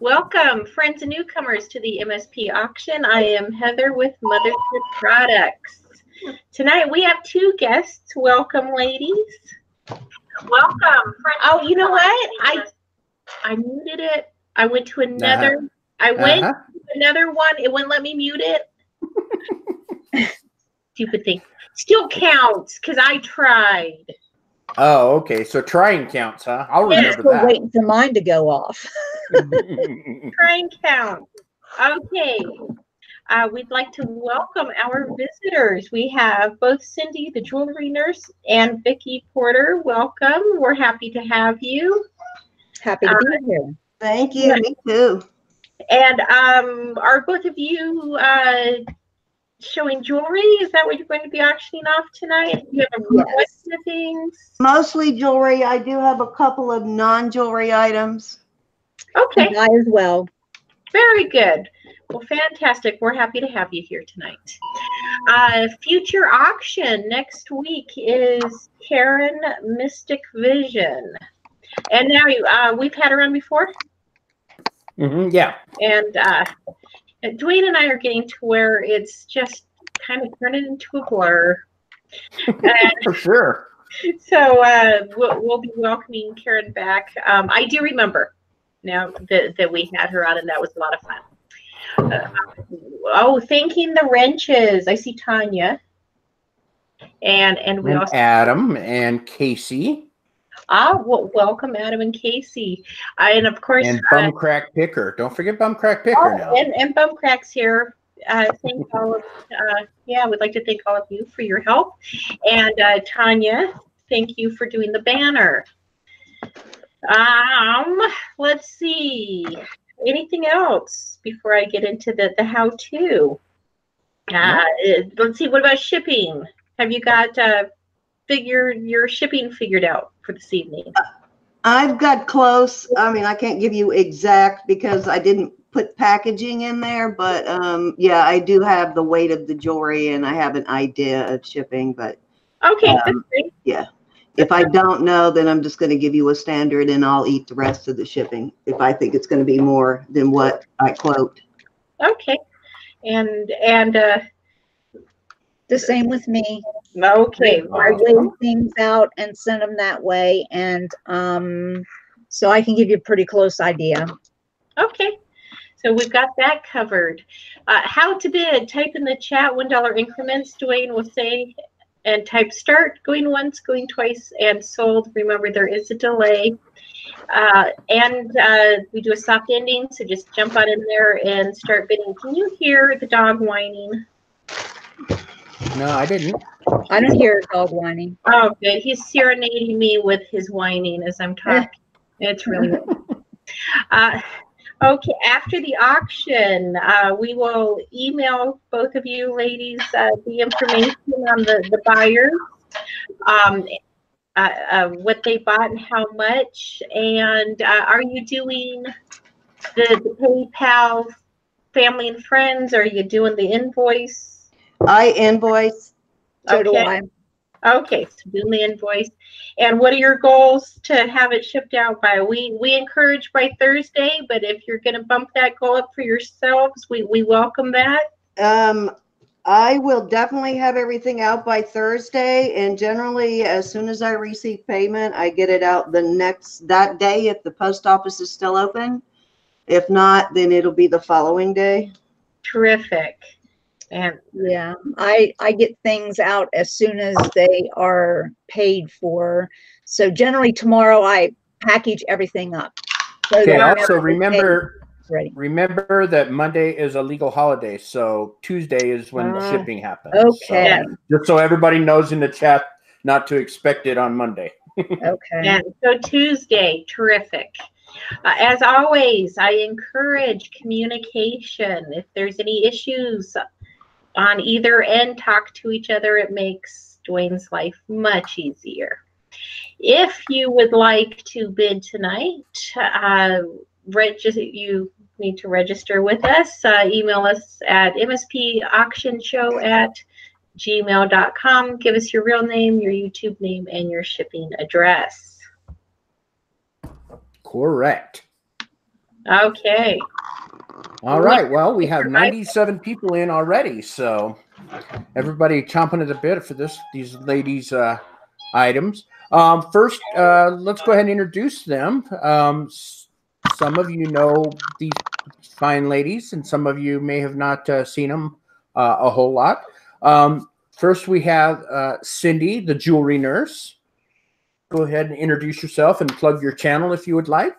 Welcome, friends and newcomers, to the MSP auction. I am Heather with Mothership Products. Tonight we have two guests. Welcome, ladies. Welcome. Oh, you know what? I muted it. I went to another. Another one. It wouldn't let me mute it. Stupid thing. Still counts because I tried. Oh, okay. So trying counts, huh? I'll remember Still that. waiting for mine to go off. Trying counts. Okay. We'd like to welcome our visitors. We have both Cindy, the jewelry nurse, and Vicki Porter. Welcome. We're happy to have you. Happy to be here. Thank you. Me too. And are both of you showing jewelry? Is that what you're going to be auctioning off tonight? Do you have a question of things? Mostly jewelry. I do have a couple of non-jewelry items. Okay. I as well. Very good. Well, fantastic. We're happy to have you here tonight. Future auction next week is Karen Mystic Vision. And now we've had her on before? Yeah. And Dwayne and I are getting to where it's just kind of turning into a blur. For sure. So we'll be welcoming Karen back. I do remember now that we had her on, and that was a lot of fun. Thanking the wrenches. I see Tanya. And we also Adam and Casey. Welcome Adam and Casey. And of course Bumcrack Picker. Don't forget Bumcrack Picker now. And Bumcrack's here. Thank all of we'd like to thank all of you for your help. And Tanya, thank you for doing the banner. Let's see. Anything else before I get into the how-to? Let's see. What about shipping? Have you got your shipping figured out for this evening? I've got close. I mean, I can't give you exact because I didn't put packaging in there, but yeah, I do have the weight of the jewelry and I have an idea of shipping, but okay, that's great. Yeah. If I don't know, then I'm just going to give you a standard and I'll eat the rest of the shipping if I think it's going to be more than what I quote. Okay. And the same with me. Okay. I weigh things out and send them that way, and so I can give you a pretty close idea. Okay. So we've got that covered. How to bid? Type in the chat $1 increments. Dwayne will say, and type start, going once, going twice, and sold. Remember, there is a delay. And we do a soft ending, so just jump on in there and start bidding. Can you hear the dog whining? No, I didn't. I don't hear a dog whining. Oh, good. He's serenading me with his whining as I'm talking. It's really good. Okay, after the auction, we will email both of you ladies the information on the buyers, what they bought and how much. And are you doing the PayPal family and friends? Or are you doing the invoice? I invoice. So do I. Okay, so doing the invoice. And what are your goals to have it shipped out by? We encourage by Thursday, but if you're going to bump that goal up for yourselves, we welcome that. I will definitely have everything out by Thursday, and generally as soon as I receive payment, I get it out that day if the post office is still open. If not, then it'll be the following day. Terrific. And yeah, I get things out as soon as they are paid for. So generally tomorrow I package everything up. So okay, also remember that Monday is a legal holiday, so Tuesday is when the shipping happens. Okay. So, just so everybody knows in the chat not to expect it on Monday. Okay. And so Tuesday, terrific. As always, I encourage communication. If there's any issues on either end, talk to each other. It makes Dwayne's life much easier. If you would like to bid tonight, you need to register with us. Email us at mspauctionshow@gmail.com. Give us your real name, your YouTube name, and your shipping address. Correct. Okay. All right. Well, we have 97 people in already, so everybody chomping at the bit for these ladies' items. First, let's go ahead and introduce them. Some of you know these fine ladies, and some of you may have not seen them a whole lot. First, we have Cindy, the jewelry nurse. Go ahead and introduce yourself and plug your channel if you would like.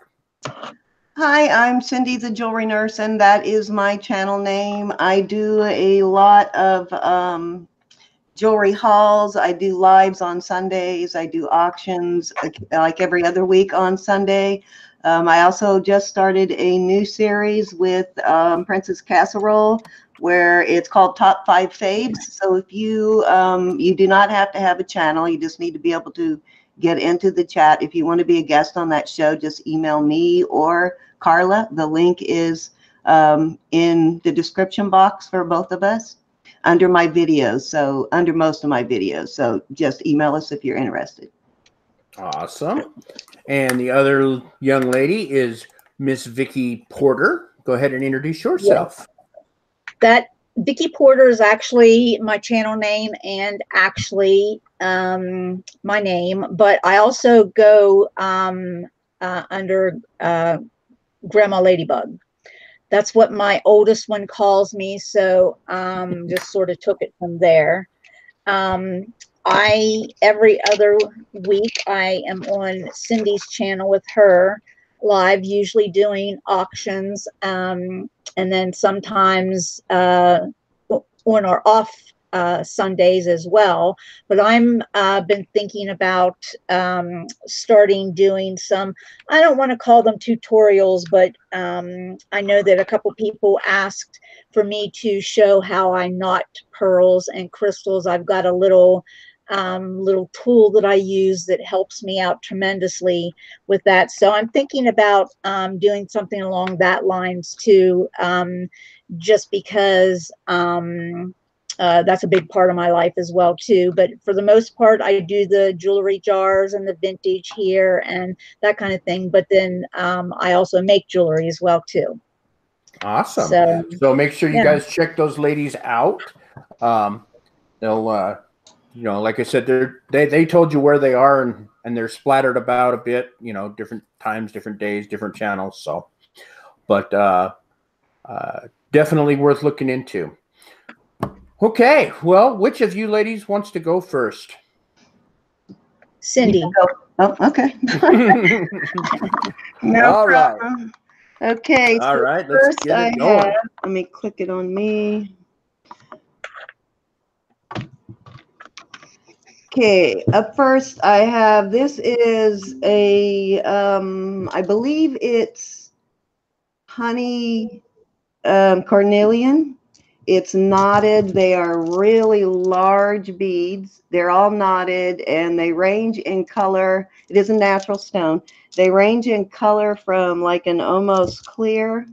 Hi, I'm Cindy, the jewelry nurse, and that is my channel name. I do a lot of jewelry hauls. I do lives on Sundays. I do auctions like every other week on Sunday. I also just started a new series with Princess Casserole, where it's called Top 5 Faves. So if you you do not have to have a channel, you just need to be able to get into the chat. If you want to be a guest on that show, just email me or Carla. The link is in the description box for both of us under my videos. So under most of my videos. So just email us if you're interested. Awesome. And the other young lady is Miss Vicki Porter. Go ahead and introduce yourself. Yes. That Vicki Porter is actually my channel name and actually my name, but I also go under Grandma Ladybug. That's what my oldest one calls me, so just sort of took it from there. Every other week I am on Cindy's channel with her live, usually doing auctions, and then sometimes on or off Sundays as well. But I'm been thinking about starting doing some, I don't want to call them tutorials, but I know that a couple people asked for me to show how I knot pearls and crystals. I've got a little tool that I use that helps me out tremendously with that. So I'm thinking about doing something along that lines too, just because that's a big part of my life as well too. But for the most part, I do the jewelry jars and the vintage here and that kind of thing. But then I also make jewelry as well too. Awesome. So make sure you guys check those ladies out. They'll you know, like I said, they told you where they are, and they're splattered about a bit, you know, different times, different days, different channels. So, but definitely worth looking into. Okay, well, which of you ladies wants to go first? Cindy. Oh, okay. No All problem. Right. Okay. All so right, let's get it going. Let me click it on me. Okay, up first I have, this is a, I believe it's honey cornelian. It's knotted. They are really large beads. They're all knotted and they range in color. It is a natural stone. They range in color from like an almost clear,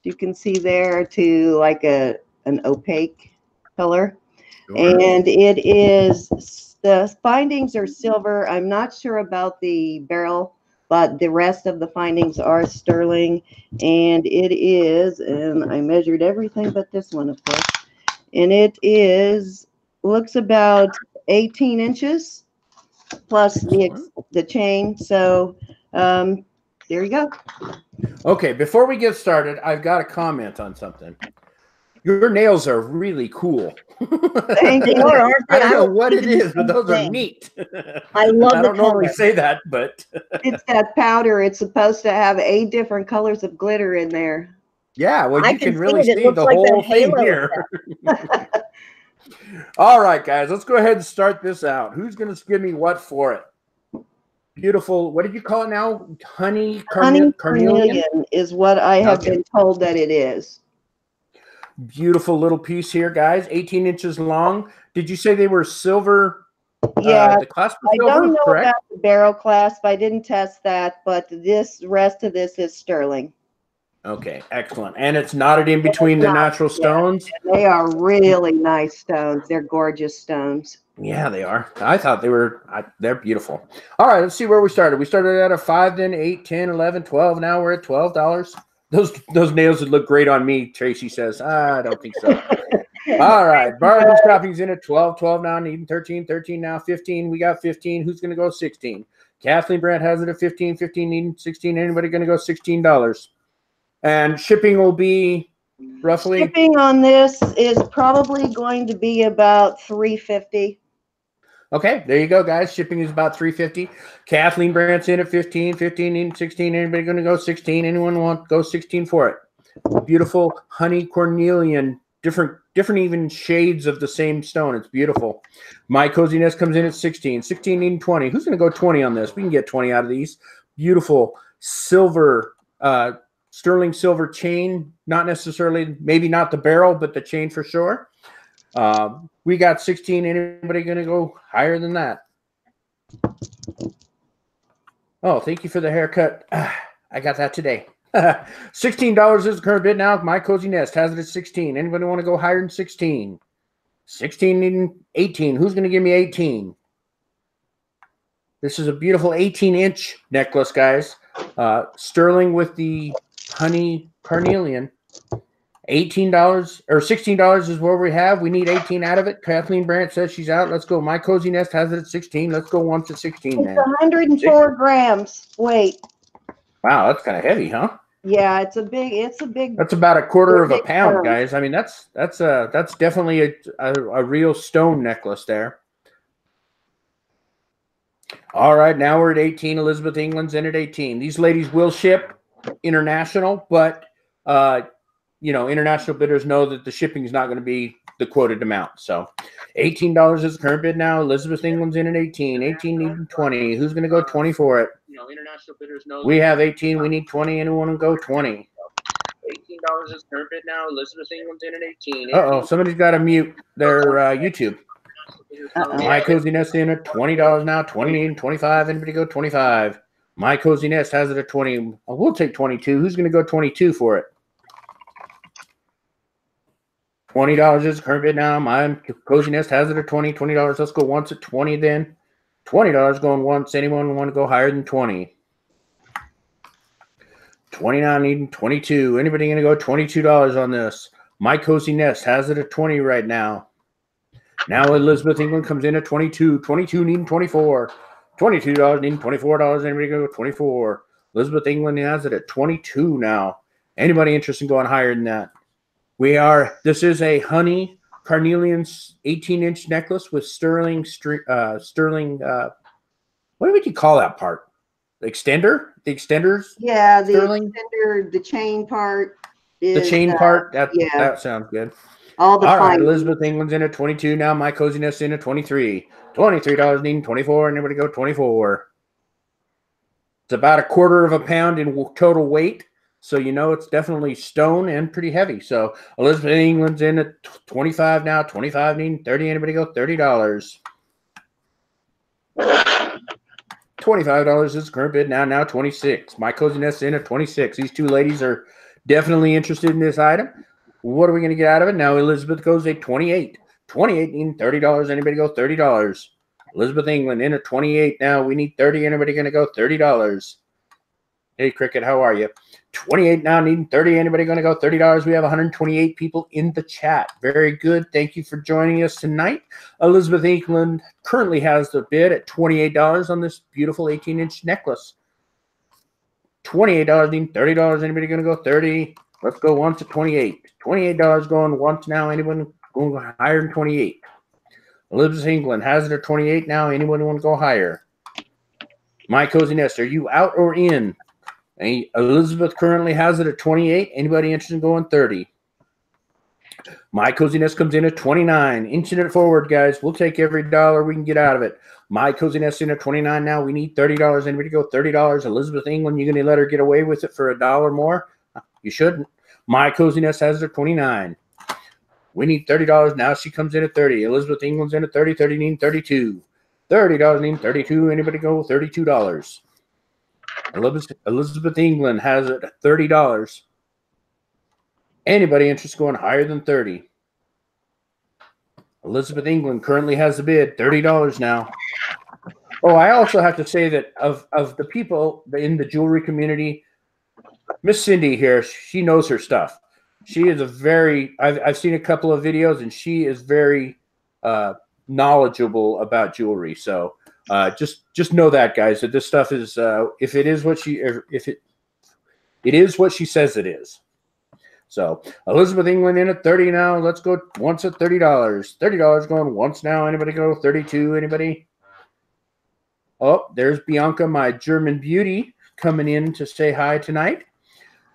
you can see there, to like an opaque color. Sure. And it is, the findings are silver. I'm not sure about the beryl, but the rest of the findings are sterling. And it is, and I measured everything but this one, of course. And it is, looks about 18 inches plus the chain. So there you go. Okay, before we get started, I've got a comment on something. Your nails are really cool. Thank you. I don't know what it is, but those are neat. I love I don't normally say that, but it's that powder. It's supposed to have 8 different colors of glitter in there. Yeah, well, you can really see the like whole thing here. All right, guys, let's go ahead and start this out. Who's going to give me what for it? Beautiful. What did you call it now? Honey cornelian is what I have been told that it is. Beautiful little piece here, guys. 18 inches long. Did you say they were silver? Yeah, the clasp was silver, I don't know correct? about the barrel clasp. I didn't test that, but this rest of this is sterling. Okay, excellent. And it's knotted in between the natural stones. They are really nice stones. They're gorgeous stones. Yeah, they are. I thought they were, they're beautiful. All right, let's see where we started. We started at a 5, then 8, 10, 11, 12. Now we're at $12. Those nails would look great on me, Tracy says. I don't think so. All right. Barbara Shopping's in at 12, 12 now, needing 13, 13 now, 15. We got 15. Who's going to go 16? Kathleen Brandt has it at 15, 15 needing 16. Anybody going to go $16? And shipping will be roughly? Shipping on this is probably going to be about $3.50. Okay, there you go, guys. Shipping is about $3.50. Kathleen Brandt's in at 15, 15 needing 16. Anybody going to go 16? Anyone want to go 16 for it? Beautiful honey cornelian, different even shades of the same stone. It's beautiful. My Coziness comes in at 16. 16 needing 20. Who's going to go 20 on this? We can get 20 out of these. Beautiful silver, sterling silver chain. Not necessarily, maybe not the barrel, but the chain for sure. We got 16. Anybody going to go higher than that? Oh, thank you for the haircut. I got that today. $16 is the current bid now. My Cozy Nest has it at 16. Anybody want to go higher than 16? 16 needing 18. Who's going to give me 18? This is a beautiful 18-inch necklace, guys. Sterling with the honey carnelian. $18 or $16 is where we have. We need 18 out of it. Kathleen Brandt says she's out. Let's go. My Cozy Nest has it at 16. Let's go once at 16 it's then. 104 grams weight. Wow, that's kind of heavy, huh? Yeah, it's a big. That's about a quarter of a pound, pound. guys. I mean, that's definitely a real stone necklace there. All right, now we're at 18. Elizabeth England's in at 18. These ladies will ship international, but international bidders know that the shipping is not going to be the quoted amount. So $18 is the current bid now. Elizabeth England's in at 18. 18 needing 20. Who's going to go 20 for it? International bidders know. We have 18. We need 20. Anyone to go 20? $18 is current bid now. Elizabeth England's in at 18. Uh-oh, somebody's got to mute their YouTube. My Cozy Nest in at $20 now. 20 and 25. Anybody go 25? My Cozy Nest has it at 20. We'll take 22. Who's going to go 22 for it? $20 is current bid now. My Cozy Nest has it at 20. $20. Let's go once at 20 then. $20 going once. Anyone want to go higher than 20? 29 needing 22. Anybody going to go $22 on this? My Cozy Nest has it at 20 right now. Now Elizabeth England comes in at 22. 22 needing 24. $22 needing $24. Anybody going to go 24? Elizabeth England has it at 22 now. Anybody interested in going higher than that? This is a honey carnelian 18-inch necklace with sterling, what would you call that part? The extender? The extenders? Yeah, the sterling? extender, the chain part. Is, the chain part? That sounds good. All right, Elizabeth England's in at 22 now. My Cozy Nest in at 23. $23 needing 24. And everybody go 24. It's about a quarter of a pound in total weight. So it's definitely stone and pretty heavy. So Elizabeth England's in at 25 now. 25 needing 30. Anybody go $30? $25 is the current bid now. Now 26. My Cozy Nest's in at 26. These two ladies are definitely interested in this item. What are we going to get out of it? Now Elizabeth goes at 28. 28 needing $30. Anybody go $30? Elizabeth England in at 28 now. We need 30. Anybody going to go $30? Hey, Cricket, how are you? 28 now, needing 30. Anybody going to go $30? We have 128 people in the chat. Very good. Thank you for joining us tonight. Elizabeth England currently has the bid at $28 on this beautiful 18-inch necklace. $28 needing $30. Anybody going to go 30? Let's go once at 28. $28 going once now. Anyone going higher than 28? Elizabeth England has it at 28 now. Anyone want to go higher? My Cozy Nest, are you out or in? Elizabeth currently has it at 28. Anybody interested in going 30? My Cozy Nest comes in at 29. Inching it forward, guys. We'll take every dollar we can get out of it. My Cozy Nest in at 29 now. We need $30. Anybody go $30? Elizabeth England, you going to let her get away with it for $1 more? You shouldn't. My Cozy Nest has it at 29. We need $30. Now she comes in at 30. Elizabeth England's in at 30. 30 needing 32. $30 needing 32. Anybody go $32? Elizabeth England has it at $30. Anybody interested in going higher than 30? Elizabeth England currently has the bid, $30 now. Oh, I also have to say that of the people in the jewelry community Miss Cindy here, she knows her stuff. She is a very, I've seen a couple of videos, and she is very knowledgeable about jewelry. So just know that, guys, that this stuff is, if it is what it is what she says it is. So Elizabeth England in at 30 now. Let's go once at $30. $30 going once now. Anybody go 32? Anybody? Oh, there's Bianca, my German beauty, coming in to say hi tonight.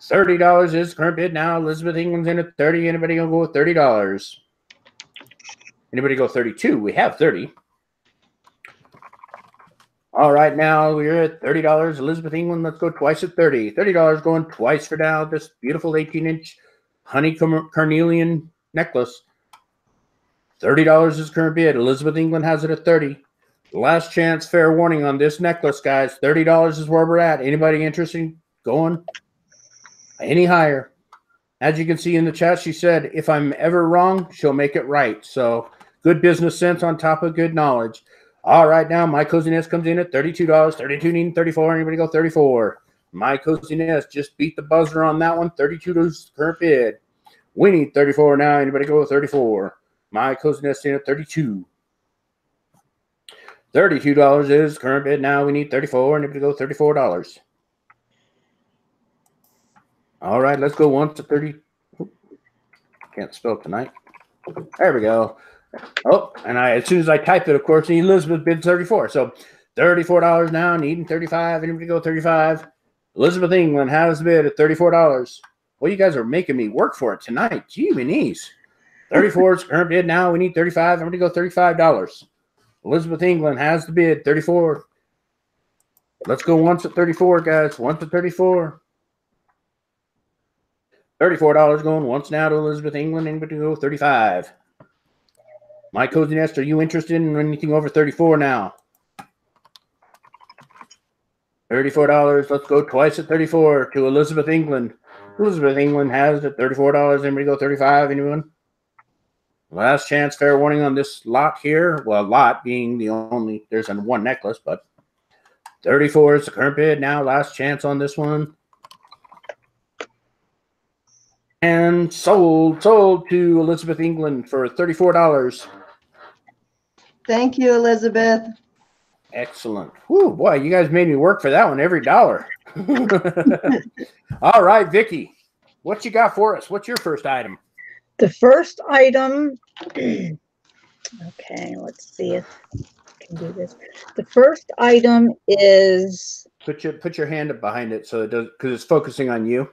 $30 is current bid now. Elizabeth England's in at 30. Anybody gonna go with $30? Anybody go 32? We have 30. All right, now we're at $30. Elizabeth England, let's go twice at 30. $30 going twice for now. This beautiful 18-inch honey carnelian necklace. $30 is current bid. Elizabeth England has it at 30. Last chance, fair warning on this necklace, guys. $30 is where we're at. Anybody interested in going any higher? As you can see in the chat, she said, if I'm ever wrong, she'll make it right. So good business sense on top of good knowledge. All right, now my coziness comes in at $32. 32 needing 34. Anybody go 34? My coziness just beat the buzzer on that one. 32 is current bid. We need 34 now. Anybody go 34? My coziness in at 32. $32 is current bid now. We need 34. Anybody go $34? All right, let's go once to 30. Can't spell tonight. There we go. Oh, and as soon as I typed it, of course, Elizabeth bid 34. So $34 now, needing 35. Anybody go 35? Elizabeth England has the bid at $34. Well, you guys are making me work for it tonight. Gee, knees. 34 is current bid now. We need 35. I'm going to go $35. Elizabeth England has the bid, 34. Let's go once at 34, guys. Once at 34. $34 going once now to Elizabeth England. Anybody go 35? My Cozy Nest, are you interested in anything over 34 now? $34. Let's go twice at 34 to Elizabeth England. Elizabeth England has it at $34. Anybody go 35? Anyone? Last chance, fair warning on this lot here. Well, lot being the only, there's one necklace, but 34 is the current bid now. Last chance on this one. And sold to Elizabeth England for $34. Thank you, Elizabeth. Excellent. Whew, boy, you guys made me work for that one every dollar. All right, Vicki, what you got for us? What's your first item? The first item, okay, let's see if I can do this. The first item is... Put your hand up behind it so it does, because it's focusing on you.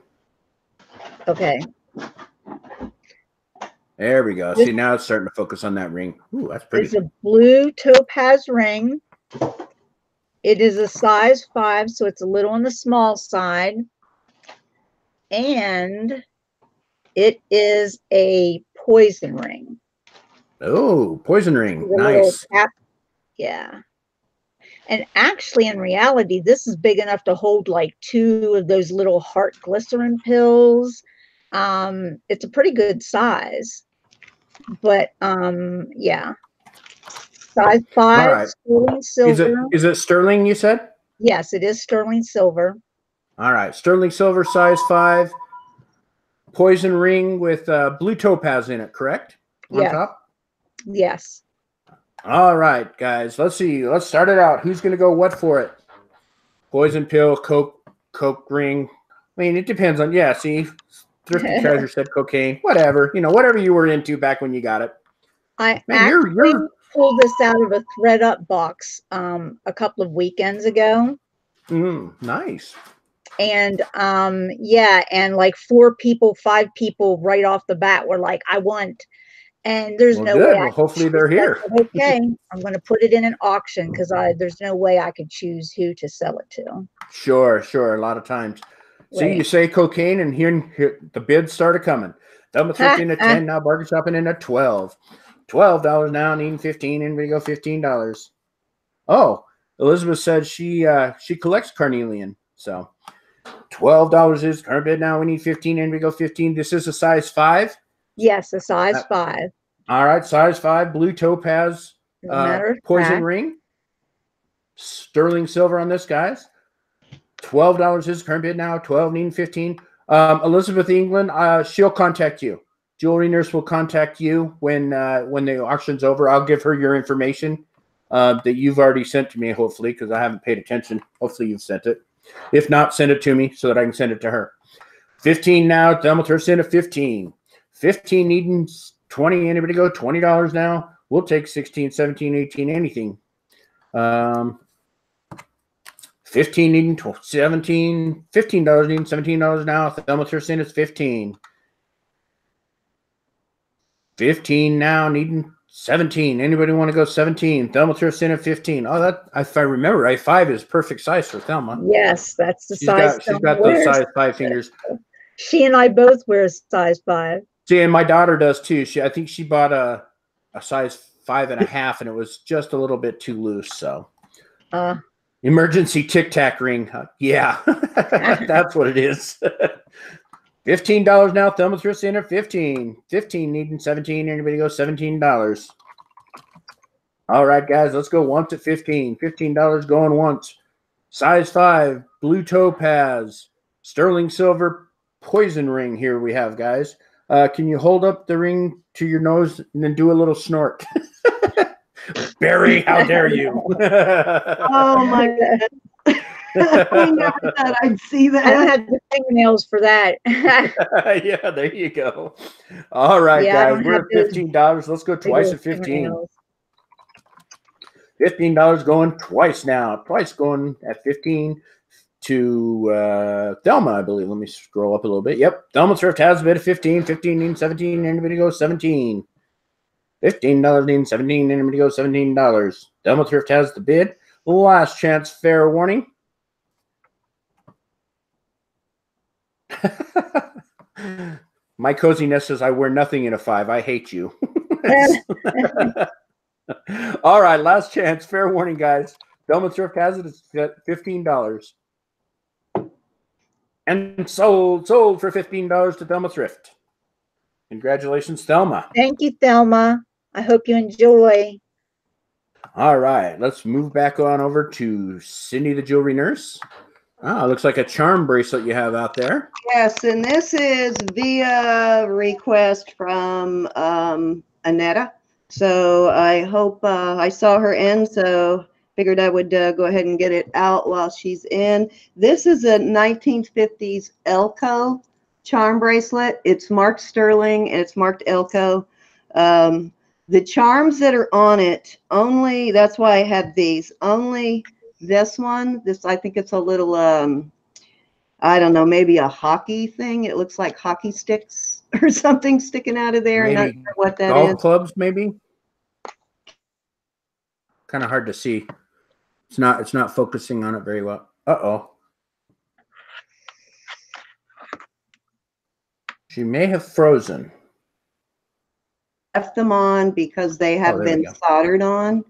Okay. There we go. See, now it's starting to focus on that ring. Ooh, that's pretty. It's a blue topaz ring. It is a size 5, so it's a little on the small side. And it is a poison ring. Oh, poison ring. Nice. Yeah. And actually, in reality, this is big enough to hold like 2 of those little heart glycerin pills. It's a pretty good size. But yeah. Size 5, right. Sterling silver. Is it sterling, you said? Yes, it is sterling silver. All right. Sterling silver, size 5. Poison ring with blue topaz in it, correct? On top? Yes. All right, guys. Let's see. Let's start it out. Who's going to go what for it? Poison pill, coke ring. I mean, it depends on, yeah, see, Thrifty Treasure said cocaine. Whatever. You know, whatever you were into back when you got it. I actually pulled this out of a ThreadUp box a couple of weekends ago. Nice. And yeah, and like 4 people, 5 people right off the bat were like, I want. And there's no way. Well, hopefully they're here. Okay, I'm going to put it in an auction because there's no way I could choose who to sell it to. Sure. A lot of times. See, you say cocaine, and here the bids started coming. Done with 15 at 10, now bargain shopping in at 12. $12 now, needing 15, and we go $15. Oh, Elizabeth said she collects carnelian, so $12 is current bid now. We need 15, and we go 15. This is a size 5. Yes, a size 5. All right, size 5, blue topaz, poison ring, sterling silver on this, guys. $12 is current bid now. 12 needing 15. Elizabeth England, she'll contact you. Jewelry Nurse will contact you when the auction's over. I'll give her your information that you've already sent to me, hopefully, because I haven't paid attention. Hopefully you've sent it. If not, send it to me so that I can send it to her. 15 now. Thelma Turf's in at 15. 15 needing 20. Anybody go? $20 now. We'll take 16, 17, 18, anything. 15 needing 17. $15 needing $17 now. Thelma Turf's in at 15. 15 now needing 17. Anybody want to go 17? Thelma Turf's in at 15. Oh, that, if I remember right, 5 is perfect size for Thelma. Yes, that's the size. She's got those size 5 fingers. She and I both wear size 5. See, and my daughter does too. I think she bought a size 5.5, and it was just a little bit too loose. So, emergency Tic Tac ring. Yeah, that's what it is. $15 now. Thelma Thrift's in at 15. 15 needing 17. Anybody go $17? All right, guys, let's go once at 15. $15 going once. Size 5, blue topaz, sterling silver poison ring. Here we have, guys. Can you hold up the ring to your nose and then do a little snort? Barry, how dare you? Oh my God. I never thought I'd see that. I don't have the fingernails for that. Yeah, there you go. All right, guys, we're at $15. Let's go twice at 15. $15 going twice now. Twice going at 15 to Thelma, I believe. Let me scroll up a little bit. Yep, Thelma Thrift has a bid of 15. 15 needing 17. Anybody go 17? $15 needing 17. Anybody go $17? Thelma Thrift has the bid. Last chance, fair warning. My coziness says I wear nothing in a 5. I hate you. All right, last chance, fair warning, guys. Thelma Thrift has it at $15. And sold for $15 to Thelma Thrift. Congratulations, Thelma. Thank you, Thelma. I hope you enjoy. All right, let's move back on over to Cindy, the Jewelry Nurse. Ah, looks like a charm bracelet you have out there. Yes, and this is via request from Annetta. So I hope I saw her in, so figured I would go ahead and get it out while she's in. This is a 1950s Elko charm bracelet. It's marked sterling and it's marked Elko. The charms that are on it, only, that's why I have these, only this one, this, I think it's a little, I don't know, maybe a hockey thing. It looks like hockey sticks or something sticking out of there. Maybe not sure what that golf is. clubs, maybe. Kind of hard to see. It's not focusing on it very well. Uh-oh. She may have frozen. Left them on because they have there been we go. soldered on,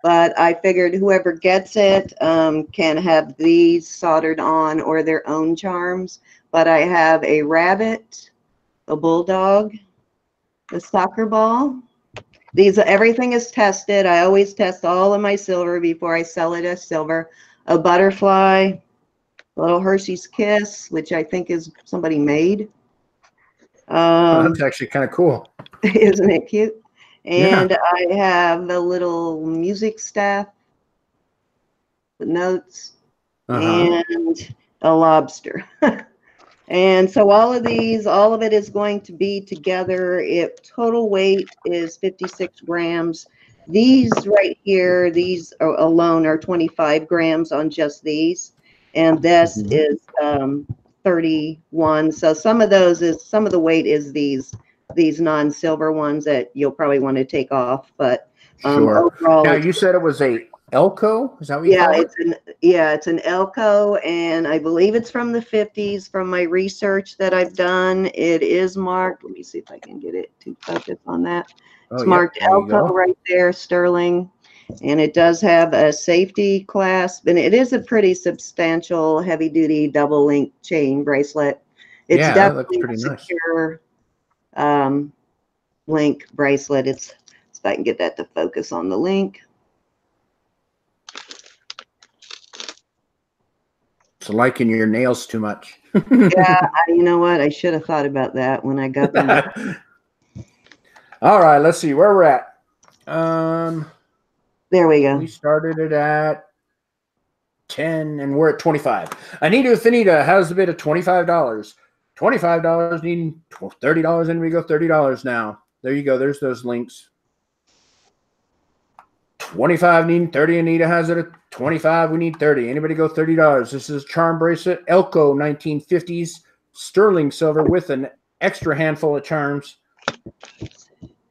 but I figured whoever gets it can have these soldered on or their own charms. But I have a rabbit, a bulldog, a soccer ball. These, everything is tested. I always test all of my silver before I sell it as silver. A butterfly, a little Hershey's Kiss, which I think is somebody made. That's actually kind of cool. Isn't it cute? And Yeah. I have the little music staff, the notes, and a lobster. And so all of these, all of it is going to be together. If total weight is 56 grams, these right here, these are alone are 25 grams on just these. And this is 31. So some of those is, some of the weight is these non-silver ones that you'll probably want to take off. But Sure. overall, Now you said it was a Elko? Is that what you call it? It's an Elko, and I believe it's from the 50s. From my research that I've done, it is marked. Let me see if I can get it to focus on that. It's marked Elko right there, sterling, and it does have a safety clasp, and it is a pretty substantial, heavy-duty double-link chain bracelet. It's definitely a secure link bracelet. It's, if I can get that to focus on the link. It's liking your nails too much. Yeah, you know what? I should have thought about that when I got them. All right, let's see where we're at. There we go. We started it at 10 and we're at 25. Anita Finita has a bid of $25. $25 needing $30, and we go $30 now. There you go. There's those links. 25 needing 30. Anita has it at 25. We need 30. Anybody go $30. This is charm bracelet, Elko 1950s, sterling silver with an extra handful of charms.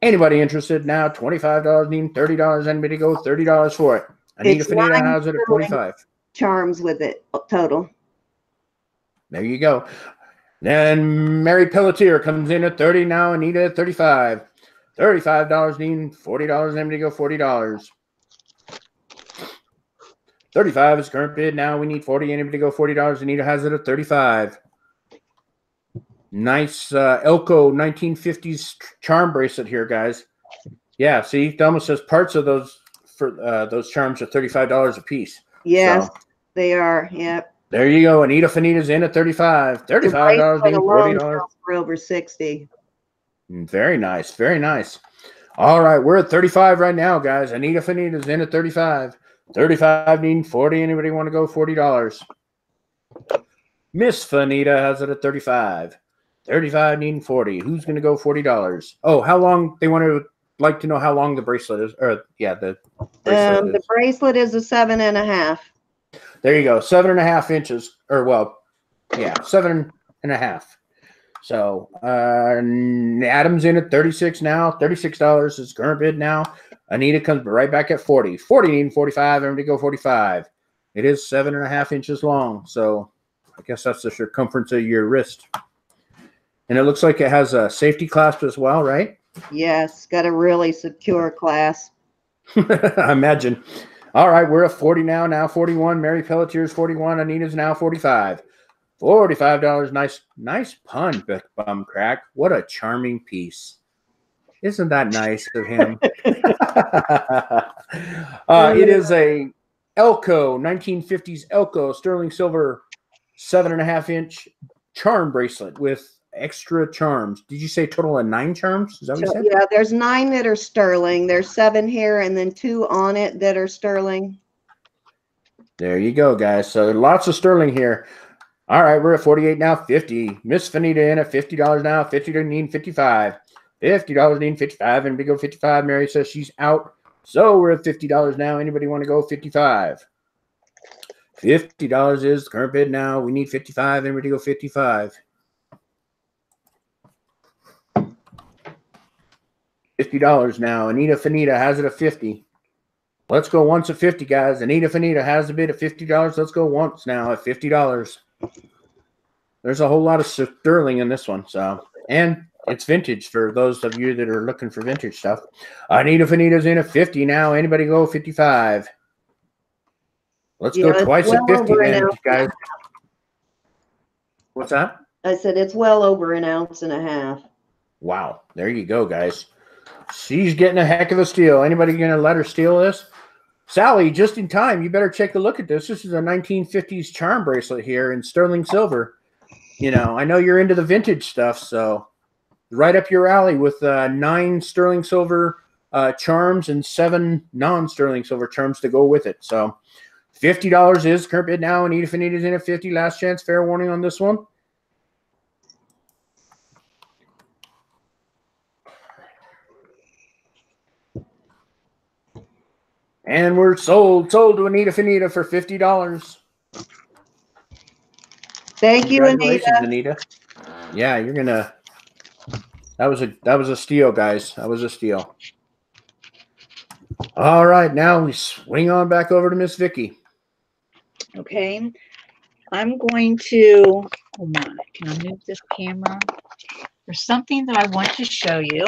Anybody interested now? $25 needing $30. Anybody go $30 for it. Anita Finita has it at 25. Charms with it total. There you go. Then Mary Pelletier comes in at 30 now. Anita at 35. $35 needing $40. Anybody go $40. 35 is current bid. Now we need 40. Anybody go $40. Anita has it at 35. Nice Elko 1950s charm bracelet here, guys. Yeah, see, it almost says parts of those for those charms are $35 a piece. Yes, so, they are. Yep. There you go. Anita Finita's in at 35. $35 needing $40 for over 60. Very nice. Very nice. All right, we're at 35 right now, guys. Anita Finita's in at 35. 35 needing 40. Anybody want to go $40? Miss Finita has it at 35. 35 needing 40. Who's going to go $40? Oh, how long? They want to like to know how long the bracelet is. Or yeah, the bracelet is. The bracelet is a 7.5. There you go. 7.5 inches. Or well, yeah, 7.5. So Adam's in at 36 now. $36 is current bid now. Anita comes right back at 40. 40 needing 45. Everybody go 45. It is 7.5 inches long. So I guess that's the circumference of your wrist. And it looks like it has a safety clasp as well, right? Yes, got a really secure clasp. I imagine. All right, we're at 40 now. Now 41. Mary Pelletier's 41. Anita's now 45. $45. Nice pun, Bum Crack. What a charming piece. Isn't that nice of him? It is a Elko, 1950s Elko sterling silver 7.5 inch charm bracelet with extra charms. Did you say total of 9 charms? Is that what you said? Yeah, there's 9 that are sterling. There's 7 here and then 2 on it that are sterling. There you go, guys. So lots of sterling here. All right, we're at 48 now. 50. Miss Finita in at $50 now. $50 needing 55. $50 needing 55. And we go 55. Mary says she's out. So we're at $50 now. Anybody want to go 55? $50 is the current bid now. We need 55. Anybody go 55? $50 now. Anita Finita has it at 50. Let's go once at 50, guys. Anita Finita has a bid at $50. Let's go once now at $50. There's a whole lot of sterling in this one. So, and it's vintage for those of you that are looking for vintage stuff. Anita Finita's in at 50 now. Anybody go 55? Let's go twice at 50 then, guys. What's that? I said it's well over 1.5 ounces. Wow. There you go, guys. She's getting a heck of a steal. Anybody going to let her steal this? Sally, just in time. You better take a look at this. This is a 1950s charm bracelet here in sterling silver. You know, I know you're into the vintage stuff, so right up your alley with 9 sterling silver charms and 7 non-sterling silver charms to go with it. So $50 is current bid now. Anita Finita's in at 50. Last chance. Fair warning on this one. And we're sold to Anita Finita for $50. Thank you, Anita. Yeah, you're gonna. That was a steal, guys. That was a steal. All right, now we swing on back over to Miss Vicki. Okay, I'm going to. Oh my! Can I move this camera? There's something that I want to show you.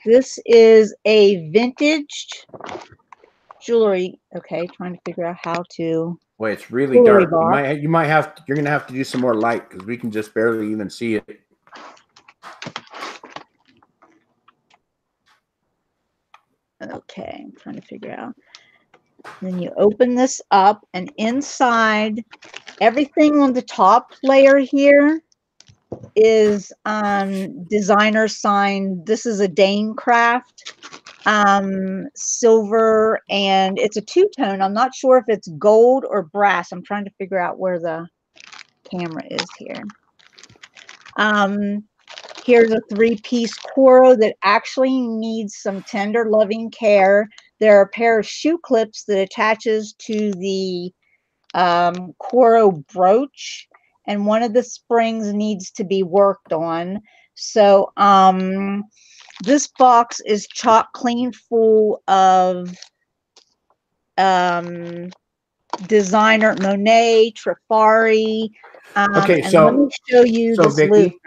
This is a vintage jewelry. Okay, trying to figure out how to. Wait, it's really dark. You might have. You're gonna have to do some more light because we can just barely even see it. Okay, I'm trying to figure out. Then you open this up, and inside, everything on the top layer here is designer signed. This is a Dane Craft silver, and it's a two-tone. I'm not sure if it's gold or brass. I'm trying to figure out where the camera is here. Here's a three-piece Coro that actually needs some tender, loving care. There are a pair of shoe clips that attaches to the Coro brooch, and one of the springs needs to be worked on. So this box is chock clean full of designer Monet, Trifari. Okay, and so let me show you this loop. Vicki,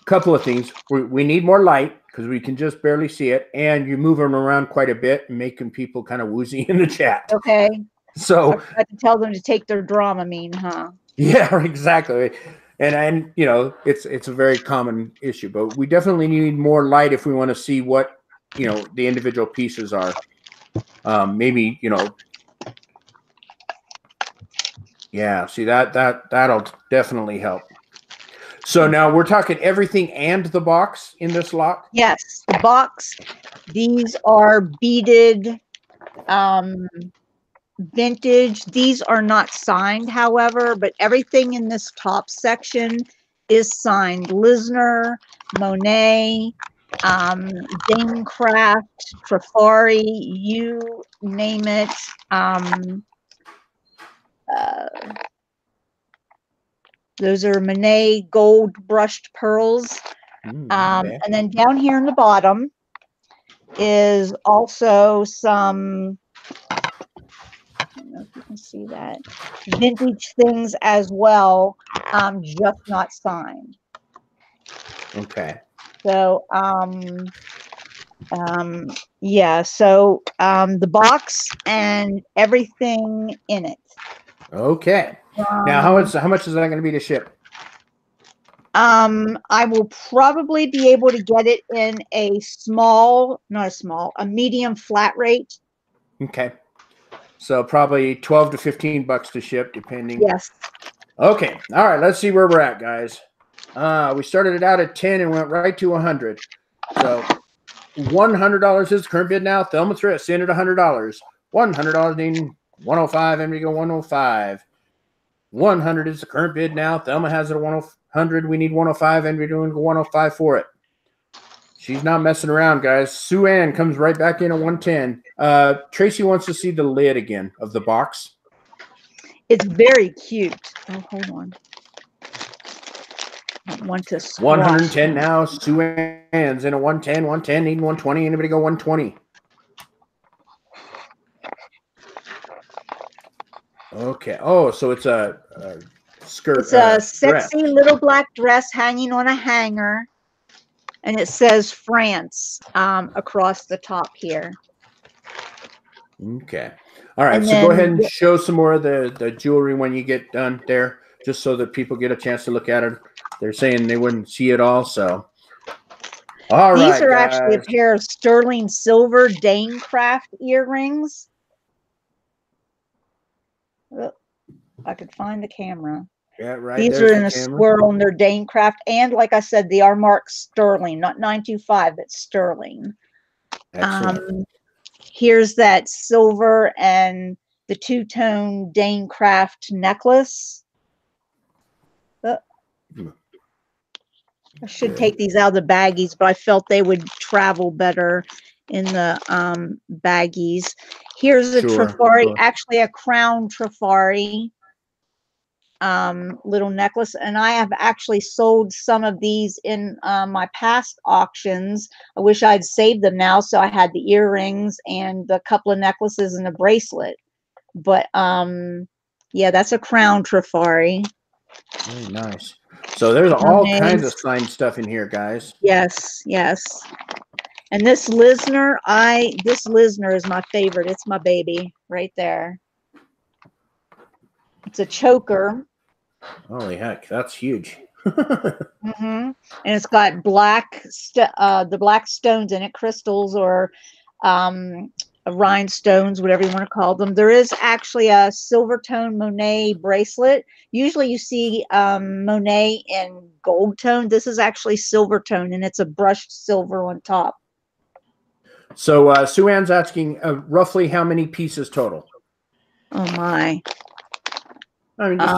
couple of things. We need more light because we can just barely see it, and you move them around quite a bit and making people kind of woozy in the chat. Okay. So I had to tell them to take their Dramamine, huh? Yeah, exactly. And you know, it's a very common issue, but we definitely need more light if we want to see what, you know, the individual pieces are. Maybe, you know, yeah, see that'll definitely help. So now we're talking everything and the box in this lot? Yes, the box. These are beaded vintage. These are not signed, however, but everything in this top section is signed. Lisner, Monet, Dane Craft, Trifari, you name it. Those are Monet gold brushed pearls. Okay. And then down here in the bottom is also some, I don't know if you can see that, vintage things as well, just not signed. Okay. So, yeah, so the box and everything in it. Okay. Now, how much is that going to be to ship? I will probably be able to get it in a small, not a small, a medium flat rate. Okay. So probably 12 to 15 bucks to ship, depending. Yes. Okay. All right. Let's see where we're at, guys. We started it out at 10 and went right to 100. So $100 is the current bid now. Thelma Thrift in at $100. $100 needing 105, and we go 105. 100 is the current bid now. Thelma has it at 100. We need 105, and we're doing 105 for it. She's not messing around, guys. Sue Ann comes right back in at 110. Tracy wants to see the lid again of the box. It's very cute. Oh, hold on. I don't want to squash 110 now. Sue Ann's in a 110. 110, needing 120. Anybody go 120? Okay. Oh, so it's a skirt. It's a sexy dress. little black dress hanging on a hanger, and it says France across the top here. Okay. All right. And So then, go ahead and show some more of the jewelry when you get done there, just so that people get a chance to look at it. They're saying they wouldn't see it all. So, all right. These are actually a pair of sterling silver Dane Craft earrings. Oh, I could find the camera. Yeah, right. These are in a swirl, and they're Dane Craft, and like I said, they are marked sterling, not 925, but sterling. Excellent. Here's that silver and the two-tone Dane Craft necklace. I should take these out of the baggies, but I felt they would travel better in the baggies. Here's a Trifari, actually a crown Trifari little necklace, and I have actually sold some of these in my past auctions. I wish I'd saved them now, so I had the earrings and the couple of necklaces and a bracelet. But yeah, that's a crown Trifari. Very nice. So there's all kinds of signed stuff in here, guys. Yes, yes. And this Lisner, this Lisner is my favorite. It's my baby right there. It's a choker. Holy heck, that's huge. And it's got the black stones in it, crystals or rhinestones, whatever you want to call them. There is actually a silver tone Monet bracelet. Usually you see Monet in gold tone. This is actually silver tone, and it's a brushed silver on top. So Sue Ann's asking roughly how many pieces total? Oh my. I mean, just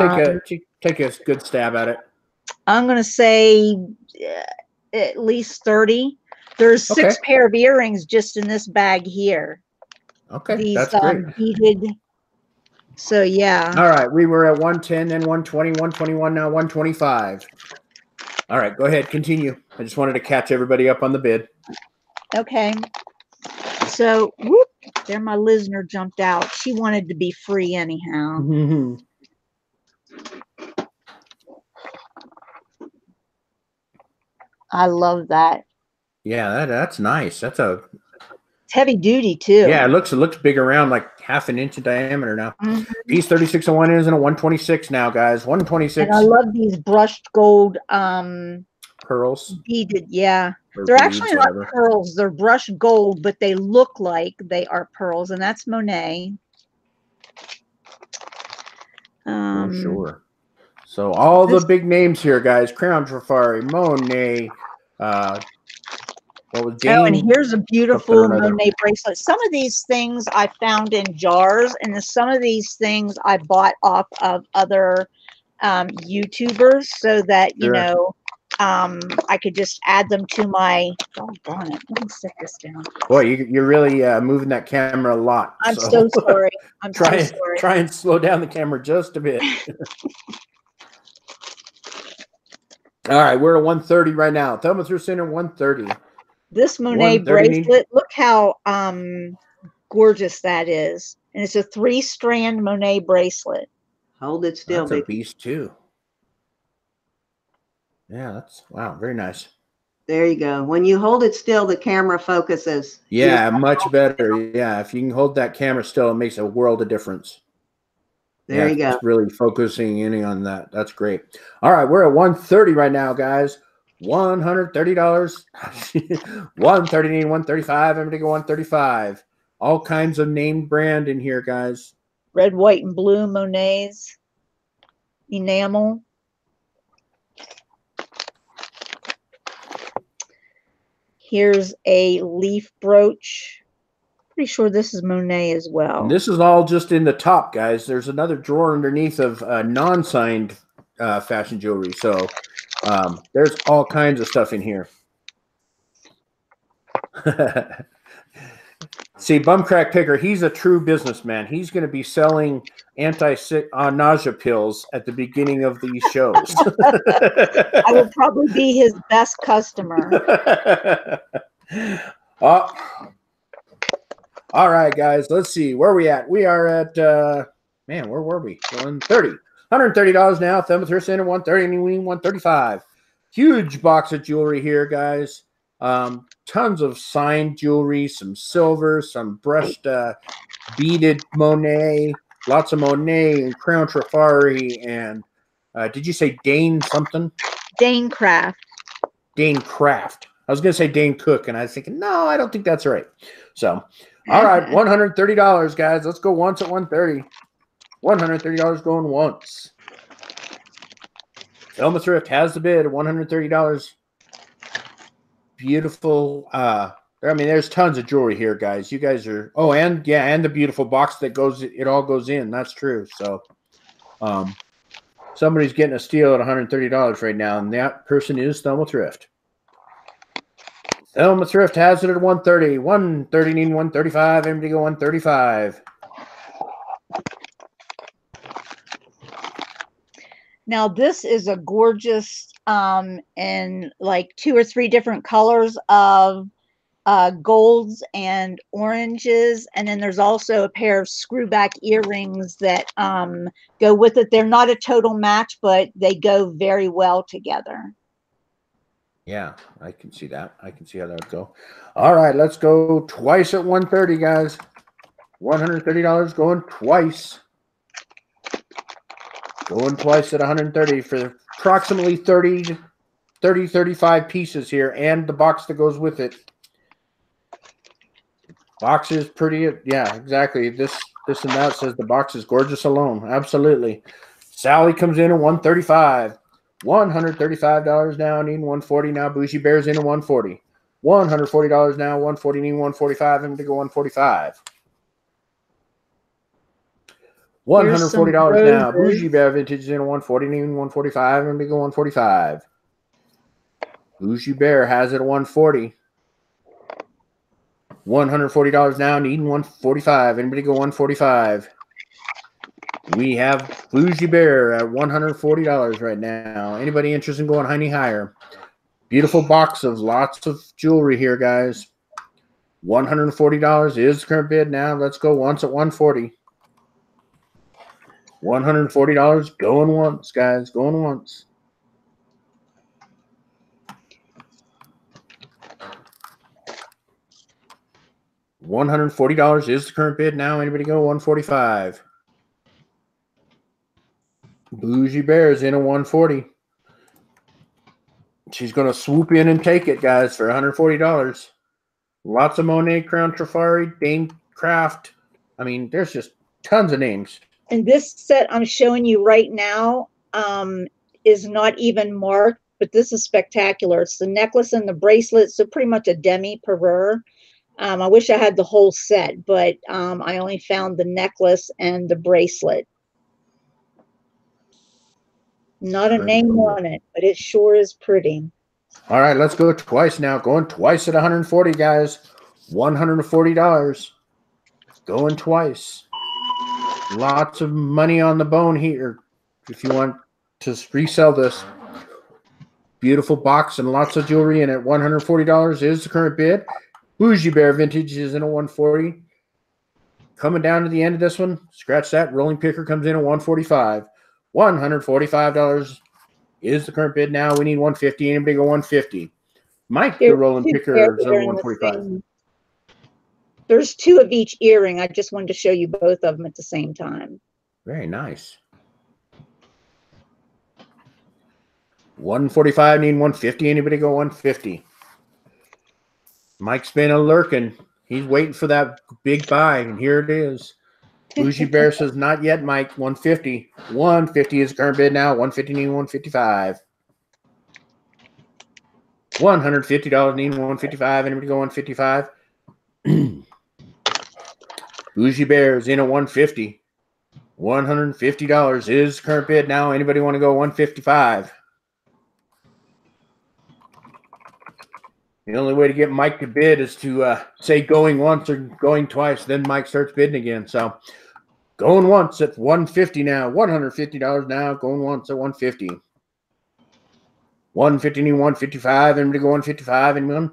take a good stab at it. I'm going to say at least 30. There's 6 pair of earrings just in this bag here. Okay, these, that's great. Beaded. So, yeah. All right, we were at 110, then 120, 121, now 125. All right, go ahead, continue. I just wanted to catch everybody up on the bid. Okay. So, whoop, there my listener jumped out. She wanted to be free anyhow. I love that. Yeah, that's nice. It's heavy duty too. Yeah, it looks big around, like half an inch in diameter now. Piece 3601 is in a 126 now, guys. 126. And I love these brushed gold pearls. Beaded, yeah. They're actually not pearls. They're brushed gold, but they look like they are pearls, and that's Monet. Sure. So all the big names here, guys. Crown Trafari, Monet, what was Dane? Oh, and here's a beautiful Monet bracelet. Some of these things I found in jars, and some of these things I bought off of other YouTubers so that, you know, I could just add them to my, oh, darn it. Let me set this down. Boy, you're really moving that camera a lot. I'm so sorry. I'm so sorry. Try and slow down the camera just a bit. All right, we're at 130 right now. Thelma through center, 130. This Monet bracelet, look how gorgeous that is. And it's a 3-strand Monet bracelet. Hold it still. That's a beast too. Yeah, that's, wow, very nice. There you go. When you hold it still, the camera focuses. Yeah, much better. Yeah, if you can hold that camera still, it makes a world of difference. There you go. It's really focusing in on that. That's great. All right, we're at 130 right now, guys. $130. 130, 135. I'm going to go 135. All kinds of name brand in here, guys. Red, white, and blue Monets. Enamel. Here's a leaf brooch. Pretty sure this is Monet as well. And this is all just in the top, guys. There's another drawer underneath of non-signed fashion jewelry. So there's all kinds of stuff in here. See, Bumcrack Picker, he's a true businessman. He's going to be selling anti-nausea pills at the beginning of these shows. I will probably be his best customer. All right, guys, let's see. Where are we at? We are at, man, where were we? 130. $130 now. Thelma Thrift Center, 130 and 135. Huge box of jewelry here, guys. Tons of signed jewelry, some silver, some brushed beaded Monet, lots of Monet and Crown Trafari, and did you say Dane something? Dane Craft. Dane Craft. I was going to say Dane Cook, and I was thinking, no, I don't think that's right. So, all right, $130, guys. Let's go once at 130. $130 going once. Thelma Thrift has the bid at $130. Beautiful. I mean, there's tons of jewelry here, guys. You guys are, oh, and yeah, and the beautiful box that goes, it all goes in. That's true. So, somebody's getting a steal at $130 right now, and that person is Thelma Thrift. Thelma Thrift has it at 130. 130 needing 135. Everybody go 135. Now this is a gorgeous in like 2 or 3 different colors of golds and oranges, and then there's also a pair of screwback earrings that go with it. They're not a total match, but they go very well together. Yeah, I can see that. I can see how that would go. All right, let's go twice at 130, guys. $130 going twice. Going twice at 130 for approximately 35 pieces here, and the box that goes with it. Box is pretty, yeah, exactly. This and that says the box is gorgeous alone. Absolutely. Sally comes in at $135. $135 now, needing $140 now. Bougie Bear's in at $140. $140 now, $140, needing $145. I'm going to go $145. $140 now. Bougie Bear Vintage is in at $140, needing $145. I'm going to go $145. Bougie Bear has it at $140. $140 now, needing $145. Anybody go $145? We have Bougie Bear at $140 right now. Anybody interested in going any higher? Beautiful box of lots of jewelry here, guys. $140 is the current bid now. Let's go once at $140. $140 going once, guys. Going once. $140 is the current bid now. Anybody go $145? Bougie Bear is in at $140. She's going to swoop in and take it, guys, for $140. Lots of Monet, Crown Trifari, Dane Craft. I mean, there's just tons of names. And this set I'm showing you right now is not even marked, but this is spectacular. It's the necklace and the bracelet, so pretty much a demi-parure. I wish I had the whole set, but I only found the necklace and the bracelet. Not a name on it, but it sure is pretty. All right, let's go twice now. Going twice at $140, guys. $140. Going twice. Lots of money on the bone here if you want to resell this. Beautiful box and lots of jewelry in it. $140 is the current bid. Bougie Bear Vintage is in at $140. Coming down to the end of this one, scratch that. Rolling Picker comes in at $145. $145 is the current bid now. We need $150. Anybody go $150? Mike, the Rolling Picker is on $145. There's two of each earring. I just wanted to show you both of them at the same time. Very nice. $145, need $150. Anybody go $150? Mike's been lurking. He's waiting for that big buy, and here it is. Bougie Bear says, not yet, Mike. $150. $150 is the current bid now. $150, need $155. $150, need $155. Anybody go $155? Bougie Bear is in at $150. $150 is the current bid now. Anybody want to go $155? The only way to get Mike to bid is to say going once or going twice. Then Mike starts bidding again. So going once at $150 now. $150 now. Going once at $150. $150 need $155. Anybody go $155? Anyone?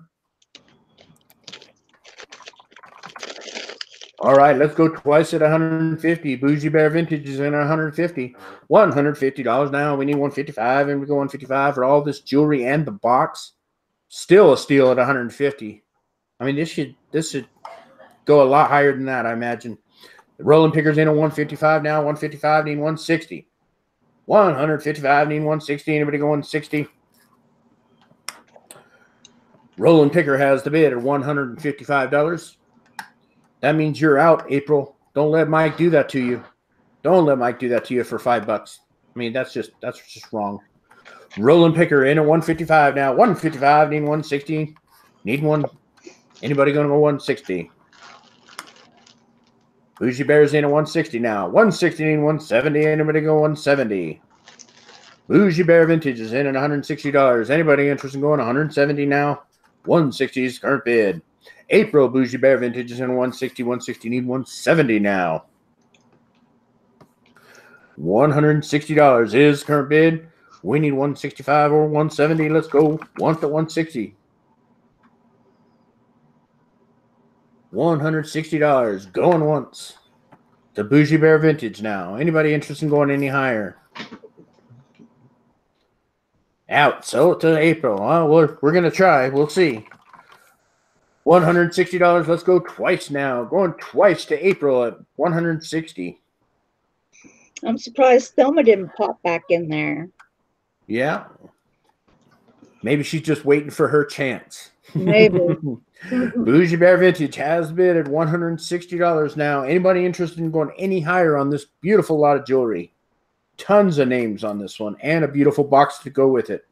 All right, let's go twice at $150. Bougie Bear Vintage is in at $150. $150 now. We need $155, and we go $155 for all this jewelry and the box. Still a steal at $150. I mean, this should go a lot higher than that, I imagine. The Rolling Picker's in at $155 now. $155 need $160. $155 need $160. Anybody go $160? Rolling Picker has the bid at $155. That means you're out, April. Don't let Mike do that to you. Don't let Mike do that to you for $5. I mean, that's just wrong. Rolling Picker in at $155 now. $155, need $160. Need one. Anybody going to go $160? Bougie Bear's in at $160 now. $160, need $170. Anybody go $170? Bougie Bear Vintage is in at $160. Anybody interested in going $170 now? $160 is current bid. April Bougie Bear Vintage is in $160. $160, need $170 now. $160 is current bid. We need $165 or $170. Let's go once to $160. $160 going once to Bougie Bear Vintage now. Anybody interested in going any higher? Out. So to April. We're going to try. We'll see. $160. Let's go twice now. Going twice to April at $160. I'm surprised Thelma didn't pop back in there. Yeah. Maybe she's just waiting for her chance. Maybe. Bougie Bear Vintage has bid at $160 now. Anybody interested in going any higher on this beautiful lot of jewelry? Tons of names on this one and a beautiful box to go with it.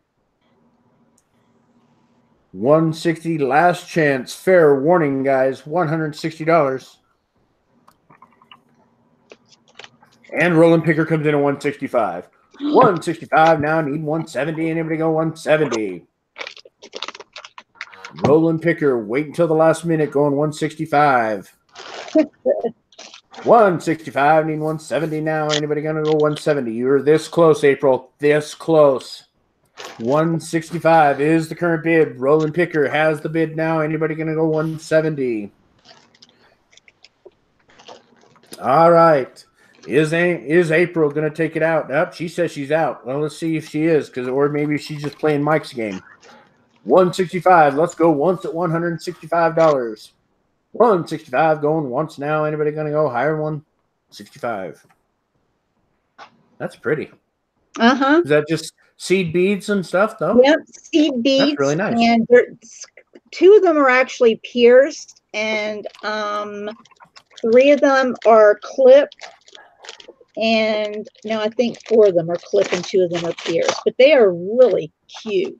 160 last chance. Fair warning, guys. $160. And Roland Picker comes in at 165. 165 now. Need 170. Anybody go 170? Roland Picker, wait until the last minute, going 165. 165, need 170 now. Anybody going to go 170? You're this close, April. This close. 165 is the current bid. Roland Picker has the bid now. Anybody going to go 170? All right. Is April going to take it out? Nope, she says she's out. Well, let's see if she is, or maybe she's just playing Mike's game. 165. Let's go once at $165. 165 going once now. Anybody going to go higher? 165. That's pretty. Uh-huh. Is that just seed beads and stuff, though? Yep, seed beads. That's really nice. And two of them are actually pierced, and 3 of them are clipped. And no, I think 4 of them are clipped and 2 of them are pierced. But they are really cute.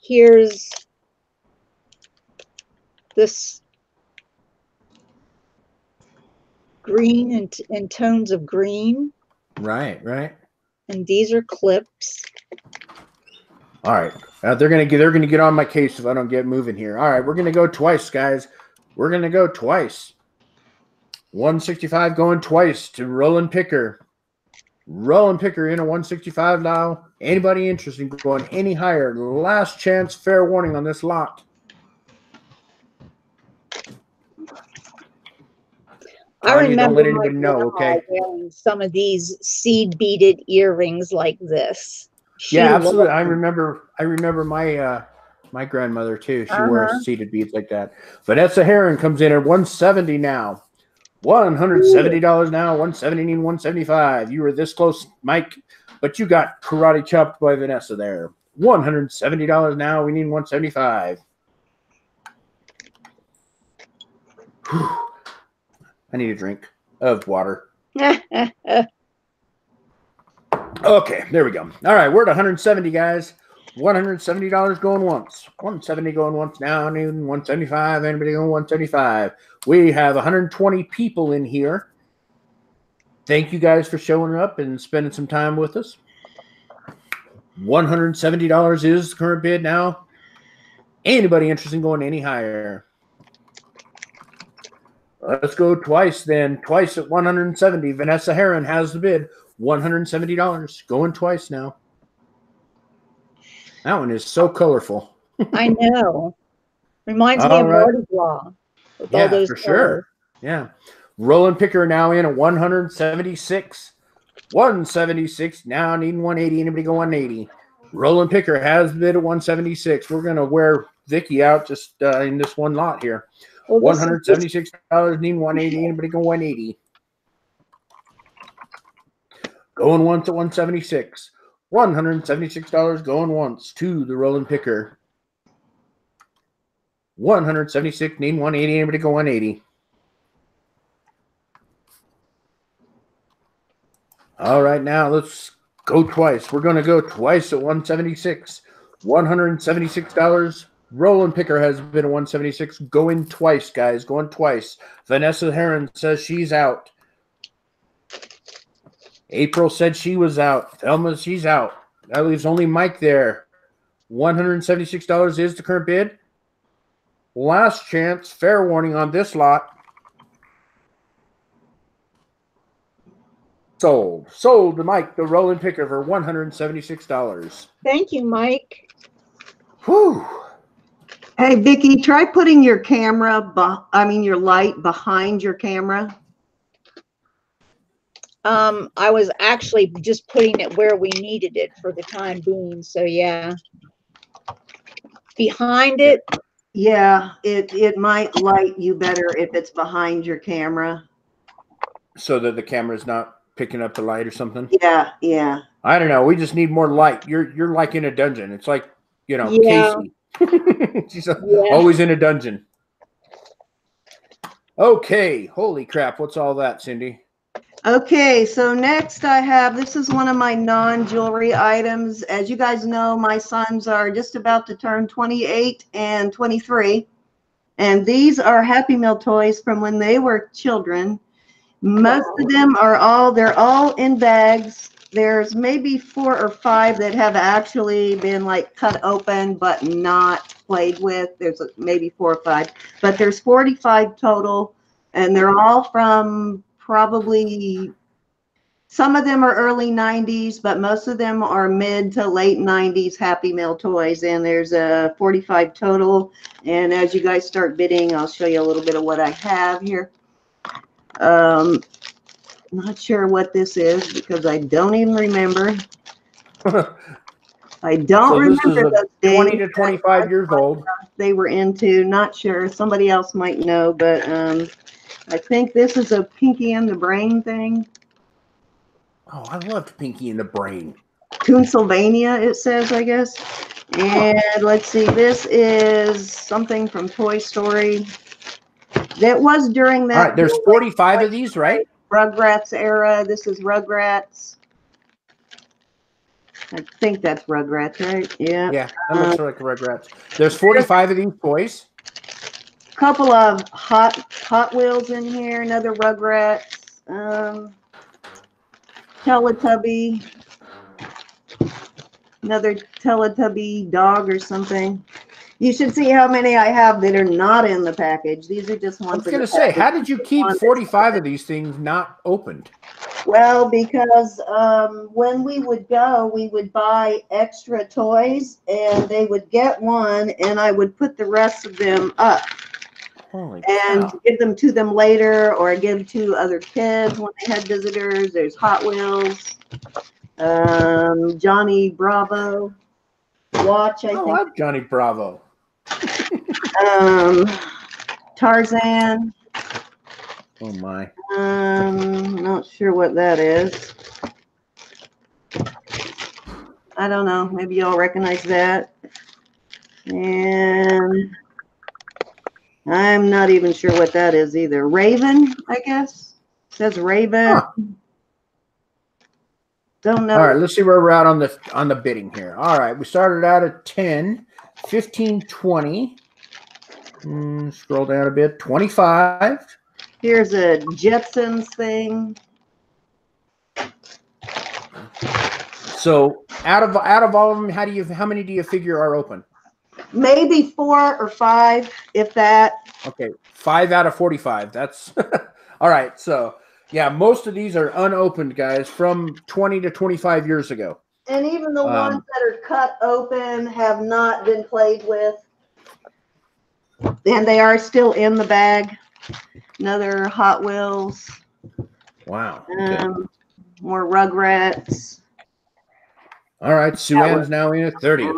Here's this green and tones of green. Right, right. And these are clips. All right. They're gonna get on my case if I don't get moving here. All right, we're gonna go twice, guys. We're gonna go twice. 165 going twice to Roland Picker. Roland Picker in a 165 now. Anybody interested in going any higher? Last chance, fair warning on this lot. I remember don't let anybody know, okay? Wearing some of these seed beaded earrings like this. Yeah, absolutely. I remember my grandmother too. She wore seeded beads like that. Vanessa Heron comes in at 170 now. $170 now. 170 and 175. You were this close, Mike, but you got karate chopped by Vanessa there. $170 now. We need 175. Whew. I need a drink of water. Okay, there we go. All right, we're at 170, guys. $170 going once. 170 going once now. 175. Anybody going 175? We have 120 people in here. Thank you guys for showing up and spending some time with us. $170 is the current bid now. Anybody interested in going any higher? Let's go twice then. Twice at 170. Vanessa Heron has the bid. $170. Going twice now. That one is so colorful. I know. Reminds me of Mardi Gras. With all those for sure. Yeah. Roland Picker now in at 176. 176. Now needing 180. Anybody go 180? Roland Picker has the bid at 176. We're going to wear Vicki out just in this one lot here. Well, $176, need 180. Anybody go 180? Going once at 176. $176 going once to the Roland Picker. 176, need 180. Anybody go 180? All right, now let's go twice. We're going to go twice at 176. $176. Roland Picker has been a 176. Going twice, guys. Going twice. Vanessa Heron says she's out. April said she was out. Thelma, she's out. That leaves only Mike there. $176 is the current bid. Last chance. Fair warning on this lot. Sold. Sold to Mike, the Roland Picker, for $176. Thank you, Mike. Whew. Hey, Vicki, try putting your your light behind your camera. I was actually just putting it where we needed it for the time being. So yeah. Behind it. Yeah, it might light you better if it's behind your camera. So that the camera's not picking up the light or something. Yeah, yeah. I don't know. We just need more light. You're like in a dungeon. It's like, you know, Yeah. Casey. She's always in a dungeon. Okay. Holy crap. What's all that, Cindy? Okay, so next I have, this is one of my non-jewelry items. As you guys know, my sons are just about to turn 28 and 23. And these are Happy Meal toys from when they were children. Most of them are they're all in bags. There's maybe 4 or 5 that have actually been like cut open but not played with. There's maybe 4 or 5, but there's 45 total, and they're all from probably, some of them are early 90s, but most of them are mid to late 90s Happy Meal toys, and there's a 45 total. And as you guys start bidding, I'll show you a little bit of what I have here. Not sure what this is because I don't even remember. I don't remember those days. 20 to 25 years old. They were into, not sure. Somebody else might know, but I think this is a Pinky and the Brain thing. Oh, I loved Pinky and the Brain. Pennsylvania, it says, I guess. And let's see, this is something from Toy Story. That was during that. All right, there's 45 of these, right? Rugrats era. This is Rugrats. I think that's Rugrats, right? Yeah. Yeah, that looks like Rugrats. There's 45 of these toys. A couple of Hot Wheels in here. Another Rugrats. Teletubby. Another Teletubby dog or something. You should see how many I have that are not in the package. These are just ones. I was going to say, how did you keep 45 of these things not opened? Well, because when we would go, we would buy extra toys, and they would get one, and I would put the rest of them up. Holy and cow. Give them to them later, or give to other kids when they had visitors. There's Hot Wheels, Johnny Bravo watch, I think. I love Johnny Bravo. Tarzan. Oh my. Not sure what that is. I don't know. Maybe y'all recognize that. And I'm not even sure what that is either. Raven, I guess. It says Raven. Huh. Don't know. All right, let's see where we're at on the bidding here. All right, we started out at 10, 15, 20. Scroll down a bit. 25. Here's a Jetsons thing. So out of all of them, how many do you figure are open? Maybe 4 or 5, if that. Okay, 5 out of 45. That's all right. So yeah, most of these are unopened, guys, from 20 to 25 years ago. And even the ones that are cut open have not been played with. And they are still in the bag. Another Hot Wheels. Wow. Okay. More Rugrats. All right, Sue-Ann's now in at 30.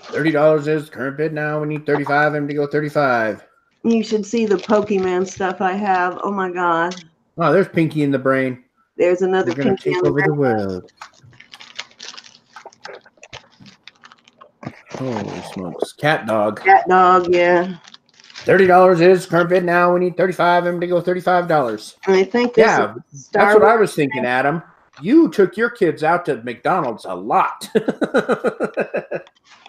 $30 is current bid now. We need 35 and to go 35. You should see the Pokemon stuff I have. Oh my God. Oh, there's Pinky in the Brain. There's another We're gonna Pinky take in the over the Brain. world. Holy smokes. Cat Dog. Cat Dog, yeah. $30 is current bid now. We need 35 and to go $35. I think this is Star that's what I Wars. was thinking, Adam. You took your kids out to McDonald's a lot.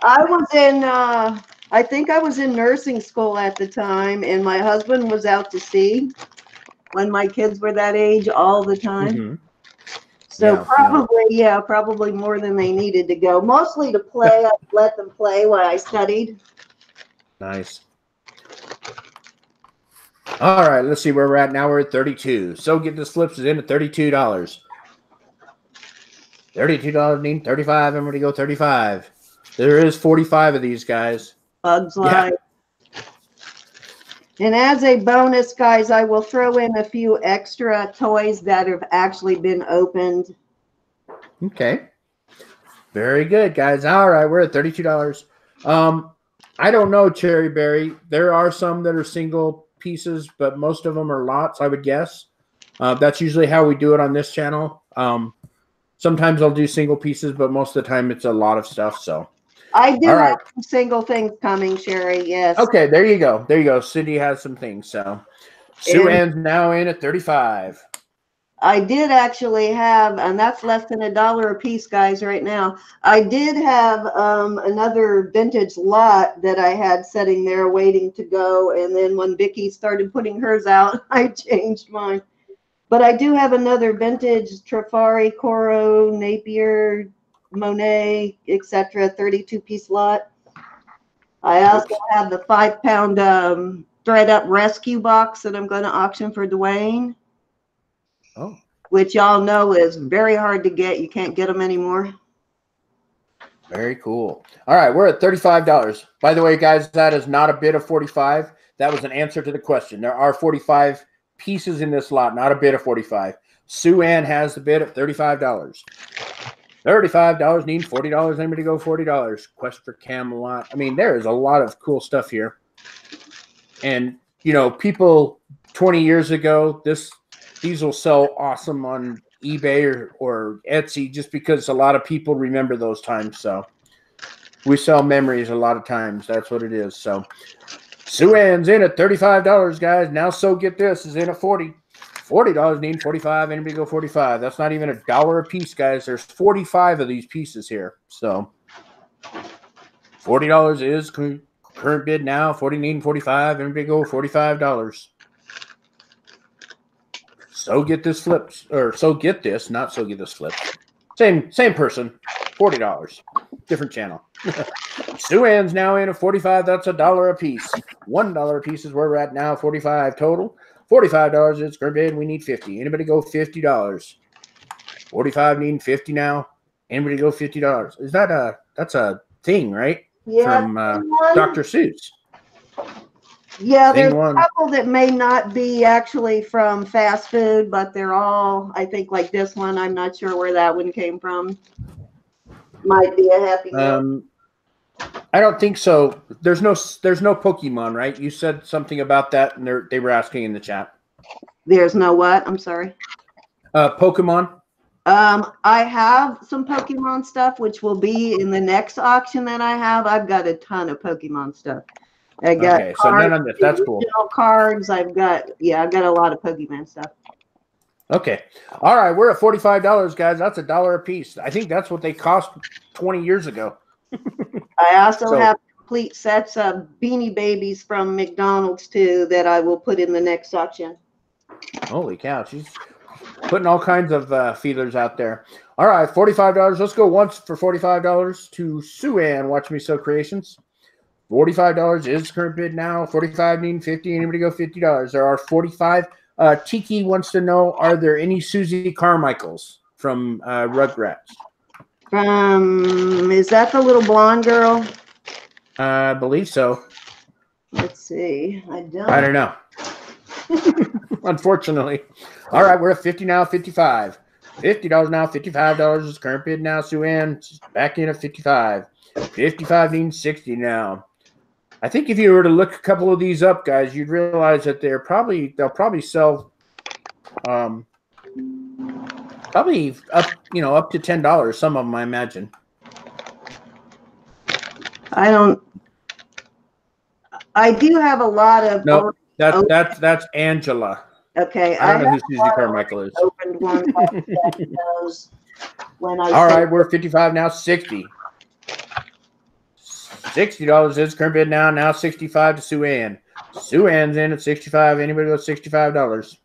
I was in, I think I was in nursing school at the time, and my husband was out to sea when my kids were that age all the time. Mm-hmm. So probably more than they needed to go. Mostly to play. I let them play while I studied. Nice. All right, let's see where we're at now. We're at 32. So get the slips is in at $32. $32 need 35, and we're going to go 35. There is 45 of these guys. Bugs Life. Yeah. And as a bonus, guys, I will throw in a few extra toys that have actually been opened. Okay. Very good, guys. All right, we're at $32. I don't know, Cherry Berry. There are some that are single pieces, but most of them are lots, I would guess. That's usually how we do it on this channel. Sometimes I'll do single pieces, but most of the time it's a lot of stuff. So I do all have right. some single things coming, Sherry. Yes. Okay, there you go. There you go. Cindy has some things. So Sue And Ann's now in at 35. I did actually have, and that's less than $1 a piece, guys, right now. I did have another vintage lot that I had sitting there waiting to go. And then when Vicki started putting hers out, I changed mine. But I do have another vintage Trifari, Coro, Napier, Monet, etc. 32-piece lot. I also have the 5-pound thread up rescue box that I'm going to auction for Dwayne. Oh, Which y'all know is very hard to get. You can't get them anymore. very cool. All right, we're at $35. By the way, guys, that is not a bid of 45. That was an answer to the question. There are 45 pieces in this lot, not a bid of 45. Sue Ann has the bid at $35. $35, need $40. Anybody go $40? Quest for Camelot. I mean, there is a lot of cool stuff here. And, you know, people 20 years ago, these will sell awesome on eBay or Etsy just because a lot of people remember those times. So we sell memories a lot of times. That's what it is. So Sue Ann's in at $35, guys. Now, so get this, is in at 40. $40, need 45. Anybody go 45? That's not even $1 a piece, guys. There's 45 of these pieces here. So $40 is current bid now. 40, need 45. Anybody go $45. So get this flips, or so get this, not so get this flips. Same person, $40. Different channel. Sue Ann's now in at 45. That's $1 a piece. $1 a piece is where we're at now. 45 total. $45 is current bid. We need 50. Anybody go $50? 45 needing 50 now. Anybody go $50? Is that that's a thing, right? Yeah. From Dr. Seuss. Yeah, there's Thing one. a couple that may not be actually from fast food, but they're all, I think, like this one. I'm not sure where that one came from. Might be a Happy Meal. I don't think so. There's no Pokemon, right? You said something about that, and they were asking in the chat. There's no what? I'm sorry. Pokemon. I have some Pokemon stuff, which will be in the next auction that I have. I've got a ton of Pokemon stuff. I got okay, so none of this. That's cool. Cards. I've got a lot of Pokemon stuff. Okay. All right, we're at $45, guys. That's $1 a piece. I think that's what they cost 20 years ago. I also have complete sets of Beanie Babies from McDonald's too that I will put in the next auction. Holy cow, she's putting all kinds of feelers out there. All right, $45. Let's go once for $45 to Sue Ann, Watch Me Sew Creations. $45 is current bid now. 45 needing 50. Anybody go $50? There are 45. Tiki wants to know, are there any Susie Carmichaels from Rugrats? Is that the little blonde girl? I believe so. Let's see. I don't know. Unfortunately. All right, we're at 50 now, 55. $50 now, $55 is current bid now. Sue Ann back in at 55. 55 needing 60 now. I think if you were to look a couple of these up, guys, you'd realize that they'll probably sell probably up to $10. Some of them, I imagine. I do have a lot of. No, that's Angela. Okay, I don't know who Susie Carmichael is. Opened one. All right, we're 55 now. 60. $60 is current bid now. Now 65 to Sue Ann. Sue Ann's in at 65. Anybody go $65?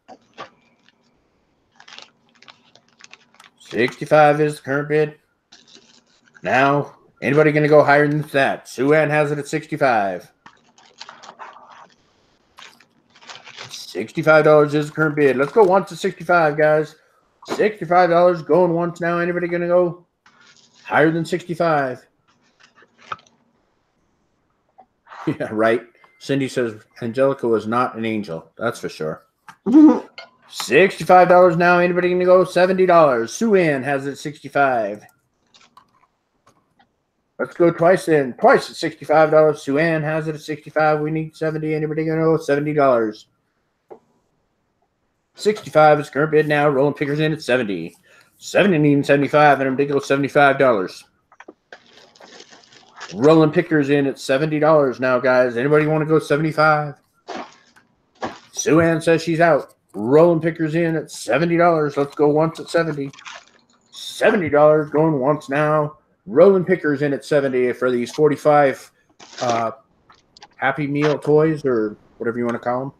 65 is the current bid. Now, anybody going to go higher than that? Sue Ann has it at 65. $65 is the current bid. Let's go once to 65, guys. $65 going once now. Anybody going to go higher than 65? Yeah, right. Cindy says Angelica was not an angel. That's for sure. $65 now. Anybody going to go $70? Sue Ann has it at 65. Let's go twice in. Twice at $65. Sue Ann has it at 65. We need 70. Anybody going to go $70? 65 is current bid now. Rolling pickers in at 70. 70 needing 75, and a ridiculous $75. Rolling pickers in at $70 now, guys. Anybody want to go 75? Sue Ann says she's out. Rolling pickers in at $70. Let's go once at 70. $70 going once now. Rolling pickers in at 70 for these 45 Happy Meal toys, or whatever you want to call them.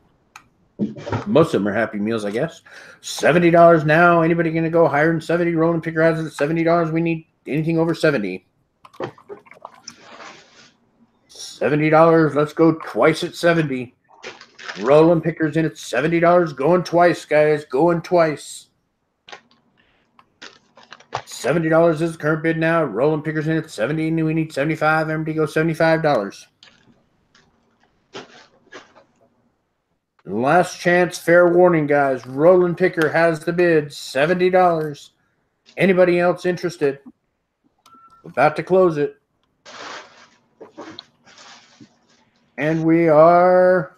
Most of them are Happy Meals, I guess. $70 now. Anybody going to go higher than 70? Rolling picker has it at $70. We need anything over 70. $70. Let's go twice at 70. Rolling pickers in at $70. Going twice, guys. Going twice. $70 is the current bid now. Rolling pickers in at 70. We need 75. Everybody go $75. Last chance, fair warning, guys. Rolling picker has the bid, $70. Anybody else interested? About to close it. And we are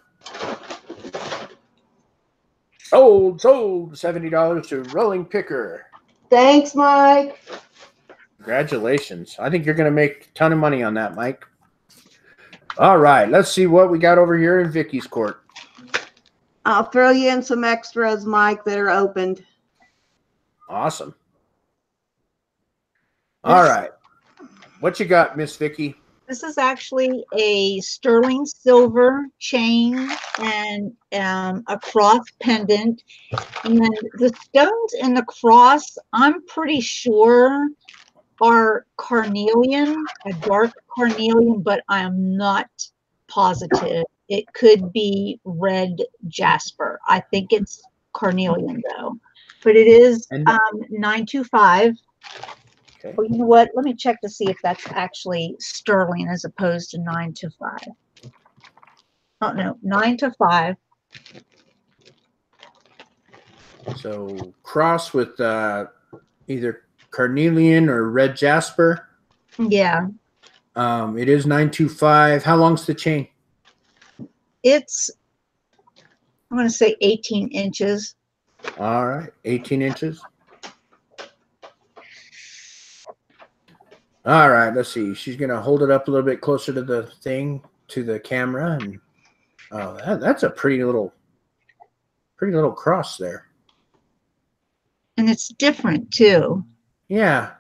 sold $70 to rolling picker. Thanks, Mike. Congratulations. I think you're going to make a ton of money on that, Mike. All right, let's see what we got over here in Vicky's court. I'll throw you in some extras, Mike, that are opened. Awesome. All right. What you got, Miss Vicky? This is actually a sterling silver chain and a cross pendant. And then the stones in the cross, I'm pretty sure are carnelian, a dark carnelian, but I am not positive. It could be red jasper. I think it's carnelian though, but it is 925. Okay. Well, you know what? Let me check to see if that's actually sterling as opposed to 925. Oh no, 925. So cross with either carnelian or red jasper. Yeah. It is 925. How long's the chain? It's, I'm going to say 18 inches. All right, 18 inches. All right, let's see. She's going to hold it up a little bit closer to the thing, to the camera. And that's a pretty little cross there. And it's different too. Yeah.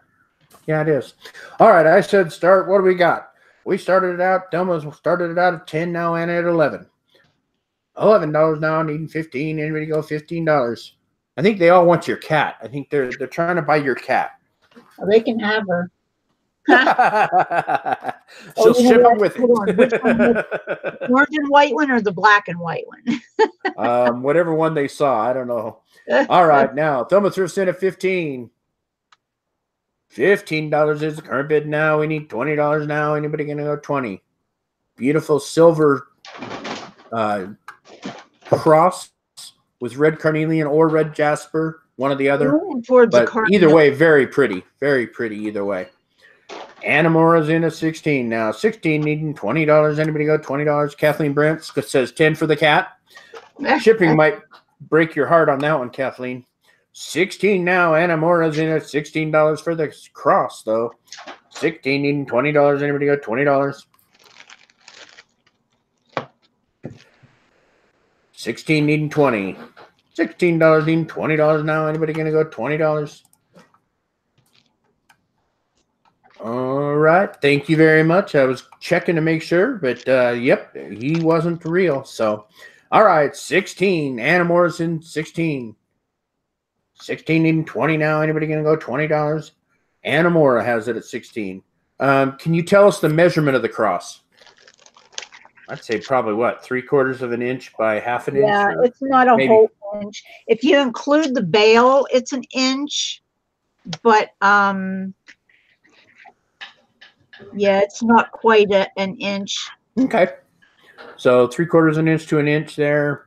Yeah, it is. All right, I said start. What do we got? We started it out. Delma started it out at 10 now and at 11. $11 now, needing 15. Anybody go $15? I think they all want your cat. I think they're trying to buy your cat. Well, they can have her. She'll ship them with Hold on. Which one? The orange and white one or the black and white one? whatever one they saw. I don't know. All right, now Thelma thrifts in at 15. $15 is the current bid now. We need $20 now. Anybody gonna go 20? Beautiful silver cross with red carnelian or red jasper, one or the other. But either way, very pretty either way. Anamora's in at 16 now. 16 needing $20. Anybody go $20? Kathleen Brent says 10 for the cat. Shipping might break your heart on that one, Kathleen. 16 now. Anamora's in at $16 for the cross, though. 16 needing $20. Anybody go $20? 16 needing 20. $16 needing $20 now. Anybody gonna go $20? All right. Thank you very much. I was checking to make sure, but yep, he wasn't real. So, all right, 16. Anna Morrison, 16. 16 needing 20 now. Anybody gonna go $20? Anna Mora has it at 16. Can you tell us the measurement of the cross? I'd say probably what, 3/4 of an inch by half an inch? Yeah, it's not a whole inch. If you include the bail, it's an inch, but yeah, it's not quite an inch. Okay, so 3/4 of an inch to an inch there.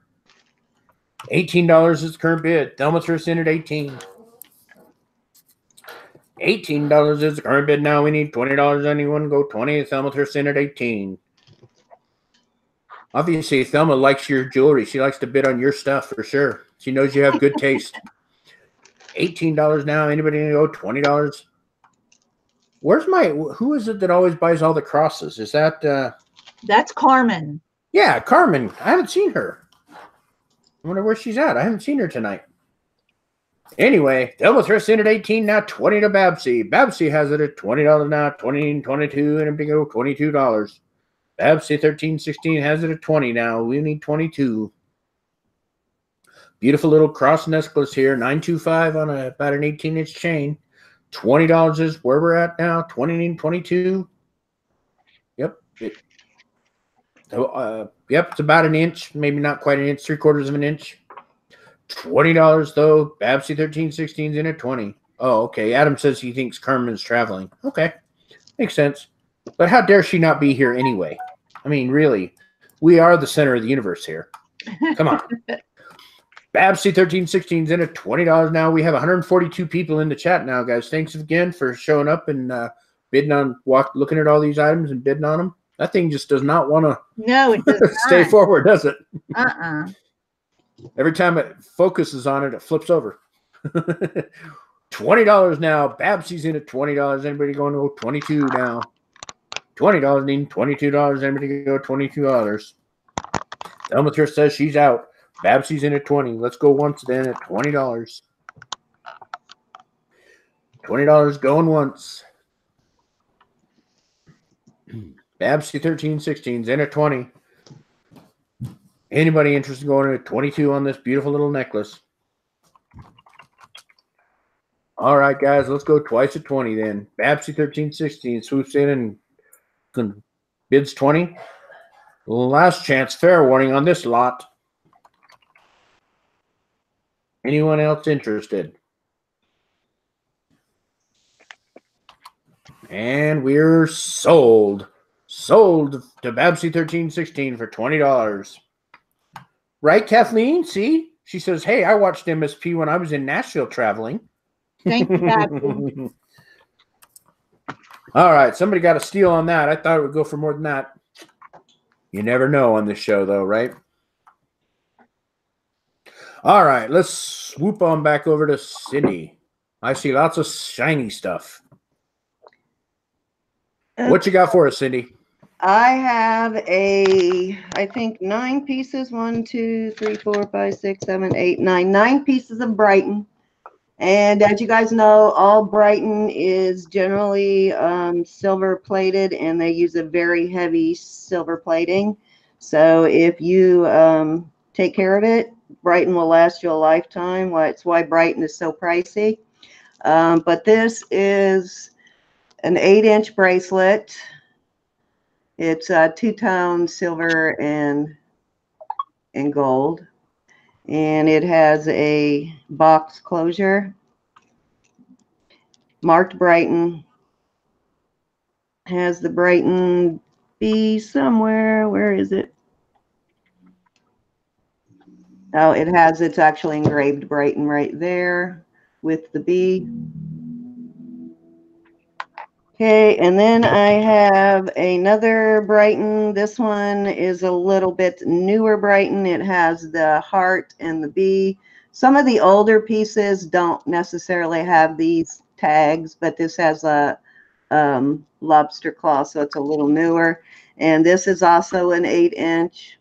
$18 is the current bid. Thelma thrifts in at 18. $18 is the current bid now. We need $20. Anyone go 20? Thelma thrifts in at 18. Obviously, Thelma likes your jewelry. She likes to bid on your stuff for sure. She knows you have good taste. $18 now. Anybody gonna go $20? Where's who is it that always buys all the crosses? Is that That's Carmen. yeah, Carmen. I haven't seen her. I wonder where she's at. I haven't seen her tonight. Anyway, Delma Thrift's in at 18 now, 20 to Babsy. Babsy has it at $20 now, 20, 22, and a big old $22. Babsy 1316 has it at 20 now. We need 22. Beautiful little cross necklace here, 925 on about an 18-inch chain. $20 is where we're at now. 20 and 22. Yep. Yep, it's about an inch, maybe not quite an inch, 3/4 of an inch. $20 though. Babsy 1316's in at 20. Oh, okay. Adam says he thinks Carmen's traveling. Okay, makes sense. But how dare she not be here anyway? I mean, really, we are the center of the universe here. Come on. Babsy 1316's in at $20 now. We have 142 people in the chat now, guys. Thanks again for showing up and bidding on, looking at all these items and bidding on them. That thing just does not want to No, it does stay not. forward, does it? Uh-uh. Every time it focuses on it, it flips over. $20 now. Babsy's in at $20. Anybody going to go 22 now? $20 needing $22. Anybody go $22? Thelma Thrift says she's out. Babsy's in at 20. Let's go once then at $20. $20 going once. Babsy 1316's in at 20. Anybody interested in going at 22 on this beautiful little necklace? All right, guys, let's go twice at 20 then. Babsy 1316 swoops in and bids 20. Last chance, fair warning on this lot. Anyone else interested? And we're sold. Sold to Babsy 1316 for $20. Right, Kathleen? See? She says, hey, I watched MSP when I was in Nashville traveling. Thank you, Babsy. All right, somebody got a steal on that. I thought it would go for more than that. You never know on this show, though, right? All right, let's swoop on back over to Cindy. I see lots of shiny stuff. What you got for us, Cindy? I have I think 9 pieces. 1, 2, 3, 4, 5, 6, 7, 8, 9. 9 pieces of Brighton. And as you guys know, all Brighton is generally silver plated, and they use a very heavy silver plating. So if you take care of it, Brighton will last you a lifetime. That's why Brighton is so pricey. But this is an 8-inch bracelet. It's two-tone silver and gold. And it has a box closure. Marked Brighton. Has the Brighton B somewhere. Where is it? Oh, it's actually engraved Brighton right there with the B. Okay, and then I have another Brighton. This one is a little bit newer Brighton. It has the heart and the B. Some of the older pieces don't necessarily have these tags, but this has a lobster claw, so it's a little newer. And this is also an 8-inch.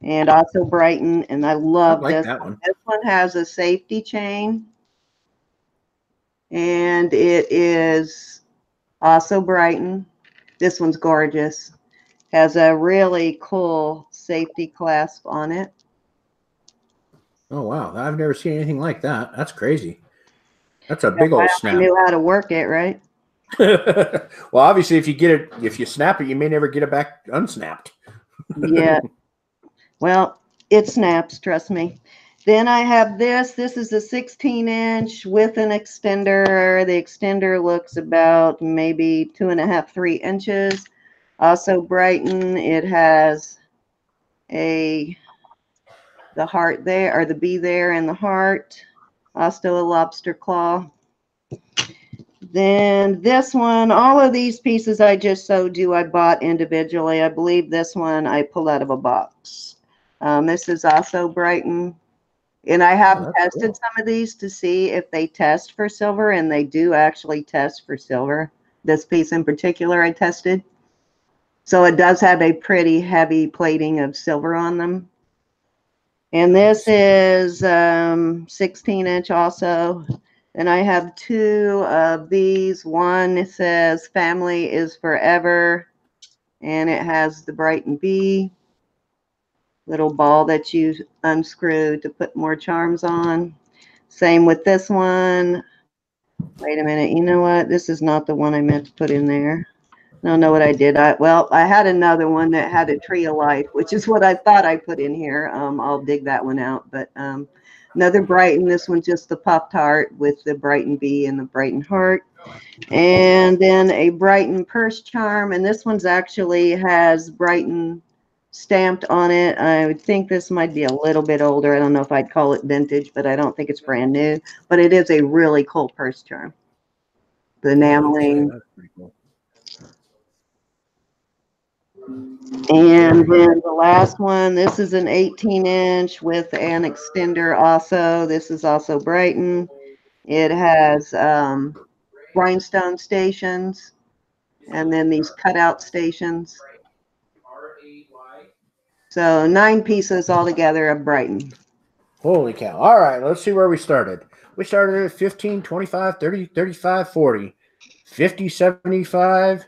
And also Brighton, and I love this one. This one has a safety chain, and it is also Brighton. This one's gorgeous. Has a really cool safety clasp on it. Oh, wow. I've never seen anything like that. That's crazy. That's a big old snap. I knew how to work it, right? Well, obviously, if you snap it, you may never get it back unsnapped. Yeah. Well, it snaps, trust me. Then I have this. This is a 16-inch with an extender. The extender looks about maybe 2.5, 3 inches. Also Brighton. It has the heart there, or the B there, and the heart. Also a lobster claw. Then this one, all of these pieces I just showed you, I bought individually. I believe this one I pulled out of a box. This is also Brighton. And I have Oh, that's tested cool. some of these to see if they test for silver, and they do actually test for silver. This piece in particular I tested. So it does have a pretty heavy plating of silver on them. And this is 16 inch also. And I have two of these. One says family is forever, and it has the Brighton bee little ball that you unscrew to put more charms on. Same with this one. Wait a minute. You know what? This is not the one I meant to put in there. I don't know what I did. I had another one that had a tree of life, which is what I thought I put in here. I'll dig that one out. But another Brighton. This one just the Pop-Tart with the Brighton bee and the Brighton heart. And then a Brighton purse charm. And this one's actually has Brighton stamped on it. I would think this might be a little bit older. I don't know if I'd call it vintage, but I don't think it's brand new. But it is a really cool purse charm. The enameling. That's pretty cool. And then the last one, this is an 18 inch with an extender also. This is also Brighton. It has rhinestone stations and then these cutout stations. So 9 pieces altogether of Brighton. Holy cow. All right, let's see where we started. We started at 15, 25, 30, 35, 40, 50, 75,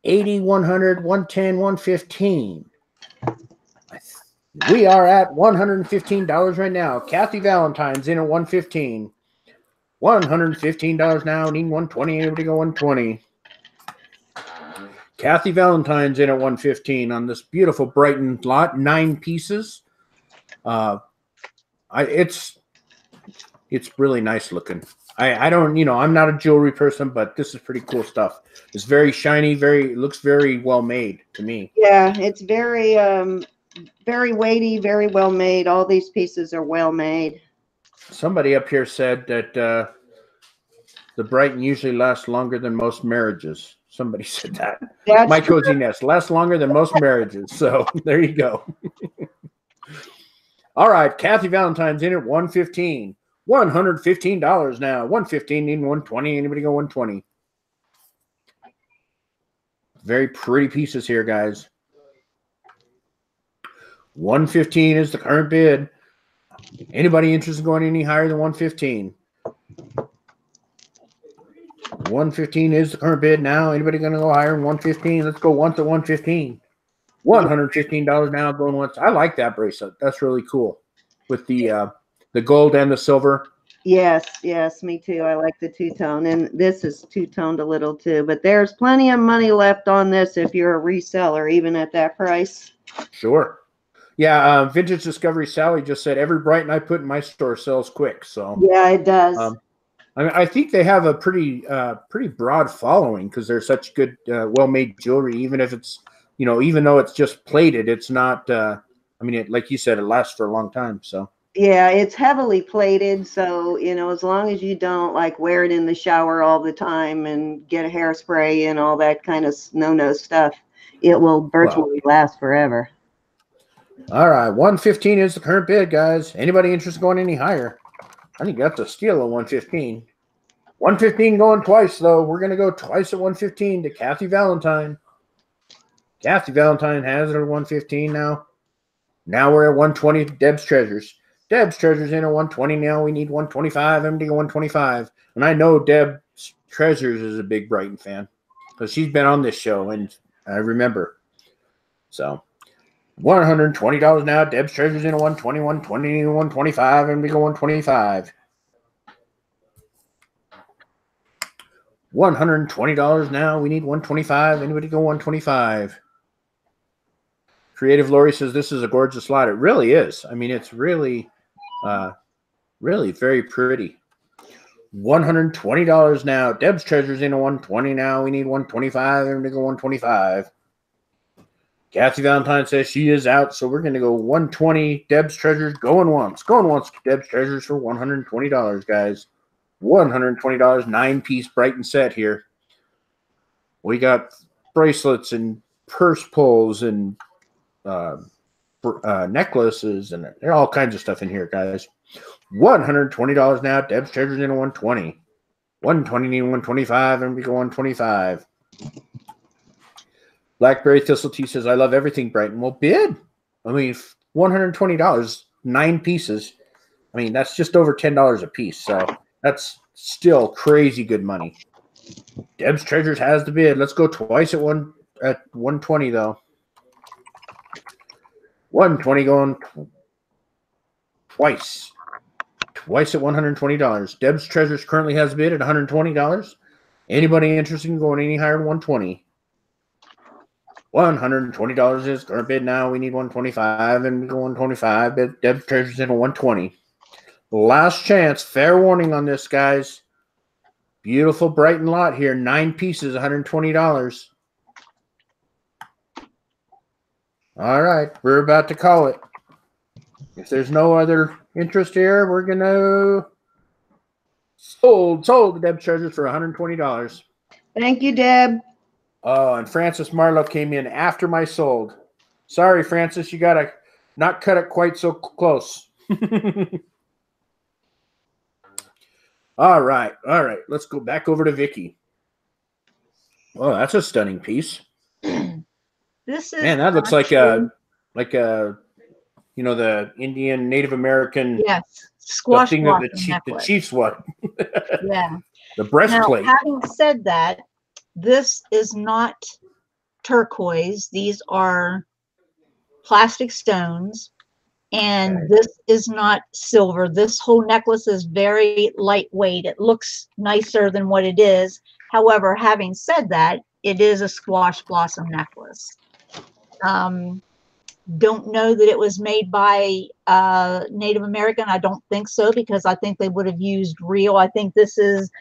80, 100, 110, 115. We are at $115 right now. Kathy Valentine's in at $115. $115 now. Need 120. Anybody go 120? Kathy Valentine's in at 115 on this beautiful Brighton lot. 9 pieces. It's really nice looking. I don't, I'm not a jewelry person, but this is pretty cool stuff. It's very shiny, looks very well made to me. Yeah, it's very, very weighty, very well made. All these pieces are well made. Somebody up here said that the Brighton usually lasts longer than most marriages. Somebody said that. That's My true. cozy nest lasts longer than most marriages. So there you go. All right, Kathy Valentine's in at $115. $115 now. $115 needing 120. Anybody go 120? Very pretty pieces here, guys. 115 is the current bid. Anybody interested in going any higher than 115? 115 is the current bid now. Anybody going to go higher than 115? Let's go once at 115. $115 now going once. I like that bracelet. That's really cool with the gold and the silver. Yes, me too. I like the two-tone, and this is two-toned a little too, but there's plenty of money left on this if you're a reseller, even at that price. Sure. Yeah, Vintage Discovery Sally just said every Brighton I put in my store sells quick. So yeah, it does. I think they have a pretty broad following because they're such good, well-made jewelry. Even if it's, even though it's just plated, it's not. Like you said, it lasts for a long time. So yeah, it's heavily plated, so as long as you don't like wear it in the shower all the time and get a hairspray and all that kind of no stuff, it will virtually last forever. All right, 115 is the current bid, guys. Anybody interested in going any higher? I think that's a steal at 115. 115 going twice, though. We're going to go twice at 115 to Kathy Valentine. Kathy Valentine has it at 115 now. Now we're at 120 to Deb's Treasures. Deb's Treasures in at 120 now. We need 125. I'm going to go 125. And I know Deb's Treasures is a big Brighton fan because she's been on this show, and I remember. So $120 now. Deb's Treasures in at 120, 120, 125. I'm going to go 125. $120 now. We need 125. Anybody go 125? Creative Lori says this is a gorgeous lot. It really is. I mean, it's really, really very pretty. $120 now. Deb's Treasures in at 120 now. We need 125. I'm going to go 125. Kathy Valentine says she is out, so we're going to go 120. Deb's Treasures going once. Going once to Deb's Treasures for $120, guys. $120, 9-piece Brighton set here. We got bracelets and purse pulls and necklaces, and there are all kinds of stuff in here, guys. $120 now. Deb's Treasures in a 120. 120 and 125, and we go 125. Blackberry Thistle Tea says, I love everything Brighton. Well, bid. I mean, $120, 9 pieces. I mean, that's just over $10 a piece. So that's still crazy good money. Deb's Treasures has the bid. Let's go twice at 120 though. 120 going twice. Twice at $120. Deb's Treasures currently has a bid at $120. Anybody interested in going any higher than 120? $120 is current bid now. We need 125 and we go 125. But Deb's Treasures in a 120. Last chance. Fair warning on this, guys. Beautiful Brighton lot here. 9 pieces, $120. All right. We're about to call it. If there's no other interest here, we're going to sold the Deb's Treasures for $120. Thank you, Deb. Oh, and Francis Marlowe came in after my sold. Sorry, Francis, you got to not cut it quite so close. All right. Let's go back over to Vicki. Oh, that's a stunning piece. This is, man, that looks like a the Indian Native American squash thing that the Chiefs won. Yeah. The breastplate. Now, having said that, this is not turquoise. These are plastic stones. And this is not silver. This whole necklace is very lightweight. It looks nicer than what it is. However, having said that, it is a squash blossom necklace. Don't know that it was made by Native American. I don't think so, because I think they would have used real. I think this is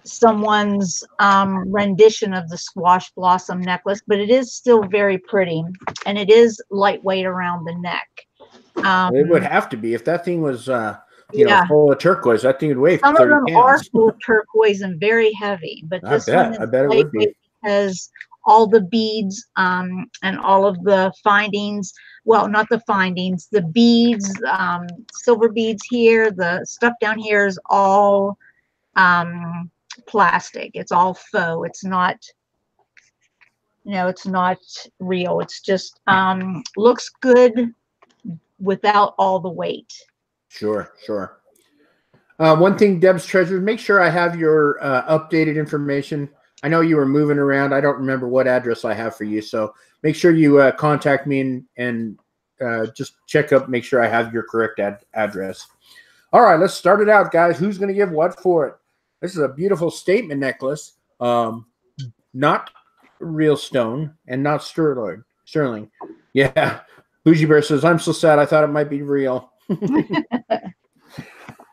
someone's rendition of the squash blossom necklace, but it is still very pretty, and it is lightweight around the neck. It would have to be if that thing was, full of turquoise. That thing would weigh 30 Some of them pounds. are full of turquoise and very heavy, but this one is I bet it would be, because all the beads and all of the findings. Well, not the findings, the beads, silver beads here. The stuff down here is all plastic. It's all faux. It's not. It's not real. It's just looks good without all the weight. Sure. One thing, Deb's Treasures, make sure I have your updated information. I know you were moving around. I don't remember what address I have for you, so make sure you contact me and just check up, make sure I have your correct address. All right, let's start it out, guys. Who's going to give what for it? This is a beautiful statement necklace, not real stone and not sterling. Yeah. Bougie Bear says, I'm so sad. I thought it might be real.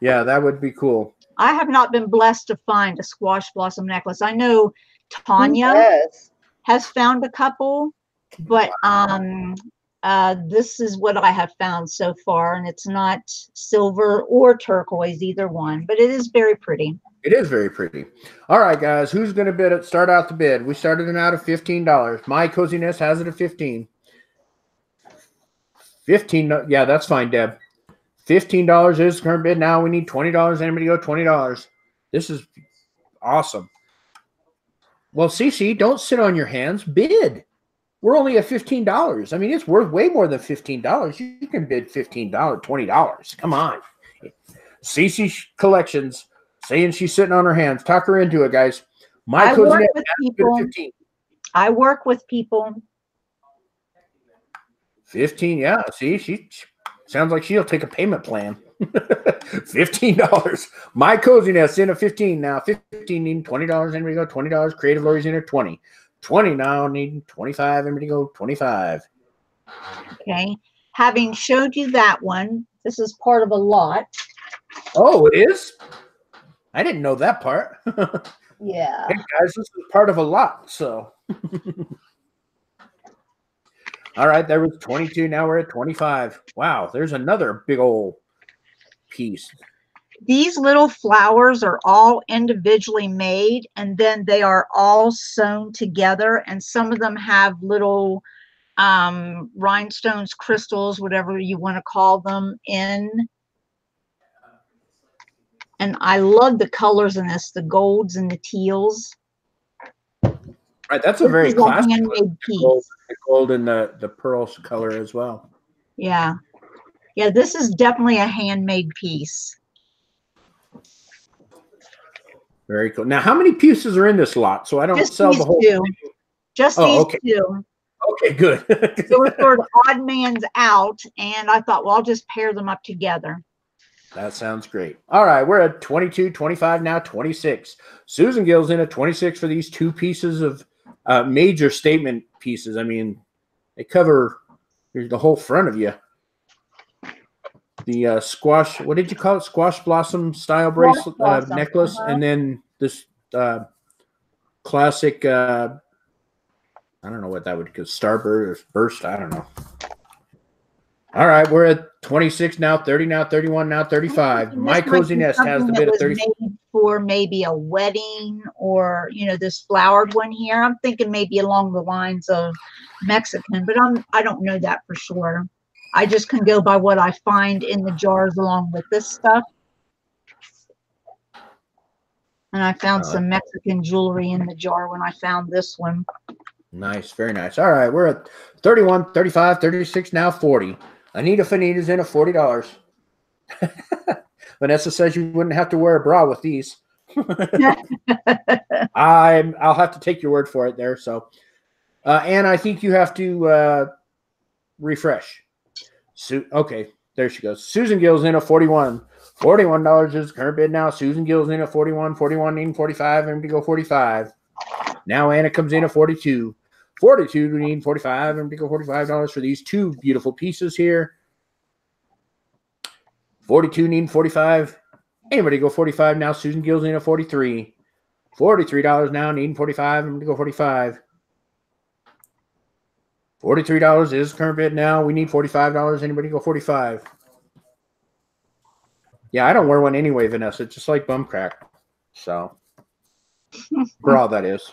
Yeah, that would be cool. I have not been blessed to find a squash blossom necklace. I know Tanya has found a couple, but this is what I have found so far, and it's not silver or turquoise, either one, but it is very pretty. It is very pretty. All right, guys, who's going to bid it? Start out the bid. We started it out at $15. My Coziness has it at $15. 15. Yeah, that's fine, Deb. $15 is current bid. Now we need $20. Anybody go $20? This is awesome. Well, Cece, don't sit on your hands. Bid. We're only at $15. I mean, it's worth way more than $15. You can bid $15, $20. Come on. Cece Collections saying she's sitting on her hands. Talk her into it, guys. I work with people. 15, yeah. See, she sounds like she'll take a payment plan. $15. My Cozy Nest in at 15 now. 15 needing $20. Anybody go $20? Creative Lori's in at 20. 20 now needing 25. Everybody go 25. Okay. Having showed you that one, this is part of a lot. Oh, it is? I didn't know that part. Yeah. Hey guys, this is part of a lot, so. All right, there was 22. Now we're at 25. Wow, there's another big old piece. These little flowers are all individually made, and then they are all sewn together, and some of them have little rhinestones, crystals, whatever you want to call them, in. And I love the colors in this, the golds and the teals. Right, that's a very This is a classic handmade piece. the gold and the pearl color as well. Yeah. Yeah, this is definitely a handmade piece. Very cool. Now, how many pieces are in this lot? So I don't Just sell these the whole two. Just Oh, these okay. two. Okay, good. So we're sort of odd man's out, and I thought, well, I'll just pair them up together. That sounds great. All right, we're at 22, 25 now, 26. Susan Gill's in at 26 for these two pieces of major statement pieces. I mean, they cover the whole front of you. The squash, what did you call it? Squash blossom style bracelet blossom, necklace, and then this classic. I don't know what that would be. Starburst or burst. I don't know. All right, we're at 26 now, 30 now, 31 now, 35. My Cozy Nest has the bid of 30. Made for maybe a wedding, or this flowered one here. I'm thinking maybe along the lines of Mexican, but I don't know that for sure. I just can go by what I find in the jars along with this stuff. And I found some Mexican jewelry in the jar when I found this one. Nice, very nice. All right, we're at 31, 35, 36 now, 40. Anita Fanita's in at $40. Vanessa says you wouldn't have to wear a bra with these. I'll have to take your word for it there. So, and I think you have to refresh. Okay, there she goes. Susan Gill's in at 41. $41 is current bid now. Susan Gill's in at 41. 41 needing 45. And to go 45. Now Anna comes in at 42. 42 to need 45. And to go $45 for these two beautiful pieces here. 42 needing 45. Anybody go 45 now? Susan Gill's in at 43. $43 now needing 45. And to go 45. $43 is current bid now. We need $45. Anybody go 45? Yeah, I don't wear one anyway, Vanessa. It's just like bum crack. So, for all that is.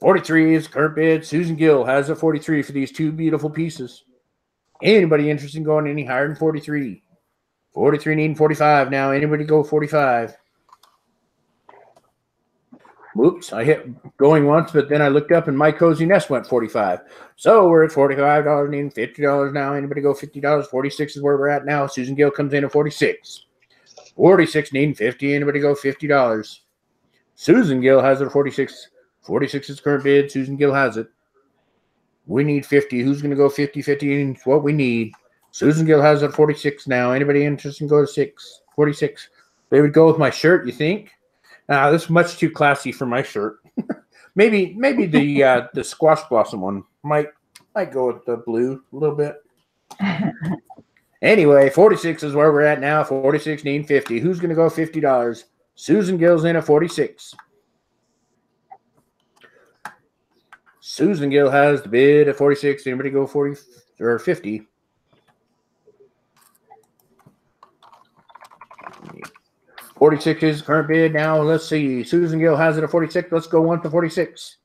43 is current bid. Susan Gill has a 43 for these two beautiful pieces. Anybody interested in going any higher than 43? 43 needing 45 now. Anybody go 45? Whoops, I hit going once, but then I looked up and My Cozy Nest went 45. So we're at $45 needing $50 now. Anybody go $50? 46 is where we're at now. Susan Gill comes in at 46. 46 needing 50. Anybody go $50? Susan Gill has it at 46. 46 is current bid. Susan Gill has it. We need 50. Who's going to go 50? 50 is what we need. Susan Gill has it at 46 now. Anybody interested in go to 46? They would go with my shirt, you think? This is much too classy for my shirt. maybe the squash blossom one might go with the blue a little bit. Anyway, 46 is where we're at now. 46 needing 50. Who's going to go $50? Susan Gill's in at 46. Susan Gill has the bid at 46. Anybody go 40 or 50? $46 is current bid now. Let's see. Susan Gill has it at 46. Let's go once to 46.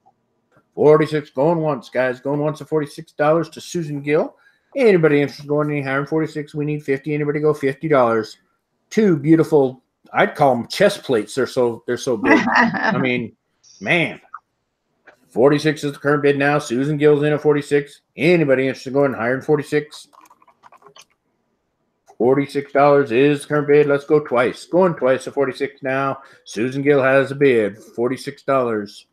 46 going once, guys. Going once to $46 to Susan Gill. Anybody interested in going any higher than 46? We need 50. Anybody go $50? Two beautiful, I'd call them chest plates. They're so big. I mean, man. 46 is the current bid now. Susan Gill's in at 46. Anybody interested in going higher than 46? $46 is the current bid. Let's go twice. Going twice to 46 now. Susan Gill has a bid. $46.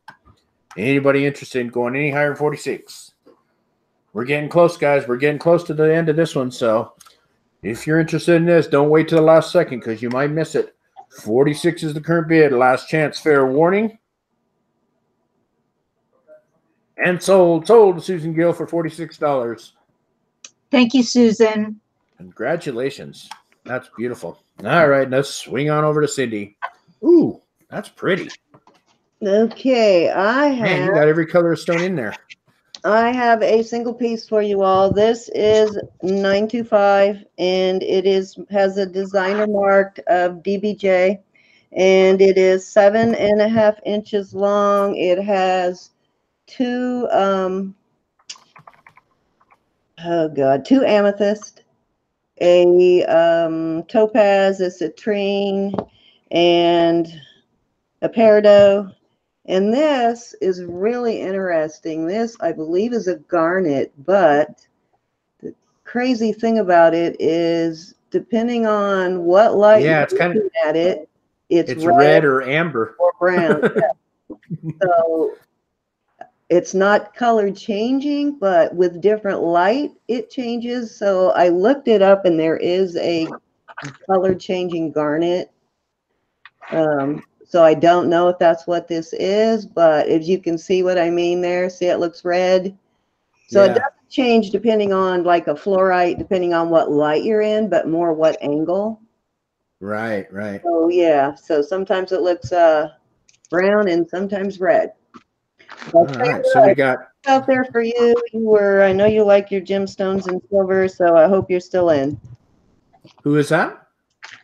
Anybody interested in going any higher than 46? We're getting close, guys. We're getting close to the end of this one. So if you're interested in this, don't wait till the last second because you might miss it. 46 is the current bid. Last chance, fair warning. And sold to Susan Gill for $46. Thank you, Susan. Congratulations. That's beautiful. All right, let's swing on over to Cindy. Ooh, that's pretty. Okay, Man, you got every color of stone in there. I have a single piece for you all. This is 925, and it has a designer mark of DBJ, and it is 7.5 inches long. It has two oh God, 2 amethyst, a topaz, a citrine, and a peridot. And this is really interesting. This, I believe, is a garnet, but the crazy thing about it is depending on what light Yeah, you're it's kind of looking at it, it's red or amber or brown. Yeah. So it's not color changing, but with different light, it changes. So I looked it up and there is a color changing garnet. So I don't know if that's what this is, but if you can see what I mean there, see it looks red. So it Yeah. doesn't change depending on like a fluorite, depending on what light you're in, but more what angle. Right, right. So yeah, so sometimes it looks brown and sometimes red. All right, so we got Out there for you. I know you like your gemstones and silver, so I hope you're still in. who is that?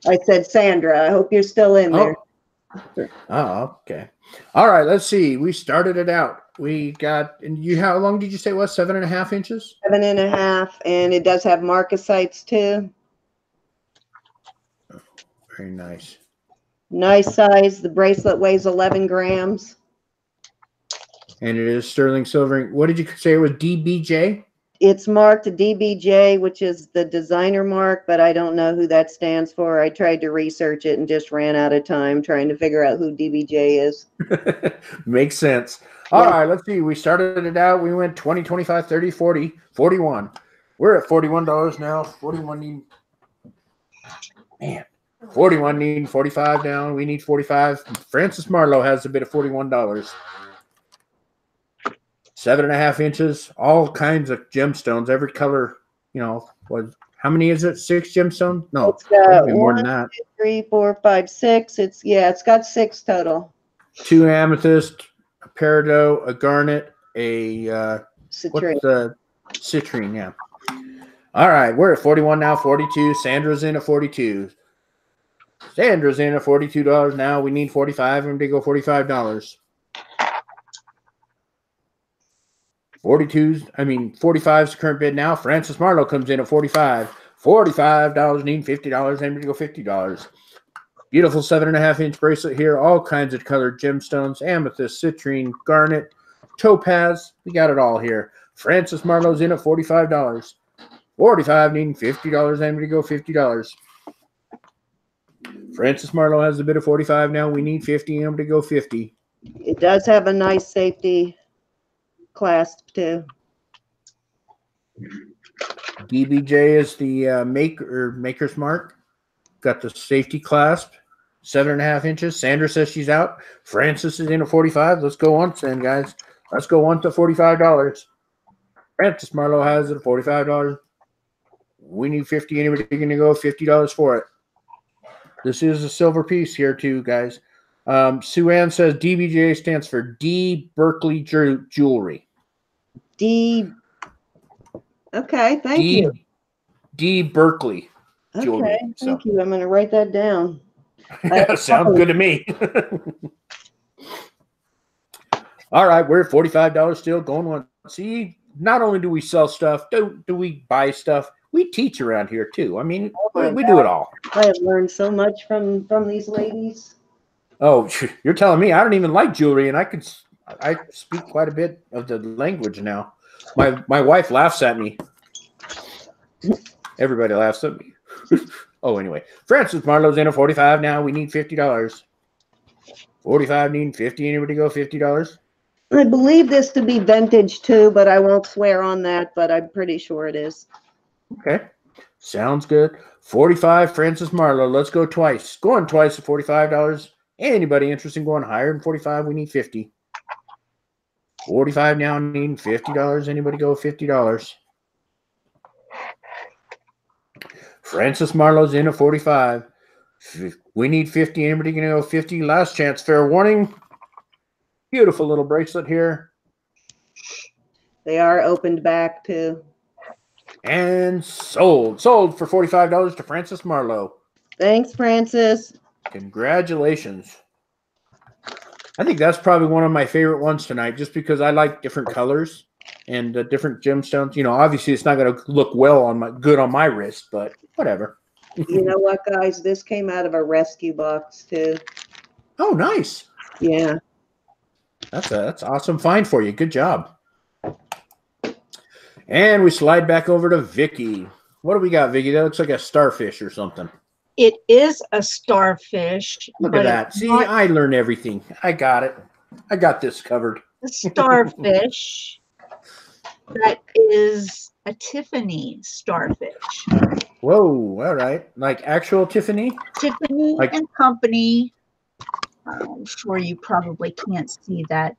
I said Sandra. I hope you're still in there. Oh, okay. All right, let's see. We started it out. We got, and you, how long did you say it was? 7.5 inches? 7.5, and it does have marcasites too. Very nice. Nice size. The bracelet weighs 11 grams. And it is sterling silver. What did you say it was? DBJ? It's marked DBJ, which is the designer mark, but I don't know who that stands for. I tried to research it and just ran out of time trying to figure out who DBJ is. Makes sense. All right, let's see. We started it out. We went 20, 25, 30, 40, 41. We're at $41 now. 41 need, man, 41 need 45 now. We need 45. Francis Marlowe has a bid of $41. 7.5 inches, all kinds of gemstones, every color, you know, how many is it? 6 gemstones? No, it's got more than that. 1, 2, 3, 4, 5, 6. It's got 6 total. 2 amethyst, a peridot, a garnet, a citrine. What's the citrine? Yeah. All right, we're at 41 now. 42. Sandra's in at 42. Sandra's in at $42 now. We need 45, and to go $45. 45's the current bid now. Francis Marlowe comes in at 45. $45 need $50, and to go $50. Beautiful 7.5 inch bracelet here. All kinds of colored gemstones, amethyst, citrine, garnet, topaz. We got it all here. Francis Marlowe's in at $45. 45 needing $50, and to go $50. Francis Marlowe has a bid of 45 now. We need 50, and to go 50. It does have a nice safety clasp too. DBJ is the maker's mark. Got the safety clasp, 7.5 inches. Sandra says she's out. Francis is in at 45. Let's go once then, guys. Let's go on to $45. Francis Marlowe has it at $45. We need 50. Anybody going to go $50 for it? This is a silver piece here too, guys. Sue Ann says DBJ stands for D Berkeley Jewelry. Okay, thank you. D Berkeley Jewelry. Okay, thank you. I'm going to write that down. Sounds good to me. All right, we're at $45 still going on. See, not only do we sell stuff, do we buy stuff, we teach around here too. I mean, we do it all. I have learned so much from these ladies. Oh, you're telling me I don't even like jewelry, and I speak quite a bit of the language now. My wife laughs at me. Everybody laughs at me. Oh, anyway, Francis Marlowe's in at 45 now. We need $50. 45 needing 50. Anybody go $50? I believe this to be vintage too, but I won't swear on that, but I'm pretty sure it is. Okay. Sounds good. 45, Francis Marlowe. Let's go twice. Going twice at $45. Anybody interested in going higher than 45? We need 50. 45 now, needing $50. Anybody go $50? Francis Marlowe's in at 45. We need 50. Anybody going to go 50? Last chance. Fair warning. Beautiful little bracelet here. They are opened back too. And sold. Sold for $45 to Francis Marlowe. Thanks, Francis. Congratulations. I think that's probably one of my favorite ones tonight, just because I like different colors. and the different gemstones. You know, obviously it's not going to look good on my wrist, but whatever. You know what, guys? This came out of a rescue box too. Oh, nice. Yeah. That's awesome find for you. Good job. And we slide back over to Vicki. What do we got, Vicki? That looks like a starfish or something. It is a starfish. Look at that. See, I learn everything. I got it. I got this covered. The starfish that is a Tiffany starfish. Whoa, all right. Like actual Tiffany? Tiffany and Company. I'm sure you probably can't see that.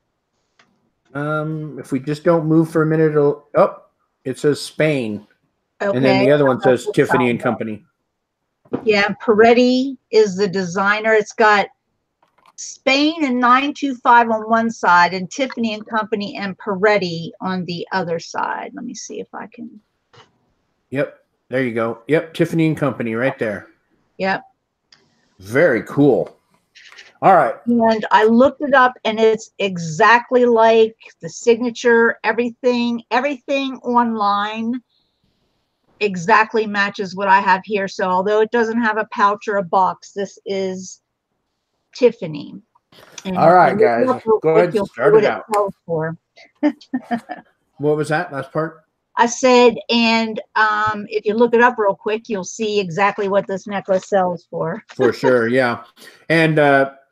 If we just don't move for a minute, it says Spain. Okay. And then the other one says Tiffany and Company. Yeah, Peretti is the designer. It's got Spain and 925 on one side and Tiffany and Company and Peretti on the other side. Let me see if I can. Yep, there you go. Yep, Tiffany and Company right there. Yep. Very cool. All right. And I looked it up and it's exactly like the signature, everything online exactly matches what I have here. So although it doesn't have a pouch or a box, this is Tiffany. And all right, guys, go ahead and start it out. For. What was that last part? I said, and if you look it up real quick, you'll see exactly what this necklace sells for. For sure, yeah. And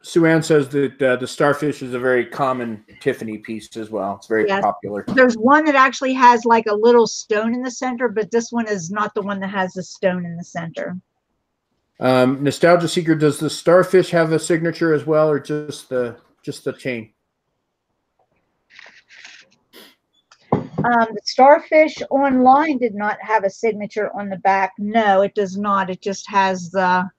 Sue Ann says that the starfish is a very common Tiffany piece as well. It's very popular. There's one that actually has like a little stone in the center, but this one is not the one that has the stone in the center. Nostalgia Seeker, does the starfish have a signature as well, or just the chain? The starfish online did not have a signature on the back. No, it does not. It just has the.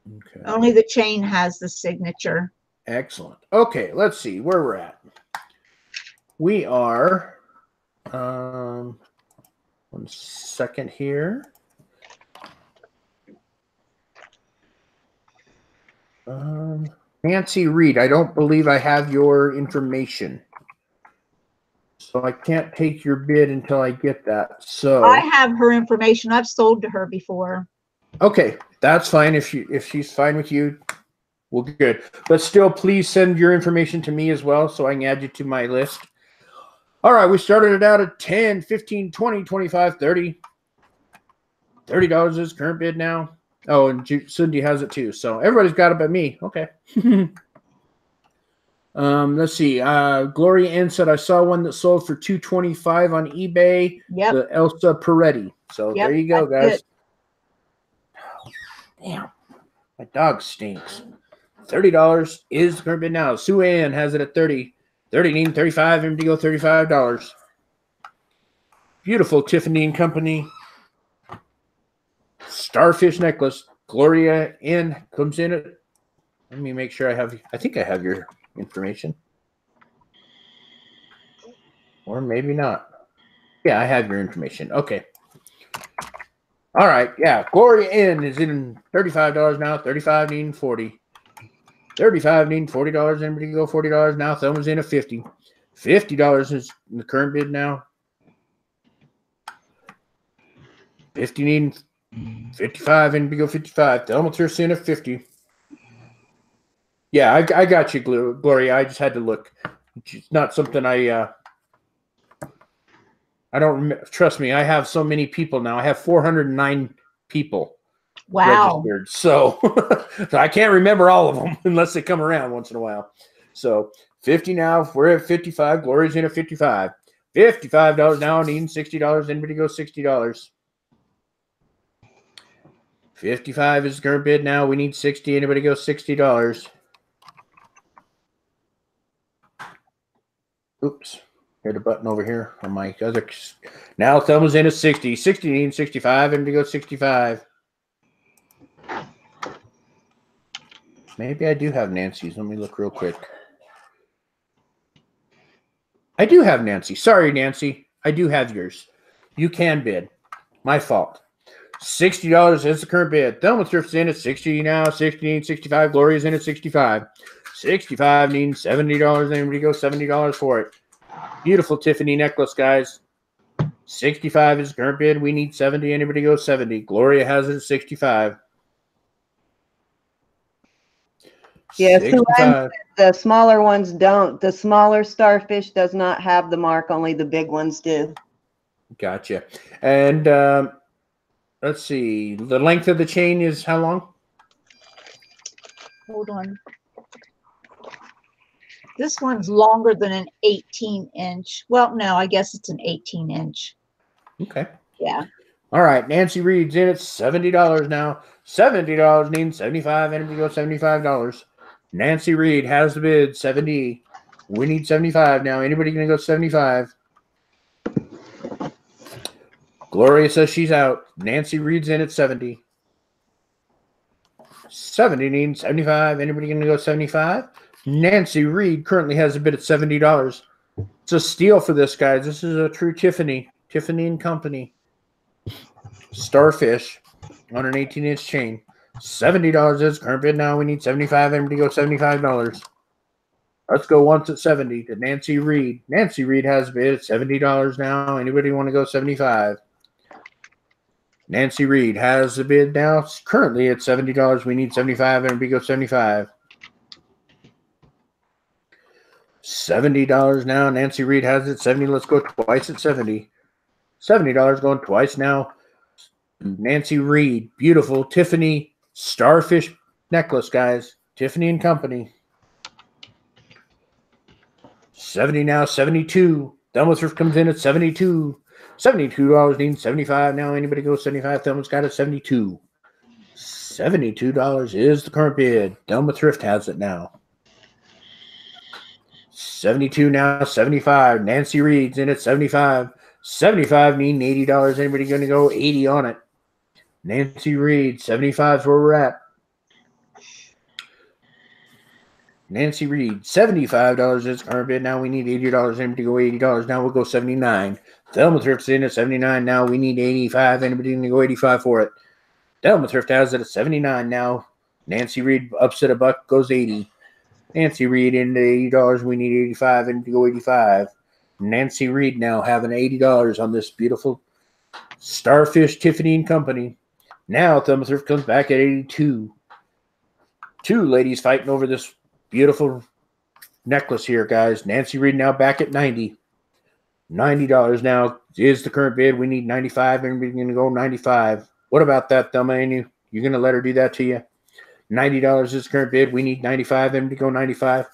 Okay. Only the chain has the signature. Excellent. Okay, let's see where we're at. We are, 1 second here. Nancy Reed, I don't believe I have your information. So I can't take your bid until I get that. So I have her information. I've sold to her before. Okay, that's fine. If she's fine with you, we're good. But still, please send your information to me as well so I can add you to my list. All right, we started it out at 10, 15, 20, 25, 30. $30 is current bid now. Oh, and Cindy has it too. So everybody's got it but me. Okay. Let's see. Gloria N said I saw one that sold for $225 on eBay. Yep. The Elsa Peretti. So there you go, guys. It. Damn, my dog stinks. $30 is the current bid now. Sue Ann has it at 30. 30, 35, Indigo, $35. Beautiful Tiffany and Company starfish necklace. Gloria N comes in at. Let me make sure I think I have your information. Or maybe not. Yeah, I have your information. Okay. All right, yeah. Gloria N is in $35 now. 35 needing 40. 35 needing $40. Anybody go $40 now? Thelma's in at 50. $50 is in the current bid now. 50 needing 55. Anybody go 55. Thelma Thrift's in at 50. Yeah, I got you, Gloria. I just had to look. It's not something I don't remember. Trust me, I have so many people now. I have 409 people registered. So I can't remember all of them unless they come around once in a while. So 50 now. We're at 55. Gloria's in at 55. $55 now, needing $60. Anybody go $60? 55 is the current bid now. We need 60. Anybody go $60? Oops. Hit a button over here on my other. Now Thelma's in at 60. 60 needing 65. Anybody go 65? Maybe I do have Nancy's. Let me look real quick. I do have Nancy. Sorry, Nancy. I do have yours. You can bid. My fault. $60 is the current bid. Thelma Thrift's in at 60 now. 60 needing 65. Gloria's in at 65. 65 needing $70. Anybody go $70 for it? Beautiful Tiffany necklace, guys. 65 is current bid. We need 70. Anybody go 70? Gloria has it at 65. Yes, 65. the smaller ones don't. The smaller starfish does not have the mark. Only the big ones do. Gotcha. And let's see. The length of the chain is how long? Hold on. This one's longer than an 18-inch. Well, no, I guess it's an 18-inch. Okay. Yeah. All right. Nancy Reed's in at $70 now. $70 needing 75. Anybody go $75? Nancy Reed has the bid, 70. We need 75 now. Anybody going to go 75? Gloria says she's out. Nancy Reed's in at 70. 70 needing 75. Anybody going to go 75? Nancy Reed currently has a bid at $70. It's a steal for this, guys. This is a true Tiffany. Tiffany and Company. Starfish on an 18-inch chain. $70 is current bid now. We need 75. Everybody go $75. Let's go once at 70 to Nancy Reed. Nancy Reed has a bid at $70 now. Anybody want to go 75? Nancy Reed has the bid now. It's currently at $70. We need 75. Everybody go 75. $70 now. Nancy Reed has it 70. Let's go twice at 70. $70 going twice now. Nancy Reed, beautiful Tiffany starfish necklace, guys. Tiffany and Company. 70 now, 72. Thelma's Thrift comes in at 72. $72 needing 75 now. Anybody go 75? Thelma's got it 72. $72 is the current bid. Thelma Thrift has it now. 72 now, 75. Nancy Reed's in at 75. 75 needing $80. Anybody going to go 80 on it? Nancy Reed, 75 is where we're at. Nancy Reed, $75 is current bid. Now we need $80. Anybody go $80? Now we'll go 79. Thelma Thrift's in at 79. Now we need 85. Anybody going to go 85 for it? Thelma Thrift has it at 79 now. Nancy Reed ups it a buck, goes 80. Nancy Reed into $80. We need 85. Anybody go 85? Nancy Reed now having $80 on this beautiful Starfish Tiffany and Company. Now Thelma Thrift comes back at 82. Two ladies fighting over this beautiful necklace here, guys. Nancy Reed now back at 90. $90 now is the current bid. We need 95. Everybody's going to go 95. What about that, Thelma? You're going to let her do that to you? $90 is the current bid. We need 95. Everybody go 95.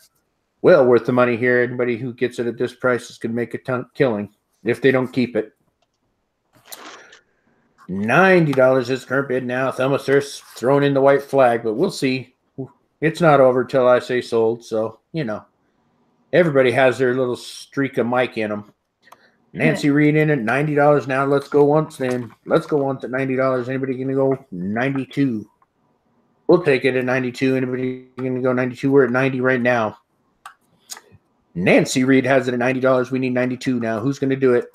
Well worth the money here. Anybody who gets it at this price is going to make a ton killing if they don't keep it. $90 is current bid now. Thelma Thrift's throwing in the white flag, but we'll see. It's not over till I say sold, so, everybody has their little streak of Mike in them. Nancy Reed in at $90 now. Let's go once then. Let's go once at $90. Anybody going to go 92? We'll take it at 92. Anybody going to go 92? We're at 90 right now. Nancy Reed has it at $90. We need 92 now. Who's going to do it?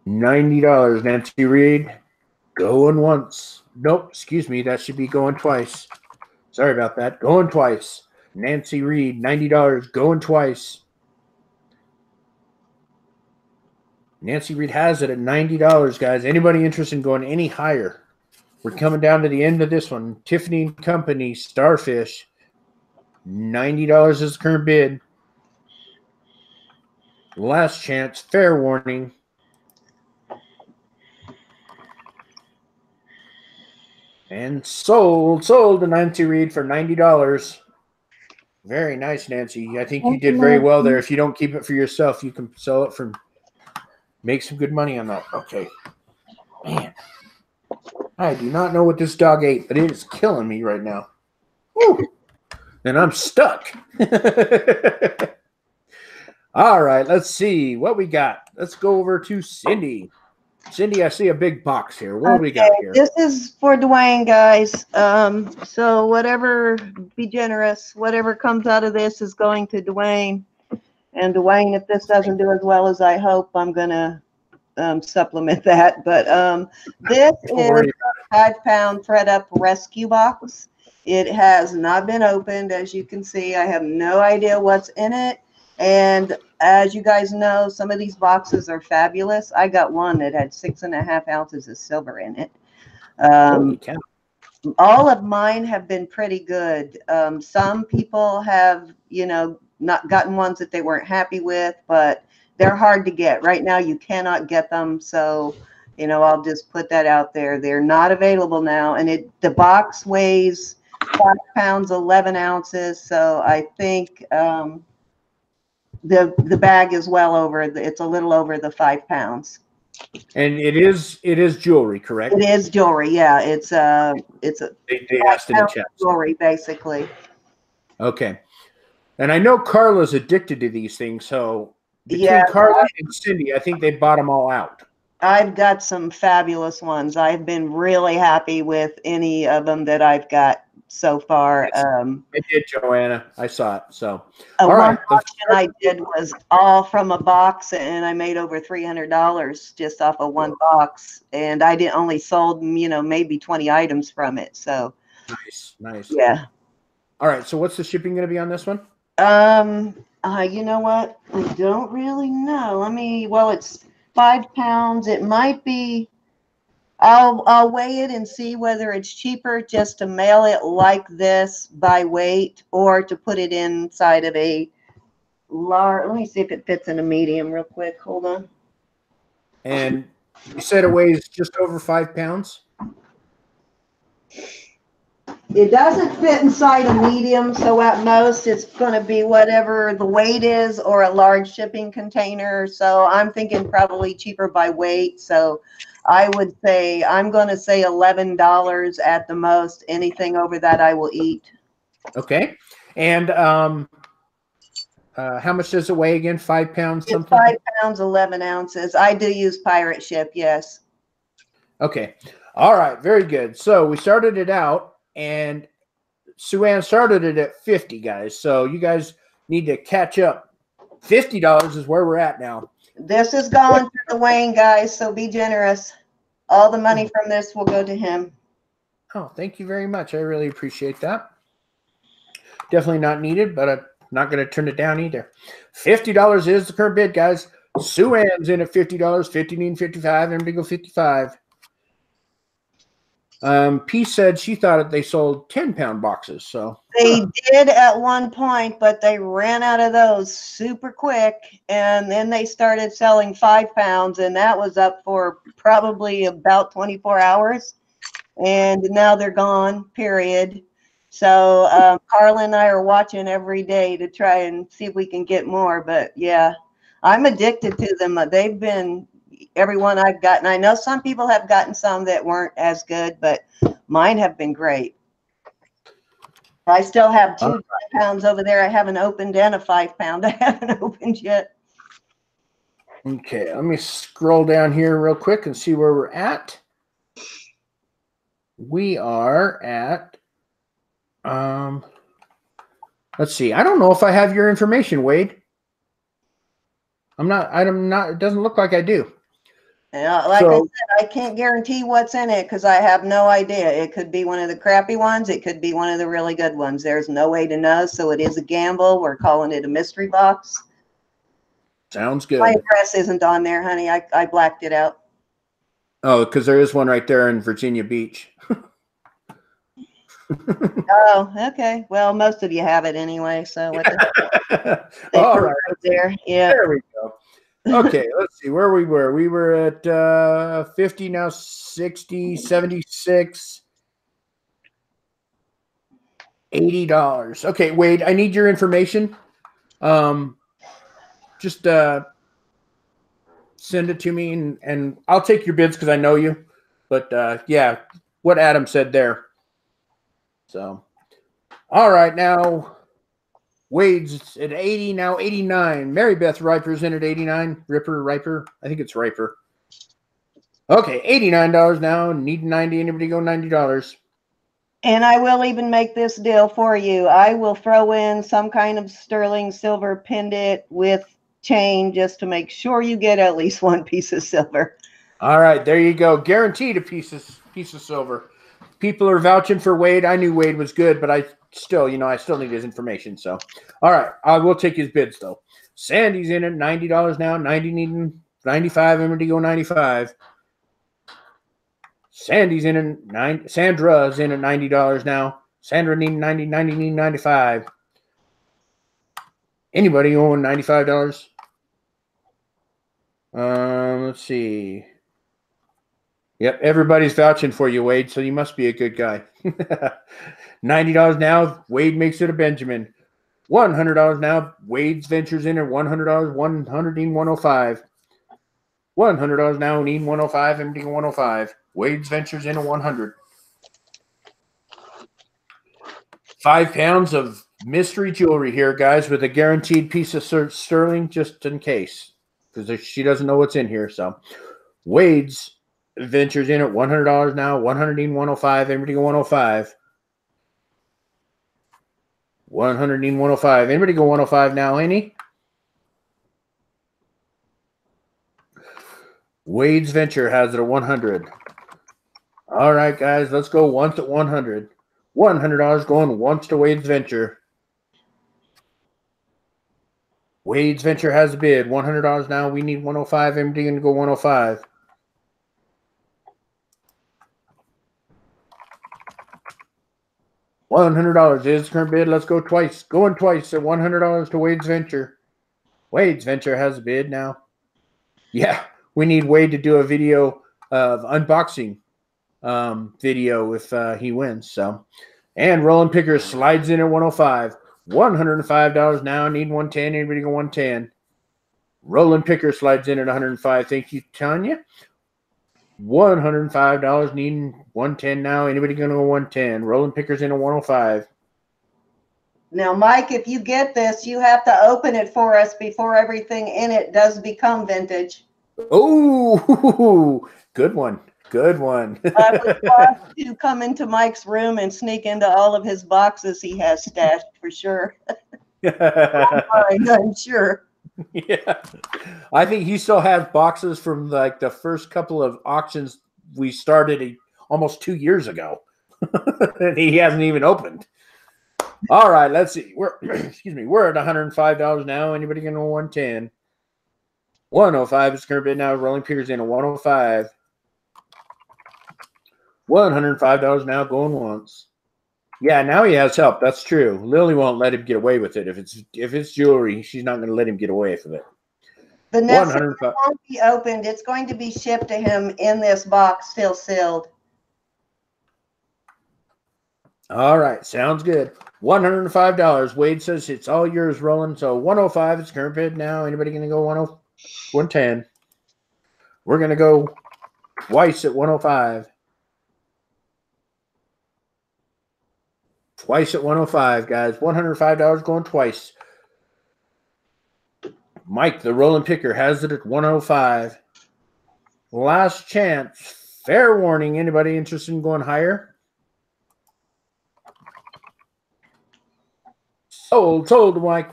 $90. Nancy Reed going once. Nope, excuse me. That should be going twice. Sorry about that. Going twice. Nancy Reed, $90. Going twice. Nancy Reed has it at $90, guys. Anybody interested in going any higher? We're coming down to the end of this one. Tiffany & Company, Starfish. $90 is the current bid. Last chance. Fair warning. And sold to Nancy Reed for $90. Very nice, Nancy. I think you did very well there. If you don't keep it for yourself, you can sell it for, make some good money on that. Okay. Man, I do not know what this dog ate, but it is killing me right now. Woo. And I'm stuck. All right, let's see what we got. Let's go over to Cindy. Cindy, I see a big box here. What do we got here? This is for Dwayne, guys. So whatever, be generous. Whatever comes out of this is going to Dwayne. And Dwayne, if this doesn't do as well as I hope, I'm going to supplement that. But this is a 5-pound thread up rescue box. It has not been opened, as you can see. I have no idea what's in it. And as you guys know, some of these boxes are fabulous. I got one that had 6.5 ounces of silver in it. Holy cow. All of mine have been pretty good. Some people have, you know, not gotten ones that they weren't happy with, but they're hard to get. Right now, you cannot get them. So, you know, I'll just put that out there. They're not available now. And the box weighs 5 pounds, 11 ounces. So I think the bag is well over, it's a little over the 5 pounds. And it is jewelry, correct? It is jewelry, yeah. It's a They asked in the chat. jewelry, basically. Okay. And I know Carla's addicted to these things, so between Yeah, Carla and Cindy, I think they bought them all out. I've got some fabulous ones. I've been really happy with any of them that I've got so far. Yes, I did, Joanna. I saw it. So, All all right. right. Auction I did was all from a box, and I made over $300 just off of one box. And I did only sold, you know, maybe 20 items from it. So Nice, nice. yeah. All right. So, what's the shipping going to be on this one? You know what? I don't really know. Well, it's 5 pounds. It might be. I'll weigh it and see whether it's cheaper just to mail it like this by weight or to put it inside of a large. Let me see if it fits in a medium real quick. Hold on. And you said it weighs just over 5 pounds? It doesn't fit inside a medium, so at most it's going to be whatever the weight is or a large shipping container. So I'm thinking probably cheaper by weight. So I would say, I'm going to say $11 at the most. Anything over that I will eat. Okay. And how much does it weigh again? 5 pounds It's something? 5 pounds, 11 ounces. I do use pirate ship, yes. Okay. All right. Very good. So we started it out. And Sue Ann started it at 50, guys. So you guys need to catch up. $50 is where we're at now. This is going to the Wayne, guys, so be generous. All the money from this will go to him. Oh, thank you very much. I really appreciate that. Definitely not needed, but I'm not going to turn it down either. $50 is the current bid, guys. Sue Ann's in at $50, 50 and 55, and big 55. P said she thought they sold 10-pound boxes. So They did at one point, but they ran out of those super quick. And then they started selling 5 pounds, and that was up for probably about 24 hours. And now they're gone, period. So Carla and I are watching every day to try and see if we can get more. But yeah, I'm addicted to them. They've been everyone I've gotten. I know some people have gotten some that weren't as good, but mine have been great. I still have 2 pounds over there I haven't opened and a 5 pound I haven't opened yet. okay, let me scroll down here real quick and see where we're at. We are at let's see. I don't know if I have your information, Wade. I'm not, it doesn't look like I do. Yeah, like I said, I can't guarantee what's in it because I have no idea. It could be one of the crappy ones. It could be one of the really good ones. There's no way to know, so it is a gamble. We're calling it a mystery box. Sounds good. My address isn't on there, honey. I blacked it out. Oh, because there is one right there in Virginia Beach. Oh, okay. Well, most of you have it anyway, so what the All right. there. Yeah. There we go. Okay, let's see where we were. We were at 50, now 60, 76, $80. Okay, Wade, I need your information. Just send it to me, and I'll take your bids because I know you. But yeah, what Adam said there. So, all right, now Wade's at 80, now 89. Mary Beth Riper's in at 89. Riper. I think it's Riper. Okay, $89 now. Need 90. Anybody go $90? And I will even make this deal for you. I will throw in some kind of sterling silver pendant with chain just to make sure you get at least one piece of silver. All right, there you go. Guaranteed a piece of silver. people are vouching for Wade. I knew Wade was good, but I still, I still need his information. So, all right, I will take his bids though. Sandy's in at $90 now. 90 needing 95. I'm going to go 95. Sandy's in at Sandra's in at $90 now. Sandra needing 90. 90 needing 95. Anybody owing $95? Let's see. Yep, everybody's vouching for you, Wade, so you must be a good guy. $90 now, Wade makes it a Benjamin. $100 now, Wade's ventures in at $100, 100 needing 105. $100 now, needing 105, emptying 105. Wade's ventures in at 100. 5 pounds of mystery jewelry here, guys, with a guaranteed piece of sterling just in case, because she doesn't know what's in here. So Wade's ventures in at $100 now, 100 needing 105, everybody go 105. 100 needing 105. Anybody go 105 now, any? Wade's venture has it at 100. All right, guys, let's go once at 100. $100 going once to Wade's venture. Wade's venture has a bid. $100 now. We need 105. Everybody going to go 105. $100 is the current bid. Let's go twice. Going twice at $100 to Wade's venture. Wade's venture has a bid now. Yeah, we need Wade to do a video of unboxing video if he wins. So, and Roland Picker slides in at 105. $105 now. Need 110. Anybody go 110? Roland Picker slides in at 105. Thank you, Tanya. $105 needing 110 now. Anybody going to go 110? Roland Picker's in at 105. Now, Mike, if you get this, you have to open it for us before everything in it does become vintage. Oh, good one. Good one. I would love to come into Mike's room and sneak into all of his boxes he has stashed for sure. I'm sure. Yeah, I think he still has boxes from like the first couple of auctions we started almost 2 years ago, and he hasn't even opened. All right, let's see. We're we're at $105 now. Anybody gonna go 110? 105 is current bid now. Rolling Pickers in at 105. $105 now going once. Yeah, now he has help. That's true. Lily won't let him get away with it. If it's jewelry, she's not going to let him get away with it. Vanessa, it won't be opened. It's going to be shipped to him in this box, still sealed. All right, sounds good. $105. Wade says it's all yours, Roland. So 105 is current bid now. Anybody going to go 110? We're going to go twice at 105. Twice at 105, guys. $105 going twice. Mike, the Roland Picker, has it at 105. Last chance. Fair warning. Anybody interested in going higher? Sold, Mike.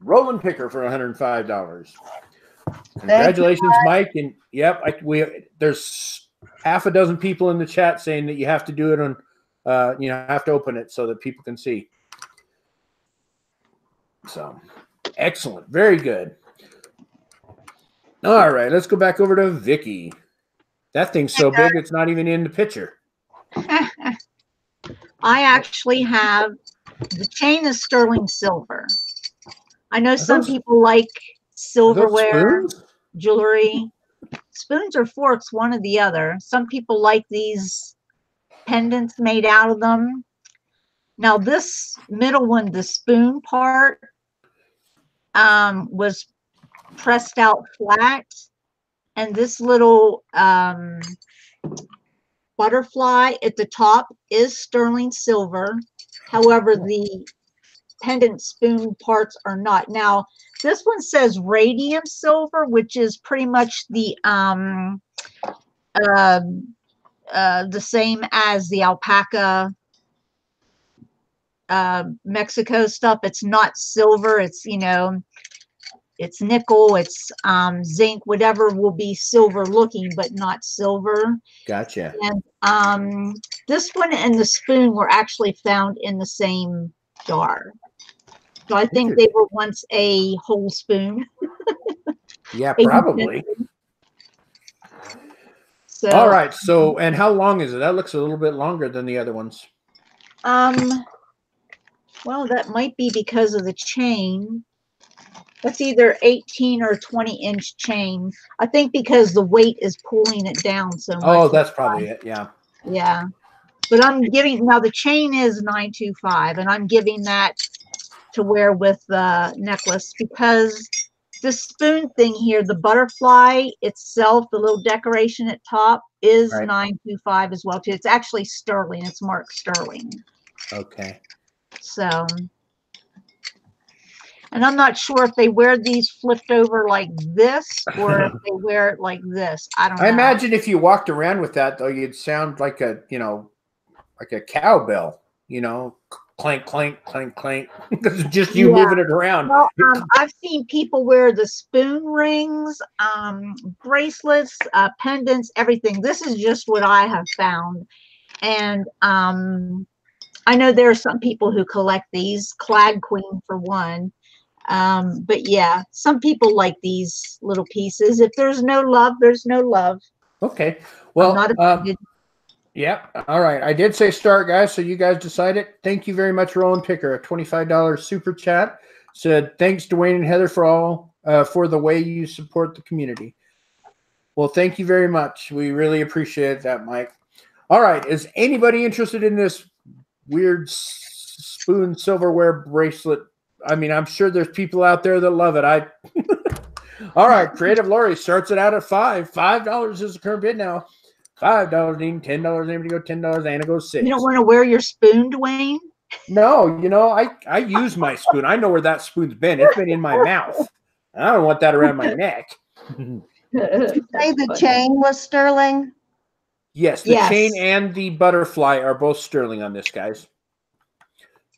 Roland Picker for $105. Congratulations, Mike. And yep, there's half a dozen people in the chat saying that you have to do it on. Have to open it so that people can see. So, excellent. Very good. All right, let's go back over to Vicki. That thing's so big, it's not even in the picture. I actually have the chain is sterling silver. I know some people like silverware, jewelry. Spoons or forks, one or the other. Some people like these pendants made out of them. Now this middle one, the spoon part, was pressed out flat, and this little butterfly at the top is sterling silver. However, the pendant spoon parts are not. Now this one says radium silver, which is pretty much the same as the alpaca Mexico stuff. It's not silver. It's, it's nickel, it's zinc, whatever will be silver looking, but not silver. Gotcha. And this one and the spoon were actually found in the same jar. So I think they were once a whole spoon. Yeah, probably. So, all right. So, and how long is it? That looks a little bit longer than the other ones. Well, that might be because of the chain. That's either 18 or 20-inch chain. I think because the weight is pulling it down so much. Oh, that's probably it. Yeah. Yeah. But I'm giving, now the chain is 925, and I'm giving that to wear with the necklace because the spoon thing here, the butterfly itself, the little decoration at top is 925 as well too. It's actually sterling. It's marked sterling. Okay. So, and I'm not sure if they wear these flipped over like this or if they wear it like this. I don't know. I imagine if you walked around with that, though, you'd sound like a, you know, like a cowbell, you know, clank, clank, clank, clank. Because it's just you moving it around. Well, I've seen people wear the spoon rings, bracelets, pendants, everything. This is just what I have found. And I know there are some people who collect these, Clag Queen for one. But yeah, some people like these little pieces. If there's no love, there's no love. Okay. Well, not yeah. All right. I did say start, guys. So you guys decided. Thank you very much, Roland Picker. A $25 super chat said, thanks, Dwayne and Heather, for all for the way you support the community. Well, thank you very much. We really appreciate that, Mike. All right. Is anybody interested in this weird spoon silverware bracelet? I mean, I'm sure there's people out there that love it. All right. Creative Lori starts it out at $5 is the current bid now. $5, Dean. $10, anybody go $10, Anna goes $6. You don't want to wear your spoon, Dwayne? No, you know, I use my spoon. I know where that spoon's been. It's been in my mouth. I don't want that around my neck. Did you say the chain was sterling? Yes, the chain and the butterfly are both sterling on this, guys.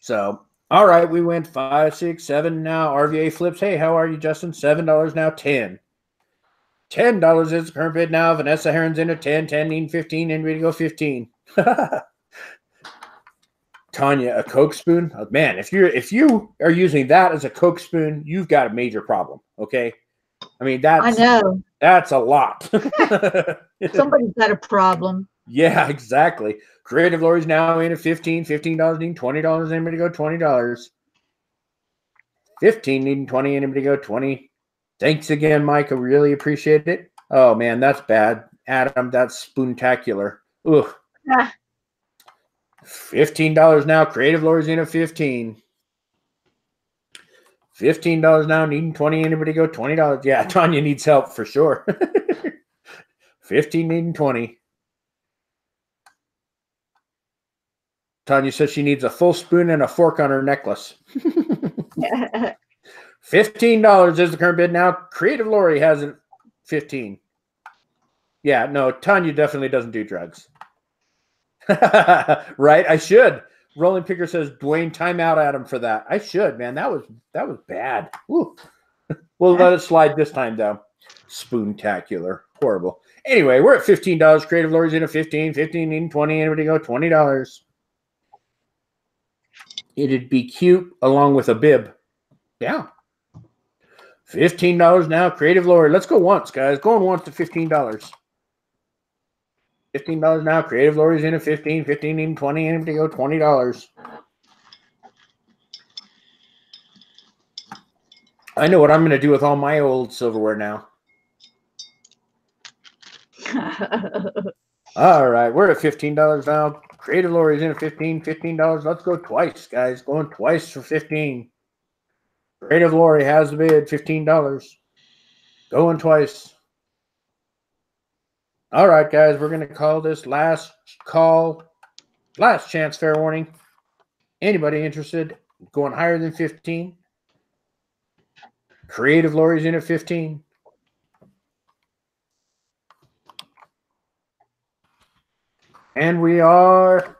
So, all right, we went 5, 6, 7 now. RVA flips. Hey, how are you, Justin? $7 now, 10. $10 is the current bid now. Vanessa Heron's in at 10, 10, Dean 15, and ready to go 15. Tanya, a Coke spoon? Oh, man, if you are using that as a Coke spoon, you've got a major problem. Okay, I mean I know that's a lot. Somebody's got a problem. Yeah, exactly. Creative Lori's now in at 15, $15 needing $20. Anybody go $20? 15 needing 20. Anybody go 20? Thanks again, Mike. I really appreciate it. Oh man, that's bad, Adam. That's spoontacular. Ugh. $15 now. Creative Lori's in at 15. $15 now, needing 20. Anybody go $20? Yeah, Tanya needs help for sure. 15 needing 20. Tanya says she needs a full spoon and a fork on her necklace. $15 is the current bid now. Creative Lori has it 15. Yeah, no, Tanya definitely doesn't do drugs. Right? I should. Rolling Picker says, Dwayne, timeout at him for that. I should, man. That was bad. Ooh. We'll let it slide this time, though. Spoontacular. Horrible. Anyway, we're at $15. Creative Lori's in at 15. 15 needing 20. Anybody go $20? It'd be cute along with a bib. Yeah. $15 now. Creative Lori. Let's go once, guys. Going once to $15. $15 now. Creative Lori's in at 15. 15 needing 20. Anybody go $20? I know what I'm going to do with all my old silverware now. All right. We're at $15 now. Creative Lori's in at 15. $15. Let's go twice, guys. Going twice for 15. Creative Lori has the bid. $15. Going twice. All right, guys, we're going to call this last call, last chance fair warning. Anybody interested going higher than 15? Creative Lori's in at 15. And we are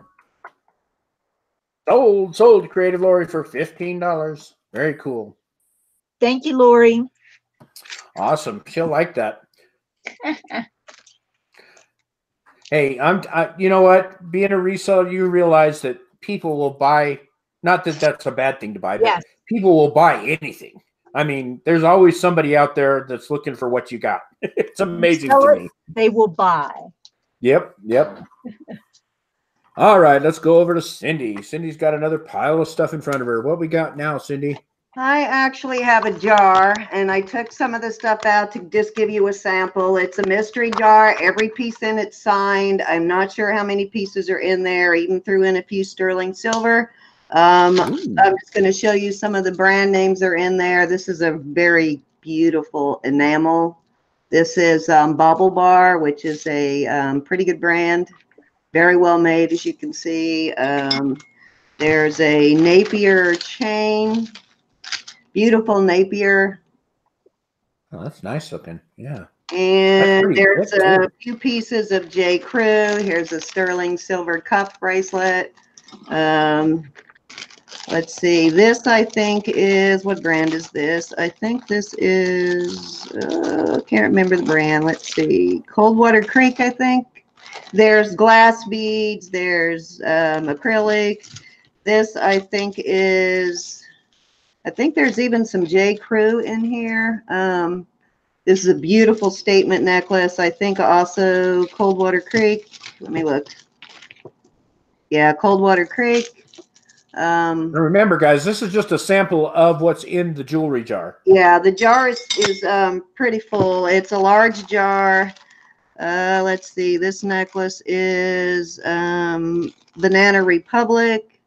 sold Creative Lori for $15. Very cool. Thank you, Lori. Awesome. She'll like that. Hey, you know what? Being a reseller, you realize that people will buy, not that that's a bad thing to buy, but Yes. people will buy anything. I mean, there's always somebody out there that's looking for what you got. It's amazing to me. They will buy. Yep. All right, let's go over to Cindy. Cindy's got another pile of stuff in front of her. What we got now, Cindy? I actually have a jar, and I took some of the stuff out to just give you a sample. It's a mystery jar. Every piece in it's signed. I'm not sure how many pieces are in there. I even threw in a few sterling silver. I'm just going to show you some of the brand names that are in there. This is a very beautiful enamel. This is Bobble Bar, which is a pretty good brand. Very well made, as you can see. There's a Napier chain. Beautiful Napier. Oh, that's nice looking. Yeah. And there's a few pieces of J. Crew. Here's a sterling silver cuff bracelet. Let's see. This, I think, is, what brand is this? I think this is, can't remember the brand. Let's see. Coldwater Creek, I think. There's glass beads. There's acrylic. This, I think, is, I think there's even some J. Crew in here. This is a beautiful statement necklace. I think also Coldwater Creek. Let me look. Yeah, Coldwater Creek. Now remember, guys, this is just a sample of what's in the jewelry jar. Yeah, the jar is pretty full. It's a large jar. Let's see. This necklace is Banana Republic.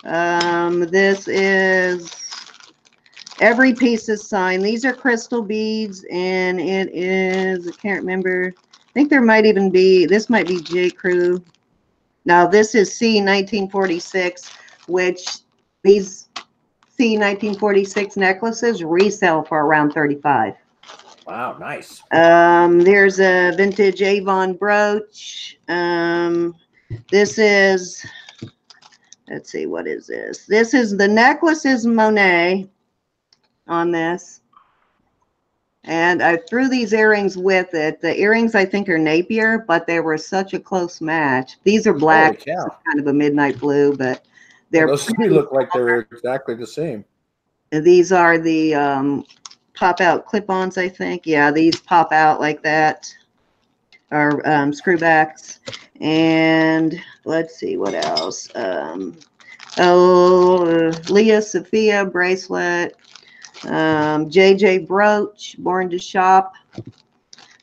This is, every piece is signed. These are crystal beads, and it is, I can't remember. I think there might even be, this might be J. Crew. Now, this is C 1946, which these C 1946 necklaces resell for around $35. Wow, nice. There's a vintage Avon brooch. This is, let's see, what is this? This is, the necklace is Monet on this. And I threw these earrings with it. The earrings, I think, are Napier, but they were such a close match. These are black, kind of a midnight blue, but they're, those three look like they're exactly the same. These are the pop-out clip-ons, I think. Yeah, these pop out like that. Are screwbacks. And let's see what else. Leah Sophia bracelet. JJ brooch, born to shop.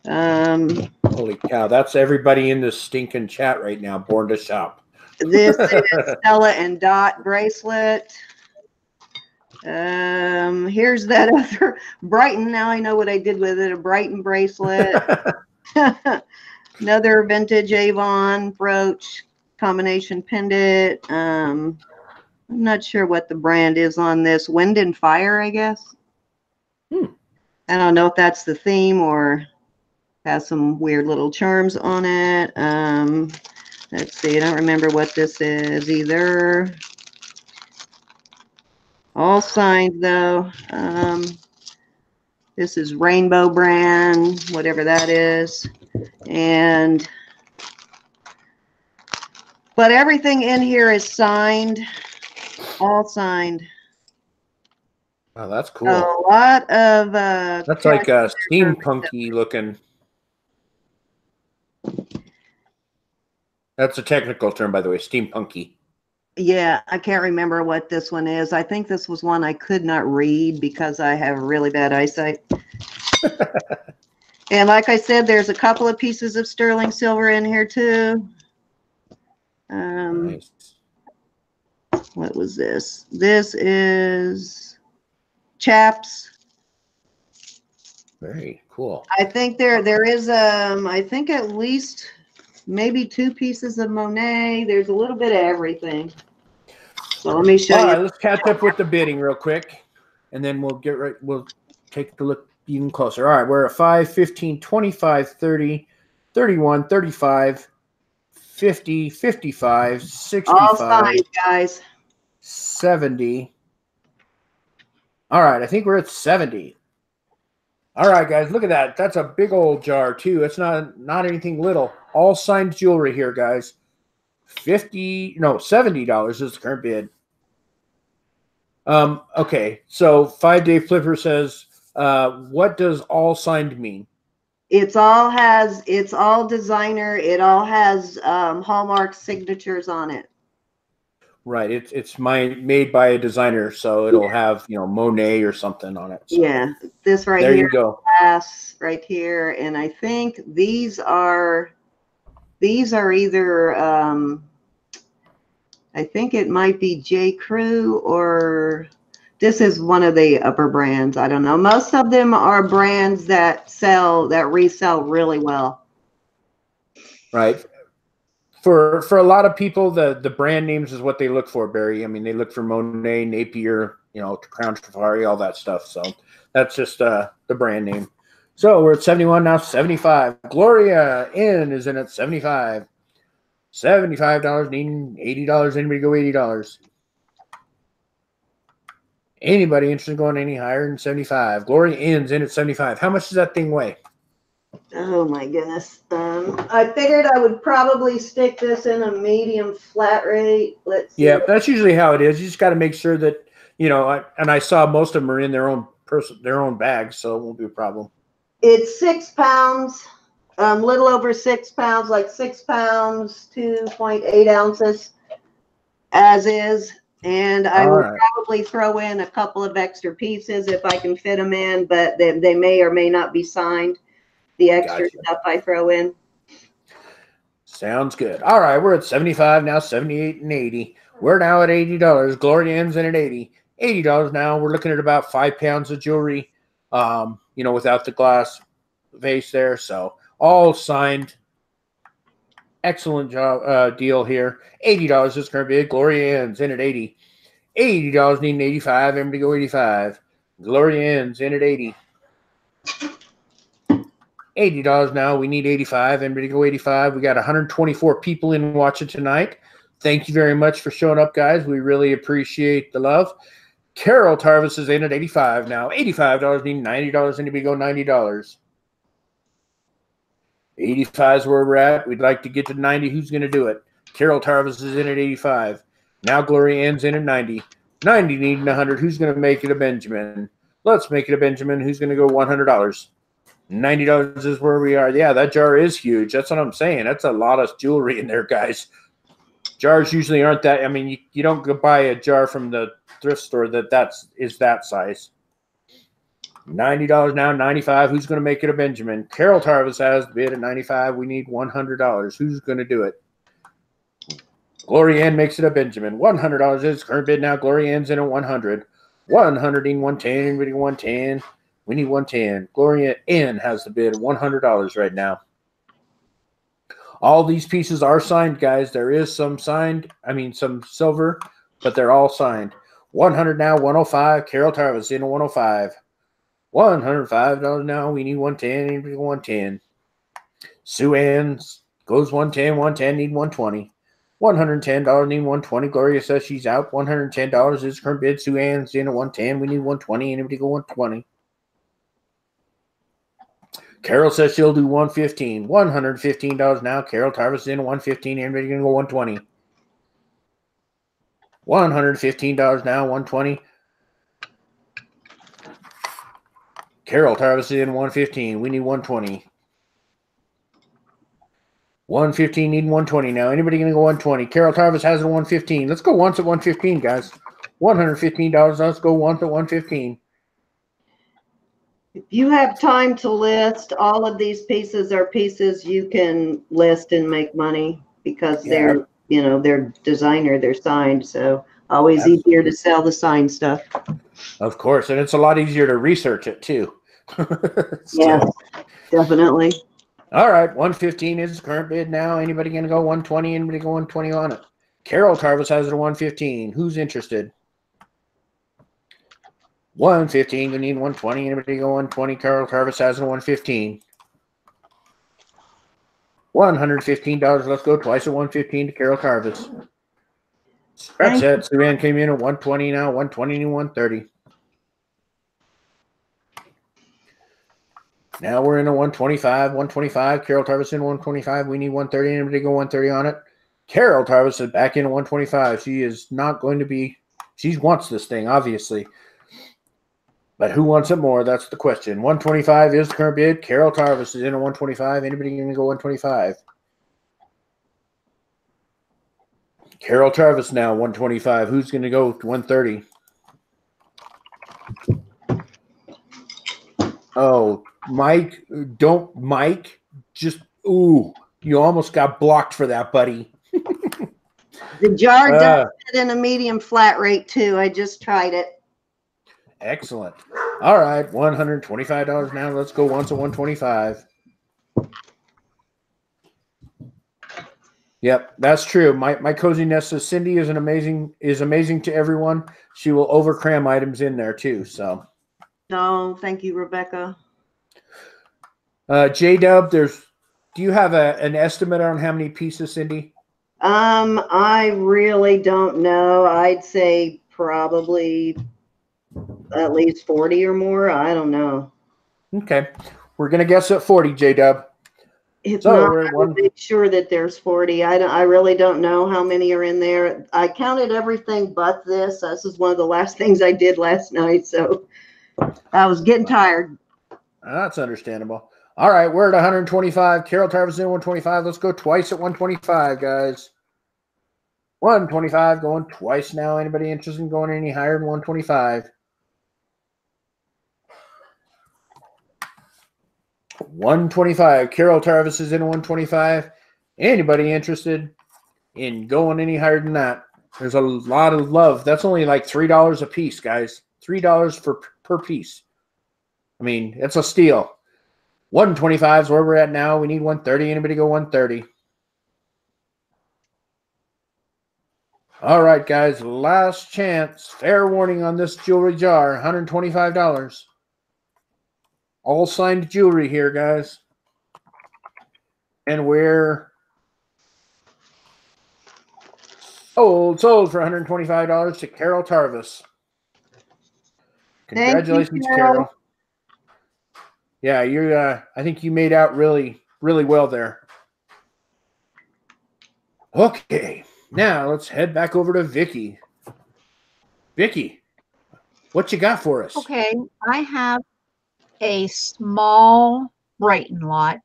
Holy cow, that's everybody in this stinking chat right now, born to shop. This is Stella and Dot bracelet. Here's that other Brighton. Now I know what I did with it, a Brighton bracelet. Another vintage Avon brooch, combination pendant. I'm not sure what the brand is on this. Wind and Fire, I guess. I don't know if that's the theme or has some weird little charms on it. Let's see. I don't remember what this is either. All signed, though. This is Rainbow brand, whatever that is. And but everything in here is signed, all signed. Oh, that's cool. A lot of that's like a steampunky looking. That's a technical term, by the way, steampunky. Yeah, I can't remember what this one is. I think this was one I could not read because I have really bad eyesight. And like I said, there's a couple of pieces of sterling silver in here too. Nice. What was this? This is Chaps. Very cool. I think there is I think at least maybe 2 pieces of Monet. There's a little bit of everything. So let me show you. All right, let's catch up with the bidding real quick, and then we'll get right. We'll take a look even closer. All right, we're at 5, 15, 25, 30, 31, 35, 50, 55, 65. All signed, guys. 70. All right, I think we're at 70. All right, guys, look at that. That's a big old jar too. It's not anything little. All signed jewelry here, guys. $70 is the current bid. Okay, so 5-Day Flipper says, what does all signed mean? It's all designer. It all has Hallmark signatures on it. Right. It's made by a designer, so it'll have, Monet or something on it. So. Yeah, this right there here. You go. Glass right here, and I think these are either I think it might be J. Crew, or this is one of the upper brands. I don't know. Most of them are brands that resell really well. Right. For a lot of people, the brand names is what they look for, Barry. I mean, they look for Monet, Napier, Crown Safari, all that stuff. So that's just the brand name. So we're at 71 now, 75. Gloria N is in at 75. $75 needing $80. Anybody go $80? Anybody interested in going any higher than 75? Gloria N's in at 75. How much does that thing weigh? Oh my goodness. I figured I would probably stick this in a medium flat rate. Let's see. Yeah, that's usually how it is. You just got to make sure that, and I saw most of them are in their own bags, so it won't be a problem. It's 6 pounds, little over 6 pounds, like 6 pounds, 2.8 ounces as is. And I will probably throw in a couple of extra pieces if I can fit them in, but they may or may not be signed. The extra stuff I throw in. Sounds good. All right, we're at 75 now, 78 and 80. We're now at $80. Gloria N's in at 80. $80 now. We're looking at about 5 pounds of jewelry, without the glass vase there. So all signed. Excellent job deal here. $80 is going to be Gloria N's in at 80. $80 needing 85. Everybody go 85. Gloria N's in at 80. $80 now. We need 85. Everybody go 85. We got 124 people in watching tonight. Thank you very much for showing up, guys. We really appreciate the love. Carol Tarvis is in at 85 now. $85 needing $90. Anybody go $90? 85 is where we're at. We'd like to get to 90. Who's going to do it? Carol Tarvis is in at 85. Now Gloria Ann's in at 90. 90 needing 100. Who's going to make it a Benjamin? Let's make it a Benjamin. Who's going to go $100? $90 is where we are. Yeah, that jar is huge. That's what I'm saying. That's a lot of jewelry in there, guys. Jars usually aren't that. I mean, you don't go buy a jar from the thrift store that is that size. $90 now, 95. Who's going to make it a Benjamin? Carol Tarvis has the bid at 95. We need $100. Who's going to do it? Gloria Ann makes it a Benjamin. $100 is current bid now. Gloria Ann's in at 100. 100 and 110. Anybody 110? We need 110. Gloria N has the bid $100 right now. All these pieces are signed, guys. There is some signed, some silver, but they're all signed. 100 now, 105. Carol Tarvis in at 105. $105 now. We need 110. Anybody 110? Sue Ann's goes 110. 110 need 120. $110 need 120. Gloria says she's out. $110 is current bid. Sue Ann's in at 110. We need 120. Anybody go 120? Carol says she'll do 115. $115 now. Carol Tarvis in at 115. Anybody gonna go 120? $115 now. 120. Carol Tarvis in 115. We need 120. 115 need 120 now. Anybody gonna go 120? Carol Tarvis has it at 115. Let's go once at 115, guys. $115. Let's go once at 115. If you have time to list, all of these pieces are pieces you can list and make money because they're designer, they're signed. So always easier to sell the signed stuff. Of course, and it's a lot easier to research it too. Yeah, definitely. All right, 115 is the current bid now. Anybody gonna go 120? Anybody go 120 on it? Carol Tarvis has it at 115. Who's interested? 115. We need 120. Anybody go 120? Carol Tarvis has it at 115. $115. Let's go twice at 115 to Carol Tarvis. Scratch that. Suzanne came in at 120 now. 120 to 130. Now we're in a 125, 125. Carol Tarvis in 125. We need 130. Anybody go 130 on it? Carol Tarvis is back in 125. She is not going to be, she wants this thing, obviously. But who wants it more? That's the question. 125 is the current bid. Carol Tarvis is in a 125. Anybody going to go 125? Carol Tarvis now, 125. Who's going to go 130? Oh, Mike, don't, Mike, just, ooh, you almost got blocked for that, buddy. The jar does fit in a medium flat rate too. I just tried it. Excellent. All right, $125 now. Let's go once at 125. Yep, that's true. My cozy nest says Cindy is amazing to everyone. She will overcram items in there too. So, no, thank you, Rebecca. J-Dub, do you have an estimate on how many pieces, Cindy? I really don't know. I'd say probably at least 40 or more. I don't know. Okay, we're gonna guess at 40, J-Dub. If not, I would make sure that there's 40. I really don't know how many are in there. I counted everything but this. This is one of the last things I did last night, so I was getting tired. That's understandable. All right, we're at 125. Carol Tarvis in 125. Let's go twice at 125, guys. 125 going twice now. Anybody interested in going any higher than 125? 125. Carol Tarvis is in 125. Anybody interested in going any higher than that? There's a lot of love. That's only like $3 a piece, guys. $3 per piece. I mean, it's a steal. 125 is where we're at now. We need 130. Anybody go 130? All right, guys. Last chance. Fair warning on this jewelry jar. $125. All signed jewelry here, guys. And we're sold for $125 to Carol Tarvis. Congratulations, Carol. Yeah, you I think you made out really, really well there. Okay. Now let's head back over to Vicki. Vicki, what you got for us? Okay, I have a small Brighton lot.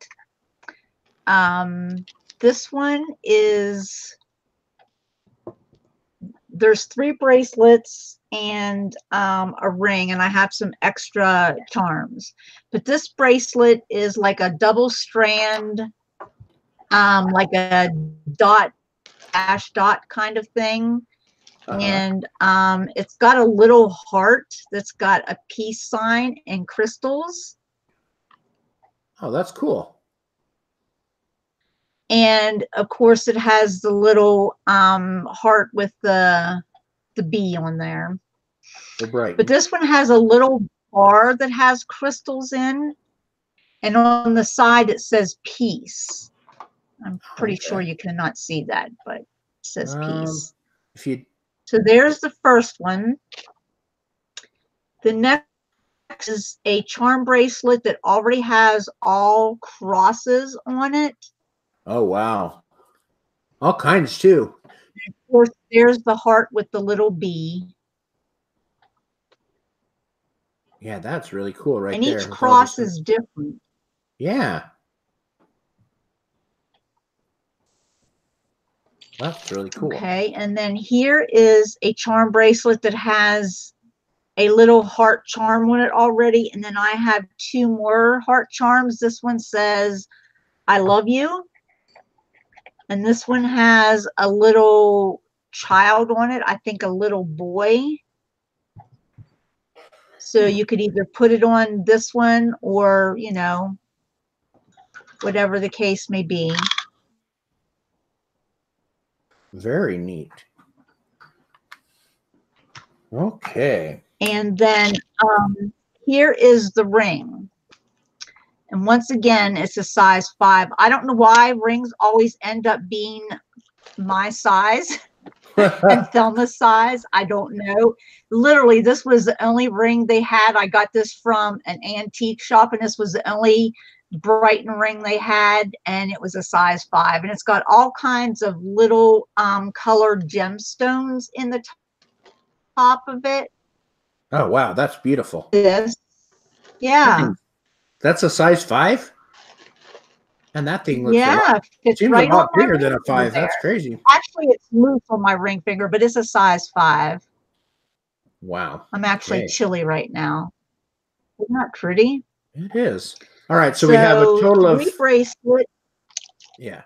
This one is, there's 3 bracelets and a ring, and I have some extra charms. But this bracelet is like a double strand, like a dot kind of thing. And it's got a little heart that's got a peace sign and crystals. Oh, that's cool. And of course it has the little heart with the bee on there. Right. But this one has a little bar that has crystals in, and on the side it says peace. I'm pretty sure you cannot see that, but it says peace. So there's the first one. The next is a charm bracelet that already has all crosses on it. Oh, wow. All kinds, too. And of course, there's the heart with the little bee. Yeah, that's really cool right there. And each cross is different. Yeah. That's really cool. Okay, and then here is a charm bracelet that has a little heart charm on it already. And then I have 2 more heart charms. This one says, I love you. And this one has a little child on it. I think a little boy. So you could either put it on this one or, you know, whatever the case may be. Very neat. Okay. And then here is the ring. And once again, it's a size 5. I don't know why rings always end up being my size. and Thelma's size. I don't know. Literally, this was the only ring they had. I got this from an antique shop, and this was the only Brighton ring they had, and it was a size 5. And it's got all kinds of little colored gemstones in the top of it. Oh, wow. That's beautiful. This. Yeah. That's a size 5? And that thing looks it's seems right a lot on my bigger than a ring 5. finger. That's crazy. Actually, it's loose on my ring finger, but it's a size 5. Wow. I'm actually Okay. chilly right now. Isn't that pretty? It is. All right. So we have a total of 3 bracelets. Yeah.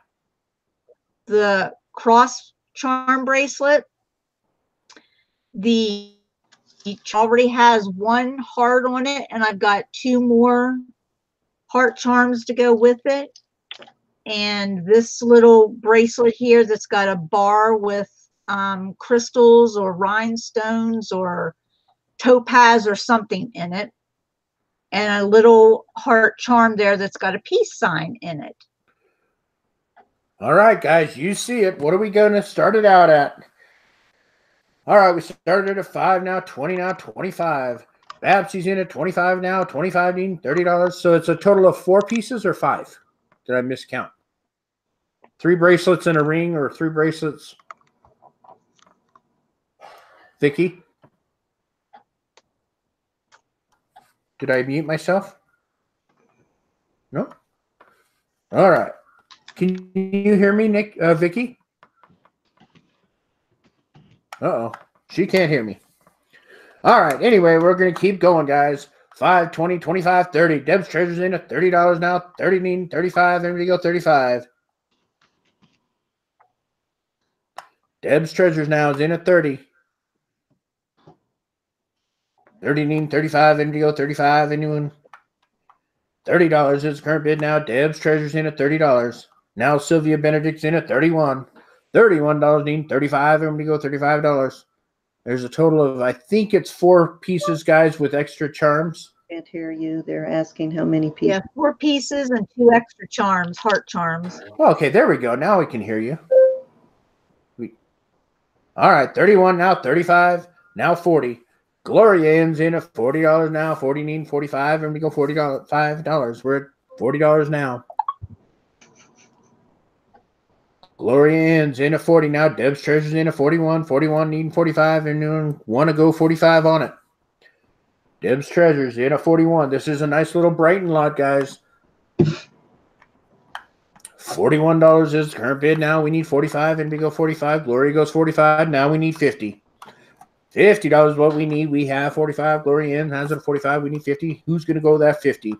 The cross charm bracelet. Each already has 1 heart on it, and I've got 2 more heart charms to go with it. And this little bracelet here that's got a bar with crystals or rhinestones or topaz or something in it, and a little heart charm there that's got a peace sign in it. All right, guys, you see it. What are we going to start it out at? All right, we started at 5 now, 20 now, 25. Babsy's in at 25 now, 25 needing $30. So it's a total of 4 pieces or 5? Did I miscount? 3 bracelets and a ring, or 3 bracelets? Vicki? Did I mute myself? No? All right. Can you hear me, Vicki? Uh-oh. She can't hear me. All right. Anyway, we're going to keep going, guys. 5, 20, 25, 30. Deb's Treasure's in at $30 now. 30 needing 35. Everybody go 35. Deb's Treasures now is in at 30. 30 needing 35. Everybody go 35. Anyone? $30 is the current bid now. Deb's Treasure's in at $30. Now Sylvia Benedict's in at 31. $31 needing 35. Everybody go $35. There's a total of, I think it's 4 pieces, guys, with extra charms. Can't hear you. They're asking how many pieces. Yeah, 4 pieces and 2 extra charms, heart charms. Okay, there we go. Now we can hear you. All right, 31 now, 35, now 40. Gloria ends in at $40 now. 40 needing 45, and we go $45. We're at $40 now. Gloria ends in at 40 now. Deb's Treasure's in at 41. 41 needing 45, and anyone want to go 45 on it. Deb's Treasure's in at 41. This is a nice little Brighton lot, guys. $41 is the current bid now. We need 45, and we go 45. Gloria goes 45. Now we need 50. $50 is what we need. We have 45. Gloria in has it at 45. We need 50. Who's going to go that 50?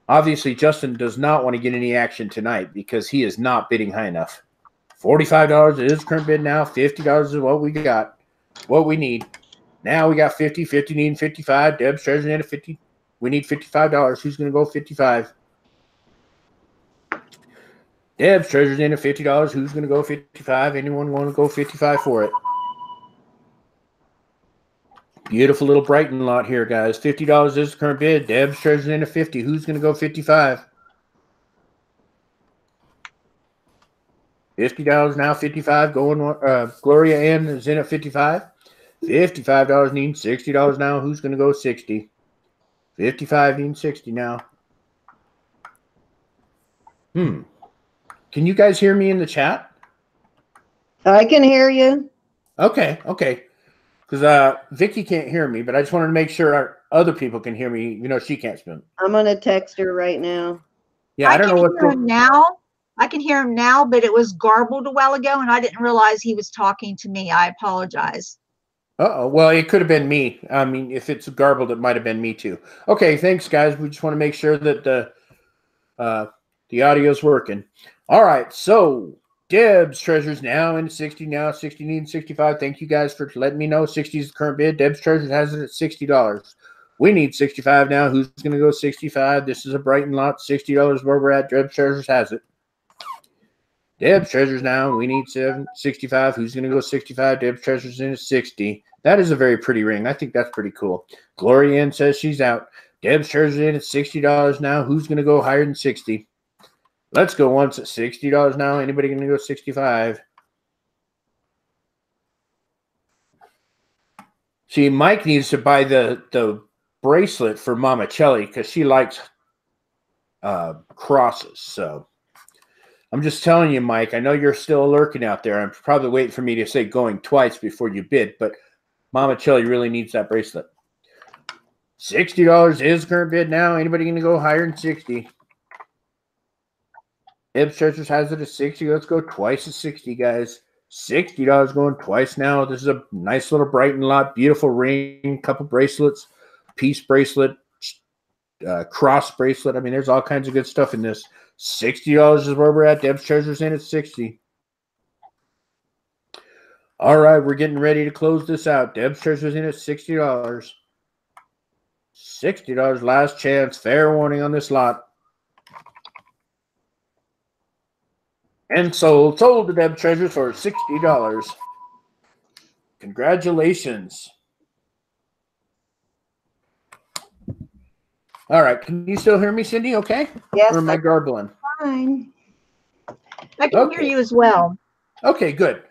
Obviously, Justin does not want to get any action tonight because he is not bidding high enough. $45 is current bid now. $50 is what we got, what we need. Now we got 50. 50 needing 55. Deb's Treasure in at 50. We need $55. Who's going to go 55? Deb's Treasure's in at $50. Who's going to go 55? Anyone want to go 55 for it? Beautiful little Brighton lot here, guys. $50 is the current bid. Deb's Treasure's in at 50. Who's going to go 55? $50 now, 55. Going. Gloria Ann is in at 55. $55 needing $60 now. Who's going to go 60? 55 needing 60 now. Can you guys hear me in the chat? I can hear you. Okay. Because Vicki can't hear me, but I just wanted to make sure our other people can hear me. You know, she can't speak. I'm going to text her right now. Yeah, I don't know what's going on now. I can hear him now, but it was garbled a while ago, and I didn't realize he was talking to me. I apologize. Uh-oh. Well, it could have been me. I mean, if it's garbled, it might have been me too. Okay, thanks, guys. We just want to make sure that the audio's working. All right, so Deb's Treasure's now in 60 now. 60 needing 65. Thank you guys for letting me know. 60 is the current bid. Deb's Treasure has it at $60. We need 65 now. Who's going to go 65? This is a Brighton lot. $60 where we're at. Deb's Treasure has it. Deb's Treasure's now. We need 65. Who's going to go 65? Deb's Treasure's in at 60. That is a very pretty ring. I think that's pretty cool. Gloria Ann says she's out. Deb's Treasure's in at $60 now. Who's going to go higher than 60? Let's go once at $60 now. Anybody going to go 65? See, Mike needs to buy the bracelet for Mama Chelly because she likes crosses. So I'm just telling you, Mike, I know you're still lurking out there. I'm probably waiting for me to say going twice before you bid, but Mama Chelly really needs that bracelet. $60 is current bid now. Anybody going to go higher than 60? Deb's Treasures has it at 60. Let's go twice at 60, guys. $60 going twice now. This is a nice little Brighton lot. Beautiful ring, couple bracelets, piece bracelet, cross bracelet. I mean, there's all kinds of good stuff in this. $60 is where we're at. Deb's Treasures in at 60. All right, we're getting ready to close this out. Deb's Treasures in at $60. $60, last chance. Fair warning on this lot. And sold to Deb Treasures for $60. Congratulations. All right, can you still hear me, Cindy? Okay? Yes, or am I garbling? Fine. I can hear you as well. Okay, good.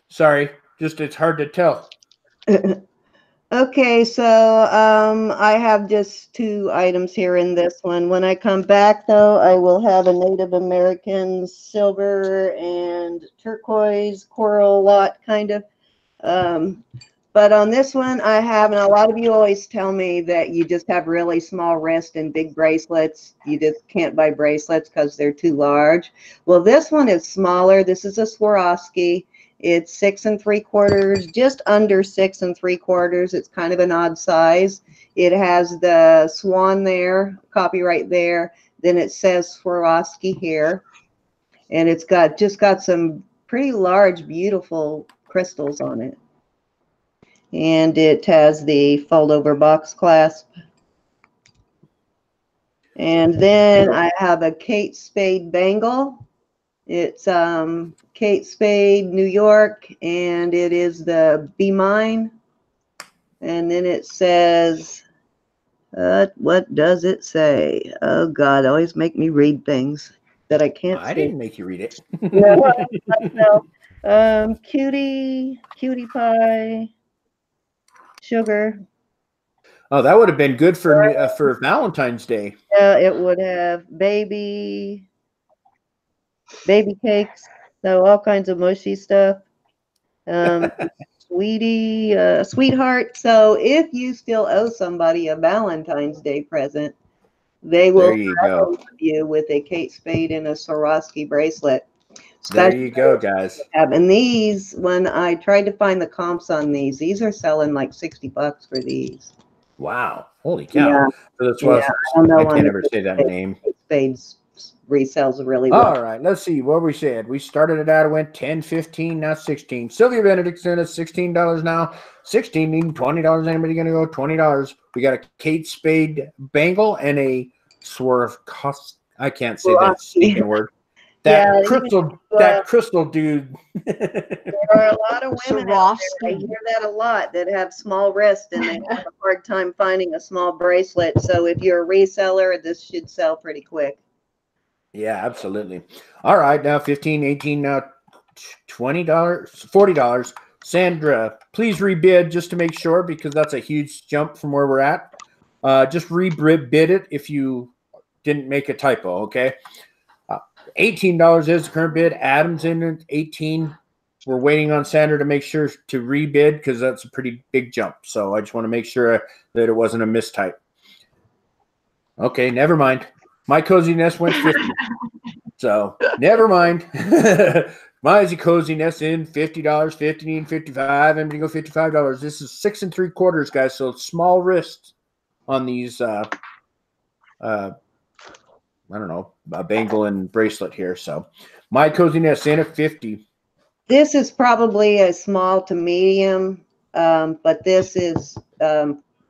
Sorry, just it's hard to tell. Okay, so I have just 2 items here in this one. When I come back, though, I will have a Native American silver and turquoise coral lot, kind of. But on this one, I have, and a lot of you always tell me that you just have really small wrist and big bracelets. You just can't buy bracelets because they're too large. Well, this one is smaller. This is a Swarovski. It's 6 3/4, just under 6 3/4. It's kind of an odd size. It has the swan there, copyright there. Then it says Swarovski here, and it's just got some pretty large, beautiful crystals on it. And it has the fold-over box clasp. And then I have a Kate Spade bangle. It's Kate Spade, New York, and it is the Be Mine. And then it says, what does it say? Oh, God, always make me read things that I can't see. Didn't make you read it. No, cutie pie, sugar. Oh, that would have been good for Valentine's Day. Yeah, it would have baby cakes, so all kinds of mushy stuff. Sweetie, sweetheart. So if you still owe somebody a Valentine's Day present, they will love you with a Kate Spade and a Swarovski bracelet. There you go, guys. And these, when I tried to find the comps on these are selling like $60 for these. Wow. Holy cow. Yeah. So I can't ever say that name. Kate Spade's resells really well. All right, let's see what we said. We started it out, it went 10, 15, now 16. Sylvia Benedict's in at $16 now. 16 meaning $20. Anybody gonna go $20? We got a Kate Spade bangle and a swerve cost. I can't say that stinking word. That crystal dude. There are a lot of women out there, I hear that a lot, that have small wrists and they have a hard time finding a small bracelet. So if you're a reseller, this should sell pretty quick. Yeah, absolutely. All right, now 15, 18, now $20, $40. Sandra, please rebid just to make sure because that's a huge jump from where we're at. Just rebid it if you didn't make a typo, okay? $18 is the current bid. Adam's in at 18. We're waiting on Sandra to make sure to rebid because that's a pretty big jump. So I just want to make sure that it wasn't a mistype. Okay, never mind. My Cozy Nest went 50. So never mind. My Cozy Nest in $50, 15, 55. I'm gonna go $55. This is 6 3/4, guys. So small wrists on these I don't know, a bangle and bracelet here. So My Cozy Nest in at 50. This is probably a small to medium, but this is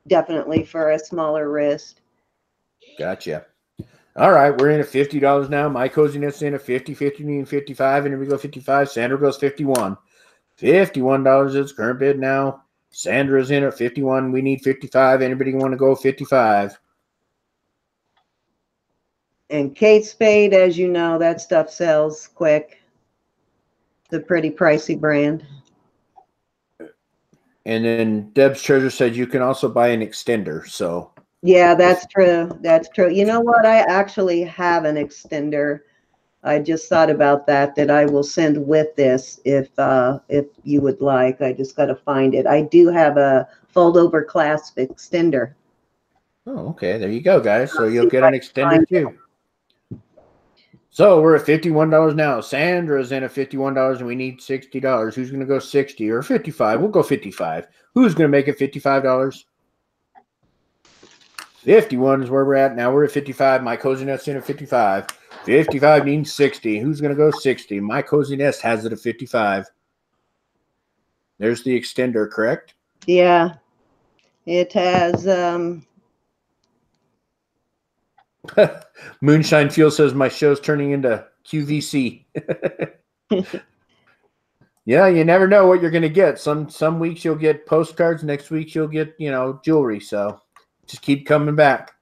definitely for a smaller wrist. Gotcha. All right, we're in at $50 now. My Cozy Nest in at 50, 50, and 55. And here we go 55. Sandra goes 51. $51 is current bid now. Sandra's in at 51. We need 55. Anybody want to go 55? And Kate Spade, as you know, that stuff sells quick. It's a pretty pricey brand. And then Deb's Treasure said you can also buy an extender. So Yeah, that's true. That's true. You know what? I actually have an extender. I just thought about that I will send with this if you would like. I just got to find it. I do have a fold over clasp extender. oh, okay. There you go, guys. So I'll see you'll if get I an can extender find it. too. So we're at $51 now. Sandra's in at $51 and we need $60. Who's going to go 60 or 55? We'll go 55. Who's going to make it $55? 51 is where we're at. Now we're at 55. My Cozy Nest in at 55. 55 means 60. Who's going to go 60? My Cozy Nest has it at 55. There's the extender, correct? Yeah. It has Moonshine Field says my show's turning into QVC. Yeah, you never know what you're going to get. Some weeks you'll get postcards. Next week you'll get, jewelry. So just keep coming back.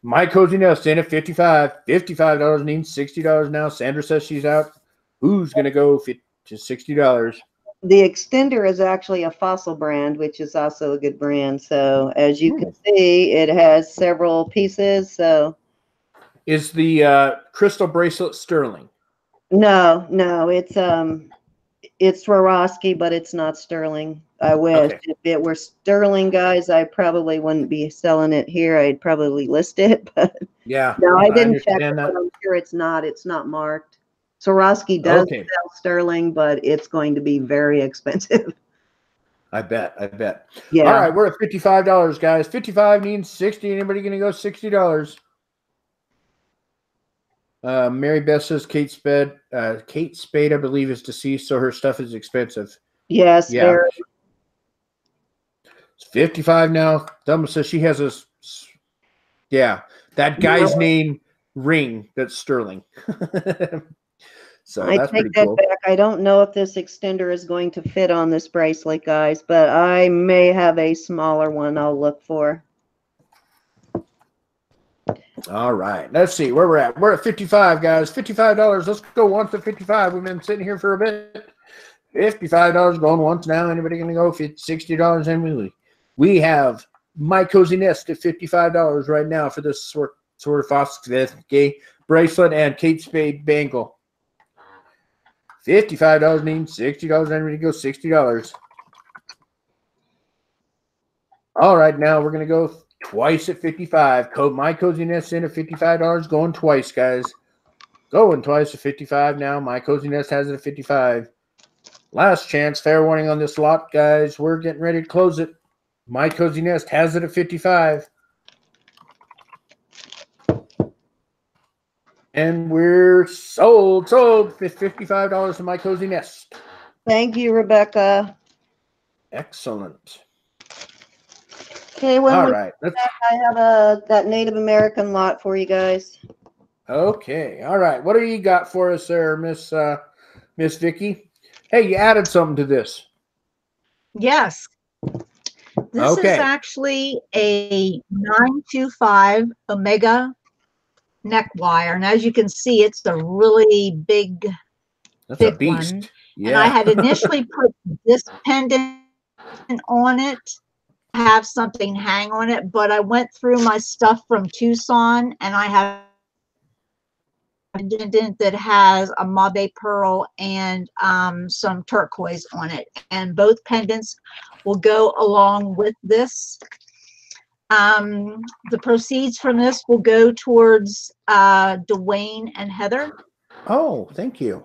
My Cozy Nest in at 55. $55 means $60 now. Sandra says she's out. Who's going to go to $60? the extender is actually a Fossil brand, which is also a good brand. So as you can see, it has several pieces. So is the crystal bracelet sterling? no, it's Swarovski, but it's not sterling. I wish. Okay. If it were sterling, guys, I probably wouldn't be selling it here. I'd probably list it, but Yeah. no, I didn't check it, understand that. but I'm sure it's not. It's not marked. Swarovski does Okay. sell sterling, but it's going to be very expensive. I bet. Yeah. All right, we're at $55, guys. 55 means 60. Anybody going to go $60? Mary Beth says Kate Spade, I believe, is deceased, so her stuff is expensive. Yes. Yeah. Very. It's 55 now. Thelma says she has that guy's name ring that's sterling. So I that's take pretty that cool. back. I don't know if this extender is going to fit on this bracelet, guys, but I may have a smaller one I'll look for. All right. Let's see where we're at. We're at 55, guys. $55. Let's go once to 55. We've been sitting here for a bit. $55 going once now. Anybody going to go $60? And we have My Cozy Nest at $55 right now for this sort of Swarovski bracelet and Kate Spade bangle. $55 means $60. Anybody go $60? All right, now we're going to go twice at 55. My Cozy Nest in at $55. Going twice, guys. Going twice at 55 now. My Cozy Nest has it at 55. Last chance. Fair warning on this lot, guys. We're getting ready to close it. My Cozy Nest has it at 55. And we're sold for $55 to My Cozy Nest. Thank you, Rebecca. Excellent. Okay, when All we right. come back, I have that Native American lot for you guys. Okay. All right. What do you got for us there, Miss Vicki? Hey, you added something to this. Yes. This is actually a 925 Omega neck wire. And as you can see, it's a really big, That's thick a beast. one. Yeah. And I had initially put this pendant on it, have something hang on it, but I went through my stuff from Tucson and I have a pendant that has a mabe pearl and some turquoise on it. And both pendants will go along with this. The proceeds from this will go towards Dwayne and Heather. Oh, thank you.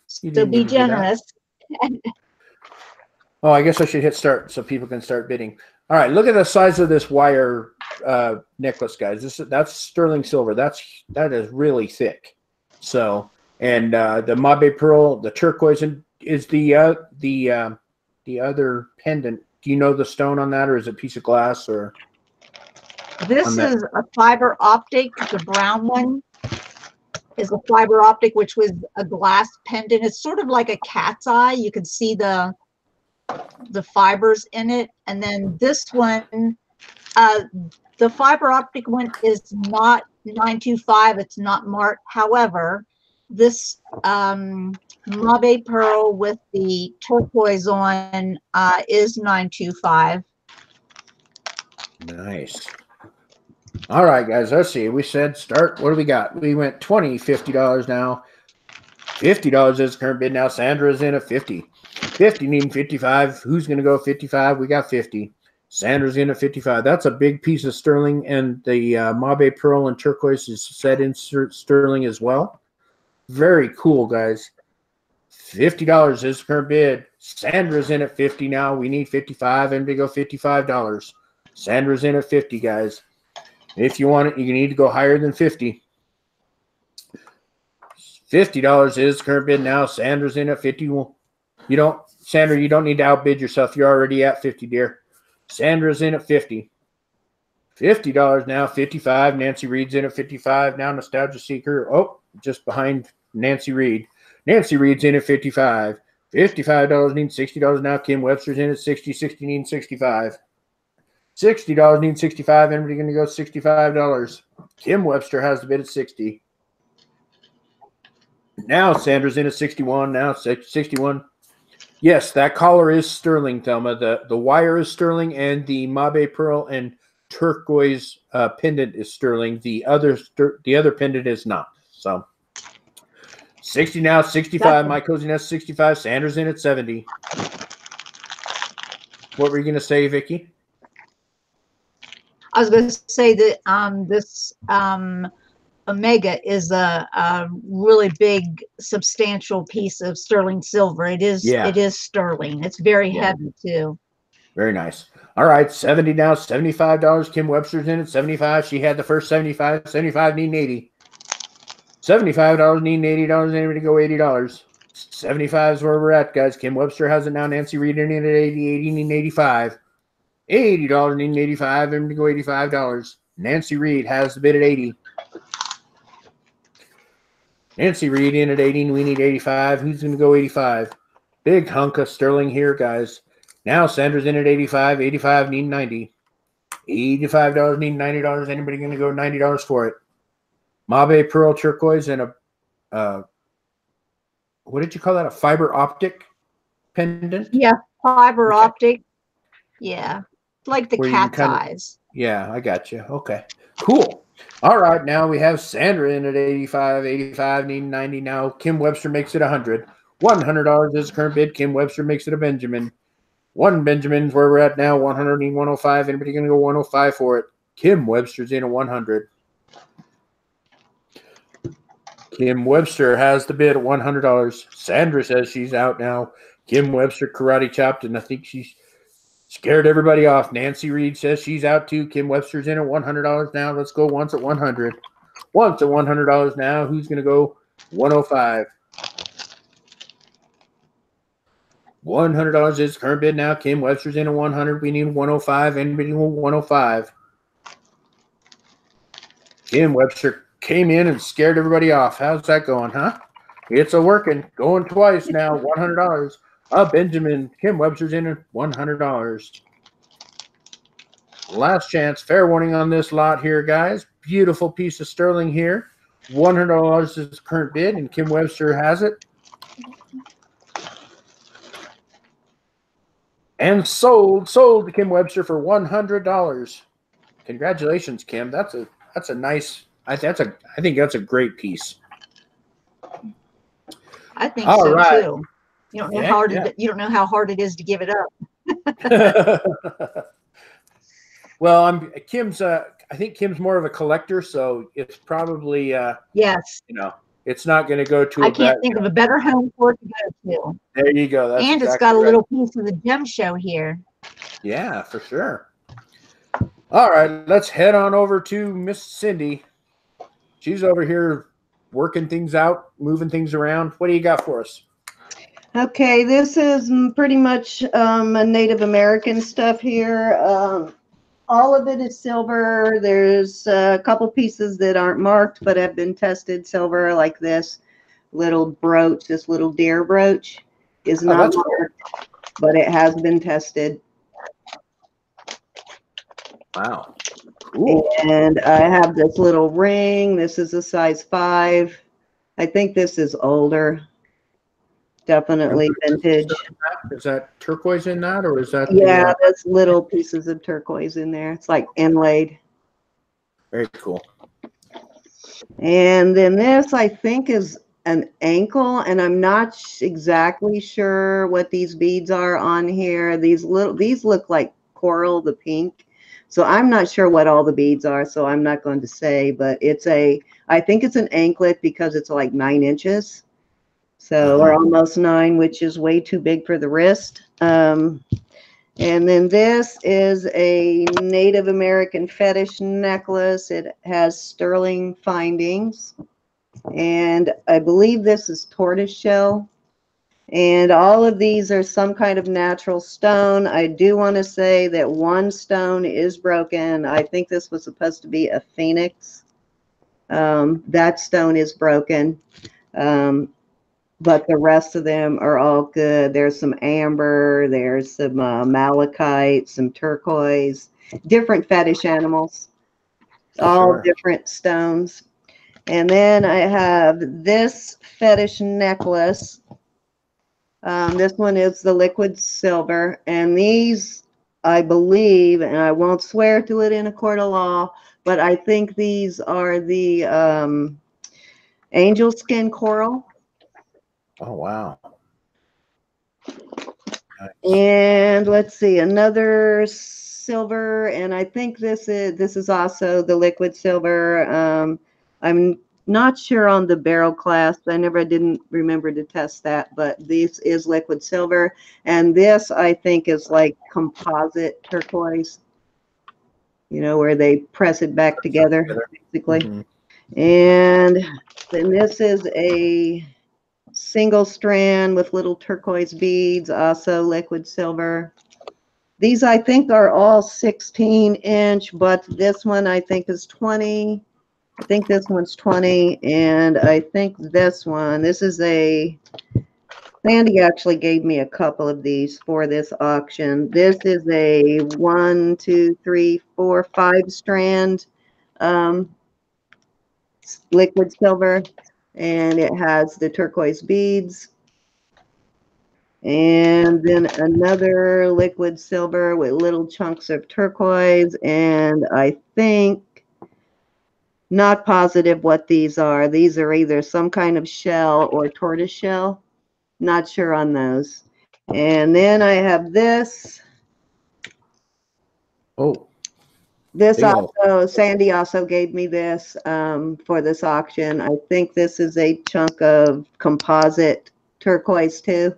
So be generous. Oh, I guess I should hit start so people can start bidding. All right, look at the size of this wire necklace, guys. That's sterling silver. That is really thick. So, and the mabe pearl, the turquoise, is the other pendant. Do you know the stone on that, or is it a piece of glass, or? This is a fiber optic. The brown one is a fiber optic, which was a glass pendant. It's sort of like a cat's eye. You can see the fibers in it. And then this one, the fiber optic one is not 925. It's not marked. However, this Mauve pearl with the turquoise on is 925. Nice. All right, guys, let's see. We said start. What do we got? We went $20, $50 now. $50 is current bid now. Sandra's in at 50. 50 needing 55. Who's going to go 55? We got 50. Sandra's in at 55. That's a big piece of sterling, and the Mauve pearl and turquoise is set in sterling as well. Very cool, guys. $50 is current bid. Sandra's in at 50 now. We need 55, and we go $55. Sandra's in at 50, guys. If you want it, you need to go higher than 50. $50 is current bid now. Sandra's in at 50. Sandra, you don't need to outbid yourself. You're already at 50, dear. Sandra's in at 50. $50 now. 55. Nancy Reed's in at 55 now. Nostalgia Seeker. Oh, just behind Nancy Reed. Nancy Reed's in at 55. $55 needs $60 now. Kim Webster's in at 60. 60 needs 65. $60 needs 65. Everybody going to go $65. Kim Webster has the bid at 60. Now Sandra's in at 61. Now 61. Yes, that collar is sterling, Thelma. The wire is sterling, and the Mauve pearl and turquoise pendant is sterling. The other pendant is not. So 60 now, 65. My Cozy Nest 65. Sandra's in at 70. What were you going to say, Vicki? I was going to say that this Omega is a really big, substantial piece of sterling silver. It is sterling. It's very heavy too. Very nice. All right, 70 now, $75. Kim Webster's in at 75. She had the first 75. 75 needing 80. $75 needing $80. Anybody go $80? 75 is where we're at, guys. Kim Webster has it now. Nancy Reed in at 80. 80 needing 85. $80 needing 85. Everybody go $85. Nancy Reed has the bid at 80. Nancy Reed in at 80. We need 85. Who's going to go 85? Big hunk of sterling here, guys. Now Sandra's in at 85. 85 need 90. $85 need $90. Anybody going to go $90 for it? Mauve pearl turquoise and a what did you call that? A fiber optic pendant? Yeah, fiber optic. Yeah, like the cat's eyes. Yeah, I got you. Okay, cool. All right, now we have Sandra in at 85. 85 need 90 now. Kim Webster makes it 100. $100 is the current bid. Kim Webster makes it a Benjamin. One Benjamin's where we're at now. 100 need 105. Anybody going to go 105 for it? Kim Webster's in at 100. Kim Webster has the bid at $100. Sandra says she's out now. Kim Webster karate chopped, and I think she's scared everybody off. Nancy Reed says she's out too. Kim Webster's in at $100 now. Let's go once at 100. Once at $100 now. Who's going to go 105? $100 is current bid now. Kim Webster's in at 100. We need 105. Anybody want 105? Kim Webster came in and scared everybody off. How's that going, huh? It's a working. Going twice now. $100. Benjamin. Kim Webster's in at $100. Last chance. Fair warning on this lot here, guys. Beautiful piece of sterling here. $100 is the current bid, and Kim Webster has it. And sold to Kim Webster for $100. Congratulations, Kim. That's a nice. I think that's a great piece. I think so too. You don't know you don't know how hard it is to give it up. Well, I think Kim's more of a collector, so it's probably yes. It's not going to go to. I can't think of a better home for it to go to. There you go. That's and it's got a little piece of the gem show here. Yeah, for sure. All right, let's head on over to Miss Cindy. She's over here working things out, moving things around. What do you got for us? Okay, this is pretty much Native American stuff here. All of it is silver. There's a couple pieces that aren't marked but have been tested silver, like this little brooch, this little deer brooch is not marked, but it has been tested. Wow. Cool. And I have this little ring. This is a size 5. I think this is older. Definitely vintage. Is that turquoise in that, or is that Yeah, the, that's little pieces of turquoise in there. It's like inlaid. very cool. And then this, I think, is an ankle, and I'm not exactly sure what these beads are on here. These look like coral, the pink. So I'm not sure what all the beads are, so I'm not going to say, but I think it's an anklet because it's like 9 inches. So, or almost 9, which is way too big for the wrist. And then this is a Native American fetish necklace. It has sterling findings. And I believe this is tortoiseshell. And all of these are some kind of natural stone. I do want to say that one stone is broken. I think this was supposed to be a phoenix. That stone is broken. But the rest of them are all good. There's some amber, there's some malachite, some turquoise, different fetish animals, all different stones. And then I have this fetish necklace. This one is the liquid silver. And these, I believe, and I won't swear to it in a court of law, but I think these are the angel skin coral. Oh, wow. And let's see, another silver, and I think this is also the liquid silver. I'm not sure on the barrel clasp. I didn't remember to test that, but this is liquid silver. And this, I think, is like composite turquoise, you know, where they press it back together, basically. Mm-hmm. And then this is a single strand with little turquoise beads, also liquid silver. These, I think, are all 16-inch, but this one I think is 20. I think this one's 20, and I think this is a, Sandy actually gave me a couple of these for this auction. This is a 1, 2, 3, 4, 5 strand liquid silver, and it has the turquoise beads. And then another liquid silver with little chunks of turquoise. And I think, not positive what these are. These are either some kind of shell or tortoise shell. Not sure on those. And then I have this. Oh. This also, Sandy also gave me this for this auction. I think this is a chunk of composite turquoise too,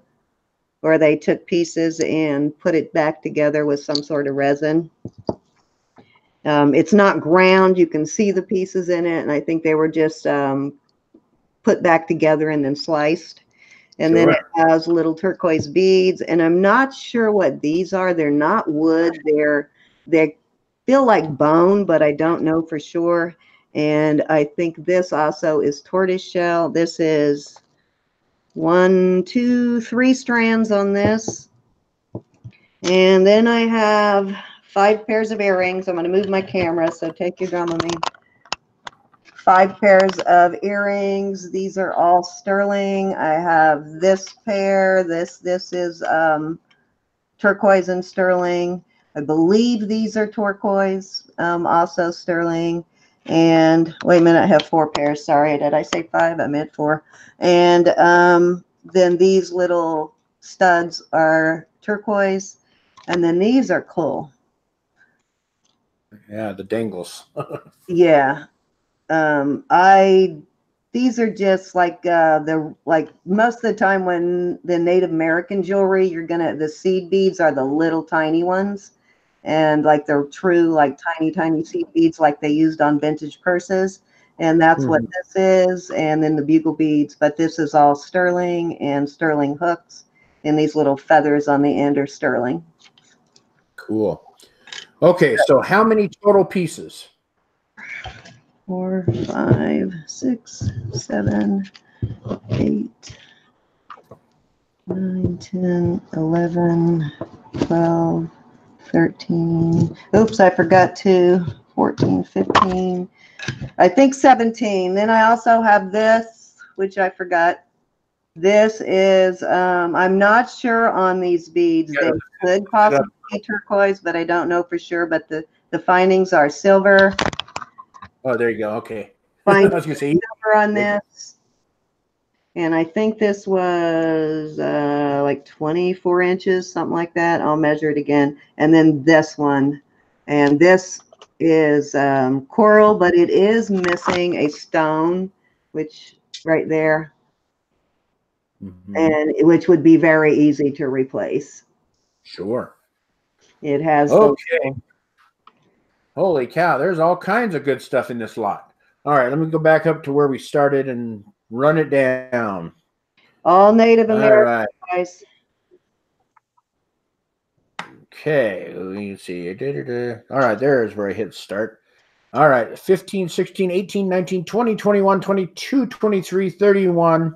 or they took pieces and put it back together with some sort of resin. It's not ground. You can see the pieces in it, and I think they were just put back together and then sliced. And then it has little turquoise beads, and I'm not sure what these are. They're not wood. They feel like bone, but I don't know for sure. And I think this also is tortoise shell. This is 1, 2, 3 strands on this. And then I have 5 pairs of earrings. I'm going to move my camera, so take your Dramamine. 5 pairs of earrings. These are all sterling. I have this pair. This is turquoise and sterling. I believe these are turquoise, also sterling. And wait a minute, I have 4 pairs. Sorry, did I say 5? I meant 4. And then these little studs are turquoise. And then these are cool. Yeah, the dangles. Yeah. These are just like most of the time when the Native American jewelry, the seed beads are the little tiny ones, and like they're true like tiny seed beads like they used on vintage purses, and that's what this is. And then the bugle beads, but this is all sterling and sterling hooks, and these little feathers on the end are sterling. Cool. Okay, so how many total pieces? 4, 5, 6, 7, 8, 9, 10, 11, 12, 13. Oops, I forgot 2, 14, 15. I think 17. Then I also have this, which I forgot. This is, I'm not sure on these beads. They could possibly be turquoise, but I don't know for sure. But the findings are silver. Oh, there you go. Okay. Find I was gonna say silver on this. And I think this was like 24 inches, something like that. I'll measure it again. And then this one. And this is coral, but it is missing a stone, which right there. And which would be very easy to replace. Sure. It has. Okay. Holy cow, there's all kinds of good stuff in this lot. All right, let me go back up to where we started and run it down. All Native American guys. Okay, let me see. All right, there's where I hit start. All right, 15, 16, 18, 19, 20, 21, 22, 23, 31,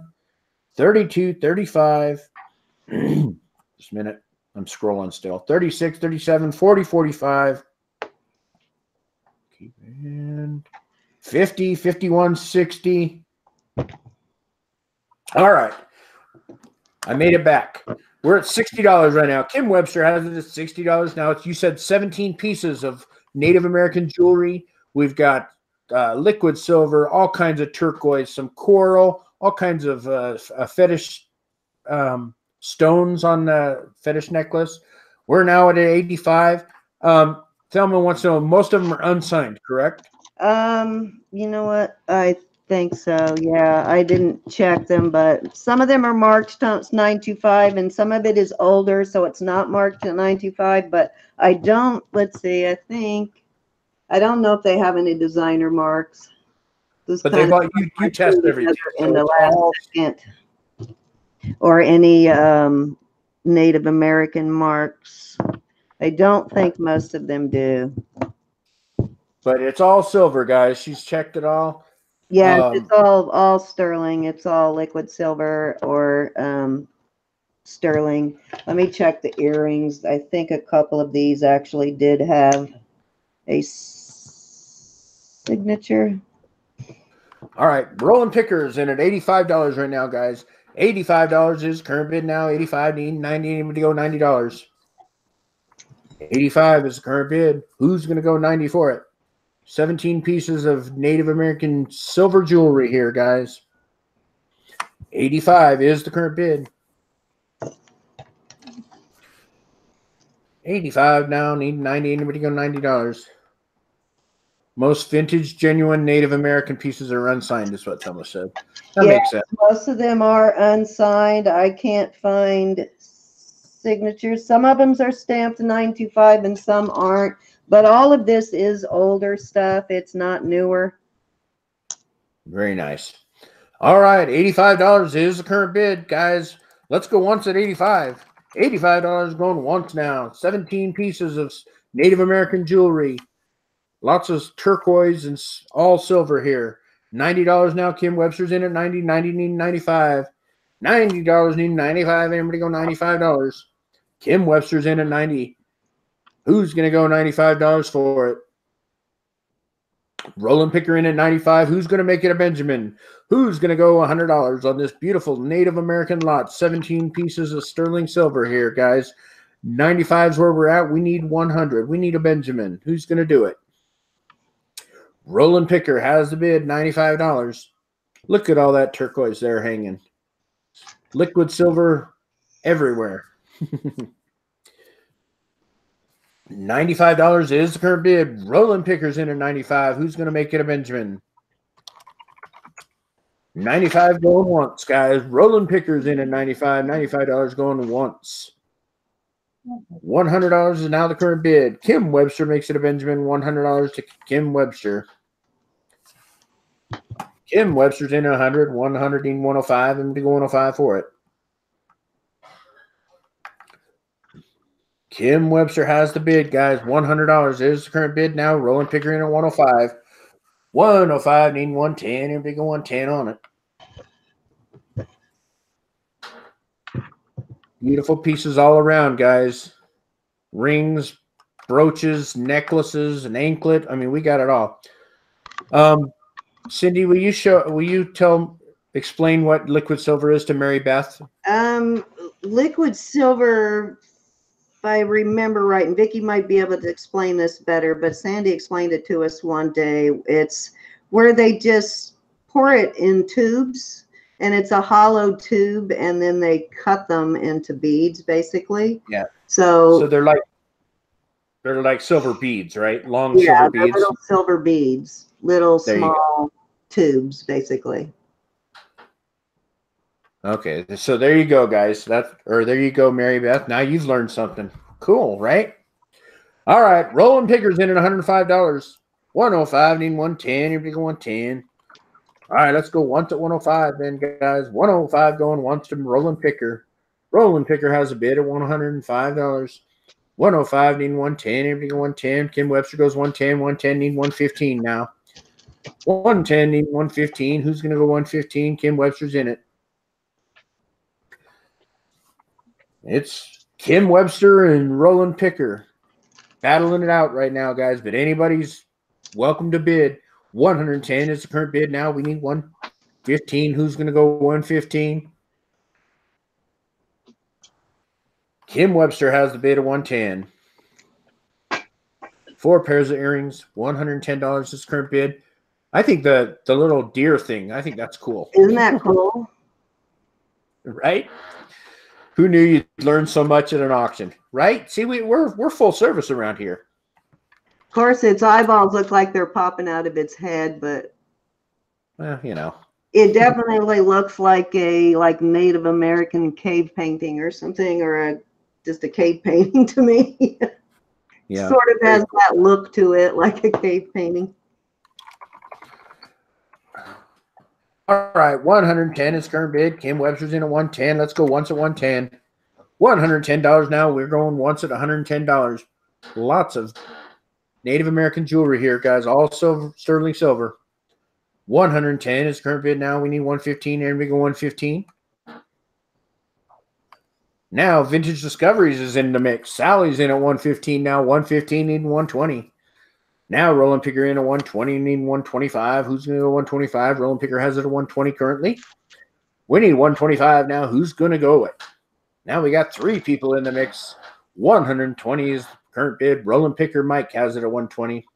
32, 35. Just a minute. I'm scrolling still. 36, 37, 40, 45. And 50, 51, 60. All right. I made it back. We're at $60 right now. Kim Webster has it at $60 now. You said 17 pieces of Native American jewelry. We've got liquid silver, all kinds of turquoise, some coral, all kinds of fetish stones on the fetish necklace. We're now at 85. Thelma wants to know, most of them are unsigned, correct? You know what? I think so. Yeah, I didn't check them, but some of them are marked 925 and some of it is older, so it's not marked at 925, but I don't, let's see, I don't know if they have any designer marks. But they bought you test everything in the last second, or any Native American marks. I don't think most of them do. But it's all silver, guys. She's checked it all. Yeah, it's all sterling. It's all liquid silver or sterling. Let me check the earrings. I think a couple of these actually did have a signature. All right, rolling pickers in at $85 right now, guys. $85 is current bid now. 85, 90, to go $90. 85 is the current bid. Who's going to go 90 for it? 17 pieces of Native American silver jewelry here, guys. 85 is the current bid. 85 now, need 90. Anybody go $90? Most vintage, genuine Native American pieces are unsigned, is what Thelma said. That makes sense. Most of them are unsigned. I can't find signatures. Some of them are stamped 925 and some aren't. But all of this is older stuff. It's not newer. Very nice. All right, $85 is the current bid, guys. Let's go once at 85. $85 going once now. 17 pieces of Native American jewelry. Lots of turquoise and all silver here. $90 now. Kim Webster's in at 90. 90 need 95. $90 need 95. Everybody go $95. Kim Webster's in at 90. Who's going to go $95 for it? Roland Picker in at 95. Who's going to make it a Benjamin? Who's going to go $100 on this beautiful Native American lot? 17 pieces of sterling silver here, guys. 95 is where we're at. We need 100. We need a Benjamin. Who's going to do it? Roland Picker has the bid, $95. Look at all that turquoise there hanging. Liquid silver everywhere. $95 is the current bid. Roland Picker's in at 95. Who's going to make it a Benjamin? 95 going once, guys. Roland Picker's in at 95. $95 going once. $100 is now the current bid. Kim Webster makes it a Benjamin. $100 to Kim Webster. Kim Webster's in at 100. 100 and 105. I'm going to go 105 for it. Kim Webster has the bid, guys. $100 is the current bid now. Roland Picker in at 105. 105, need 110. Everybody go 110 on it. Beautiful pieces all around, guys. Rings, brooches, necklaces, an anklet. I mean, we got it all. Cindy, will you explain what liquid silver is to Mary Beth? Liquid silver, if I remember right, and Vicki might be able to explain this better, but Sandy explained it to us one day. It's where they just pour it in tubes, and it's a hollow tube, and then they cut them into beads, basically. Yeah. So they're like silver beads, right? Long yeah, silver they're beads. little silver beads, little There you small tubes, basically. Okay, so there you go, guys. There you go, Mary Beth. Now you've learned something. Cool, right? All right, rolling pickers in at $105. 105, need 110. Here we go, 110. All right, let's go once at 105 then, guys. 105 going once to rolling picker. Rolling picker has a bid at $105. 105, need 110. Here we go, 110. Kim Webster goes 110. 110, need 115 now. 110, need 115. Who's going to go 115? Kim Webster's in it. It's Kim Webster and Roland Picker battling it out right now, guys. But anybody's welcome to bid. 110 is the current bid now. We need 115. Who's going to go 115? Kim Webster has the bid of 110. 4 pairs of earrings, $110 is the current bid. I think the little deer thing, I think that's cool. Isn't that cool? Right? Who knew you'd learn so much at an auction, right? See, we're full service around here. Of course, its eyeballs look like they're popping out of its head, but Well, you know. it definitely looks like a Native American cave painting or something, or just a cave painting to me. Yeah. Sort of has that look to it, like a cave painting. All right, 110 is current bid. Kim Webster's in at 110. Let's go once at 110. $110 now. We're going once at $110. Lots of Native American jewelry here, guys. All silver, sterling silver. 110 is current bid now. We need 115. And we go 115. Now, Vintage Discoveries is in the mix. Sally's in at 115 now. 115 needing 120. Now, Roland Picker in at 120, needing 125. Who's going to go 125? Roland Picker has it at 120 currently. We need 125 now. Who's going to go it? Now we got 3 people in the mix. 120 is current bid. Roland Picker Mike has it at 120.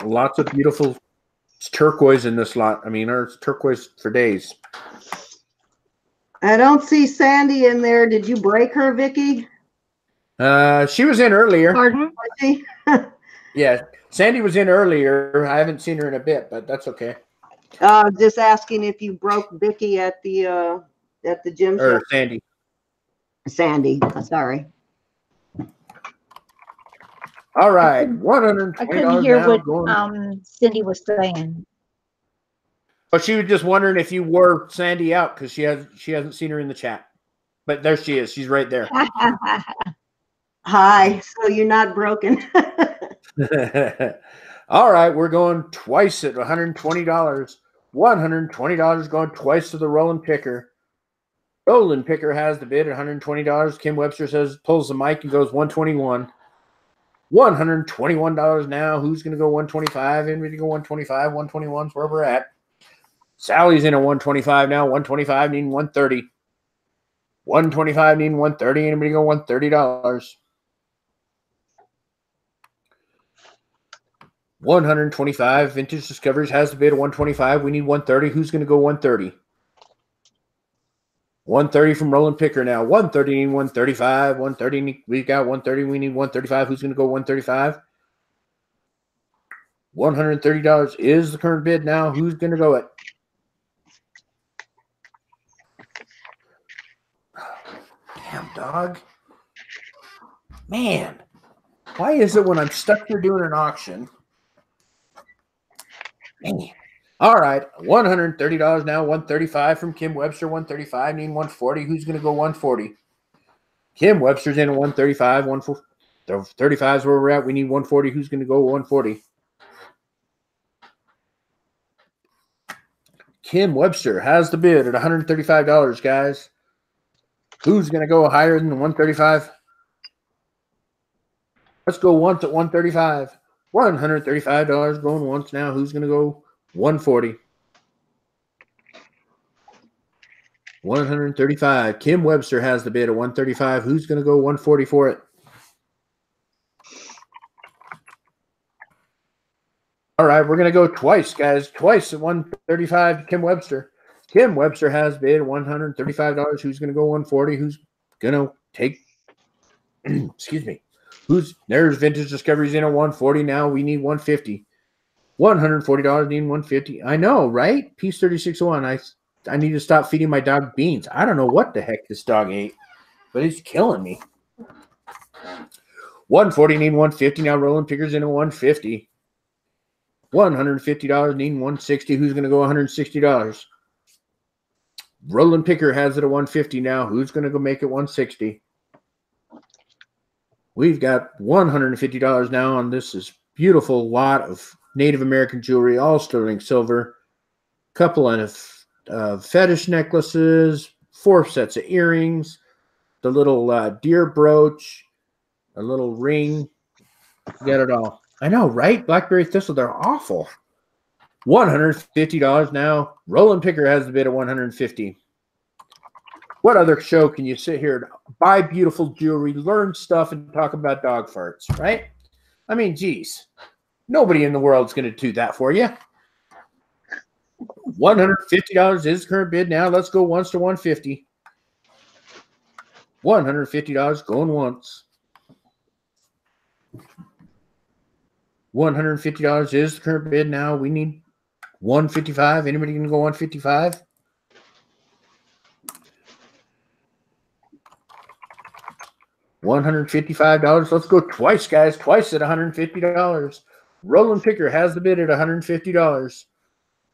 Lots of beautiful turquoise in this lot. I mean, there's turquoise for days. I don't see Sandy in there. Did you break her, Vicki? She was in earlier. Pardon? Was she? Yeah, Sandy was in earlier. I haven't seen her in a bit, but that's okay. Just asking if you broke Vicki at the gym show. Or Sandy. Sandy, sorry. All right, $120 I couldn't hear now what going. Cindy was saying. But she was just wondering if you wore Sandy out because she hasn't seen her in the chat. But there she is. She's right there. Hi. So you're not broken. All right, we're going twice at $120. $120 going twice to the Roland Picker. Roland Picker has the bid at $120. Kim Webster pulls the mic and goes 121. $121 now. Who's going to go 125? Anybody go 125? 121 is where we're at. Sally's in at 125 now. 125 needing 130. 125 needing 130. Anybody go $130? 125. Vintage Discoveries has the bid at 125. We need 130. Who's going to go 130? 130 from Roland Picker now. 130 need 135. 130. We got 130. We need 135. Who's going to go 135? $130 is the current bid now. Who's going to go it? Damn, dog. Man, why is it when I'm stuck here doing an auction? Man. All right, $130 now. 135 from Kim Webster. 135 needing 140. Who's going to go 140? Kim Webster's in at 135. 135 is where we're at. We need 140. Who's going to go 140? Kim Webster has the bid at $135, guys. Who's going to go higher than 135? Let's go once at 135. $135 going once now. Who's going to go 140? 135. Kim Webster has the bid at 135. Who's going to go 140 for it? All right, we're going to go twice, guys. Twice at 135. Kim Webster. Kim Webster has bid $135. Who's going to go 140? Who's going to take? Excuse me. There's Vintage Discoveries in at 140 now. We need 150. $140 need 150. I know, right? Piece 3601. I need to stop feeding my dog beans. I don't know what the heck this dog ate, but it's killing me. 140 need 150. Now Roland Picker's in at 150. $150 need 160. Who's going to go $160? Roland Picker has it at 150 now. Who's going to go make it 160? We've got $150 now on this beautiful lot of Native American jewelry, all sterling silver. Couple of fetish necklaces, 4 sets of earrings, the little deer brooch, a little ring. You got it all. I know, right? Blackberry Thistle, they're awful. $150 now. Roland Picker has the bid at 150. What other show can you sit here and buy beautiful jewelry, learn stuff, and talk about dog farts, right? I mean, geez. Nobody in the world's going to do that for you. $150 is the current bid now. Let's go once to 150. $150 going once. $150 is the current bid now. We need 155. Anybody going to go 155? $155. Let's go twice, guys. Twice at $150. Roland Picker has the bid at $150.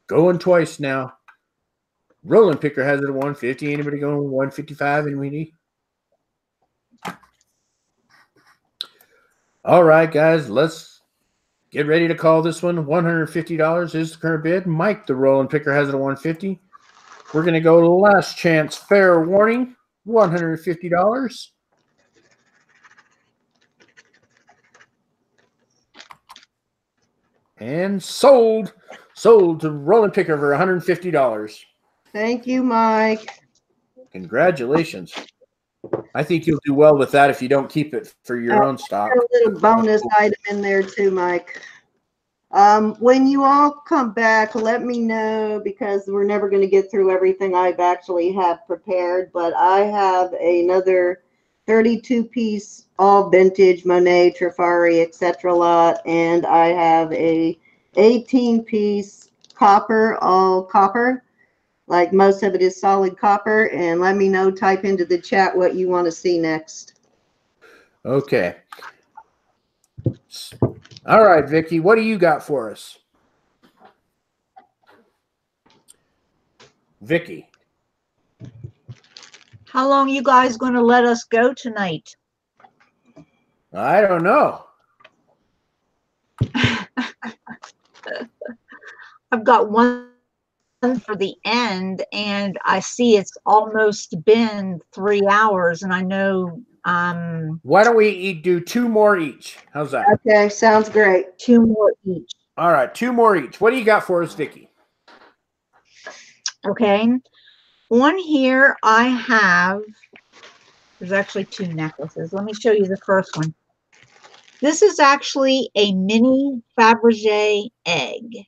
Going twice now. Roland Picker has it at 150. Anybody going 155? And we need. All right, guys. Let's get ready to call this one. $150 is the current bid. Mike, the Roland Picker, has it at 150. We're going to go to last chance fair warning. $150. And sold to Roland Picker for $150. Thank you, Mike. Congratulations. I think you'll do well with that if you don't keep it for your own stock. A little bonus item in there too, Mike. When you all come back, let me know, because we're never going to get through everything I've actually have prepared, but I have another 32-piece all vintage Monet, Trifari, etc. lot, and I have a 18-piece copper, all copper. Like most of it is solid copper. And let me know, type into the chat what you want to see next. Okay. All right, Vicki, what do you got for us? Vicki. How long you guys going to let us go tonight? I don't know. I've got one for the end, and I see it's almost been 3 hours, and I know why don't we do 2 more each? How's that? Okay, sounds great. 2 more each. All right, 2 more each. What do you got for us, Vicki? Okay. One here I have, there's actually 2 necklaces. Let me show you the first one. This is actually a mini Fabergé egg.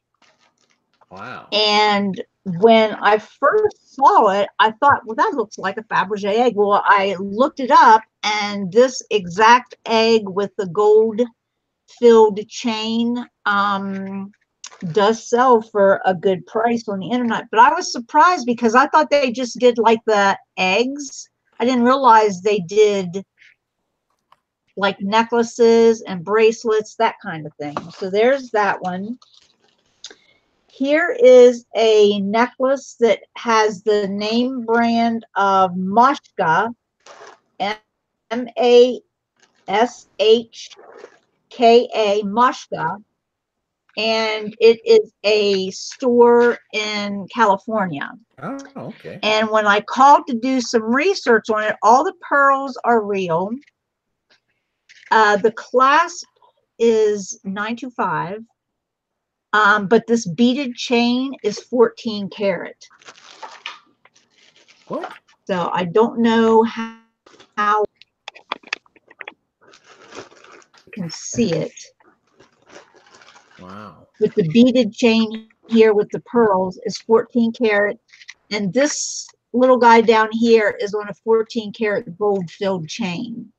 Wow. And when I first saw it, I thought, well, that looks like a Fabergé egg. Well, I looked it up, and this exact egg with the gold-filled chain does sell for a good price on the internet. But I was surprised because I thought they just did like the eggs. I didn't realize they did like necklaces and bracelets, that kind of thing. So there's that one. Here is a necklace that has the name brand of Mashka, M-A-S-H-K-A, Mashka, and it is a store in California. Oh, okay. And when I called to do some research on it, all the pearls are real. The clasp is 925. But this beaded chain is 14 karat. What? So I don't know how you can see it. Wow. With the beaded chain here with the pearls is 14 karat. And this little guy down here is on a 14 karat gold filled chain.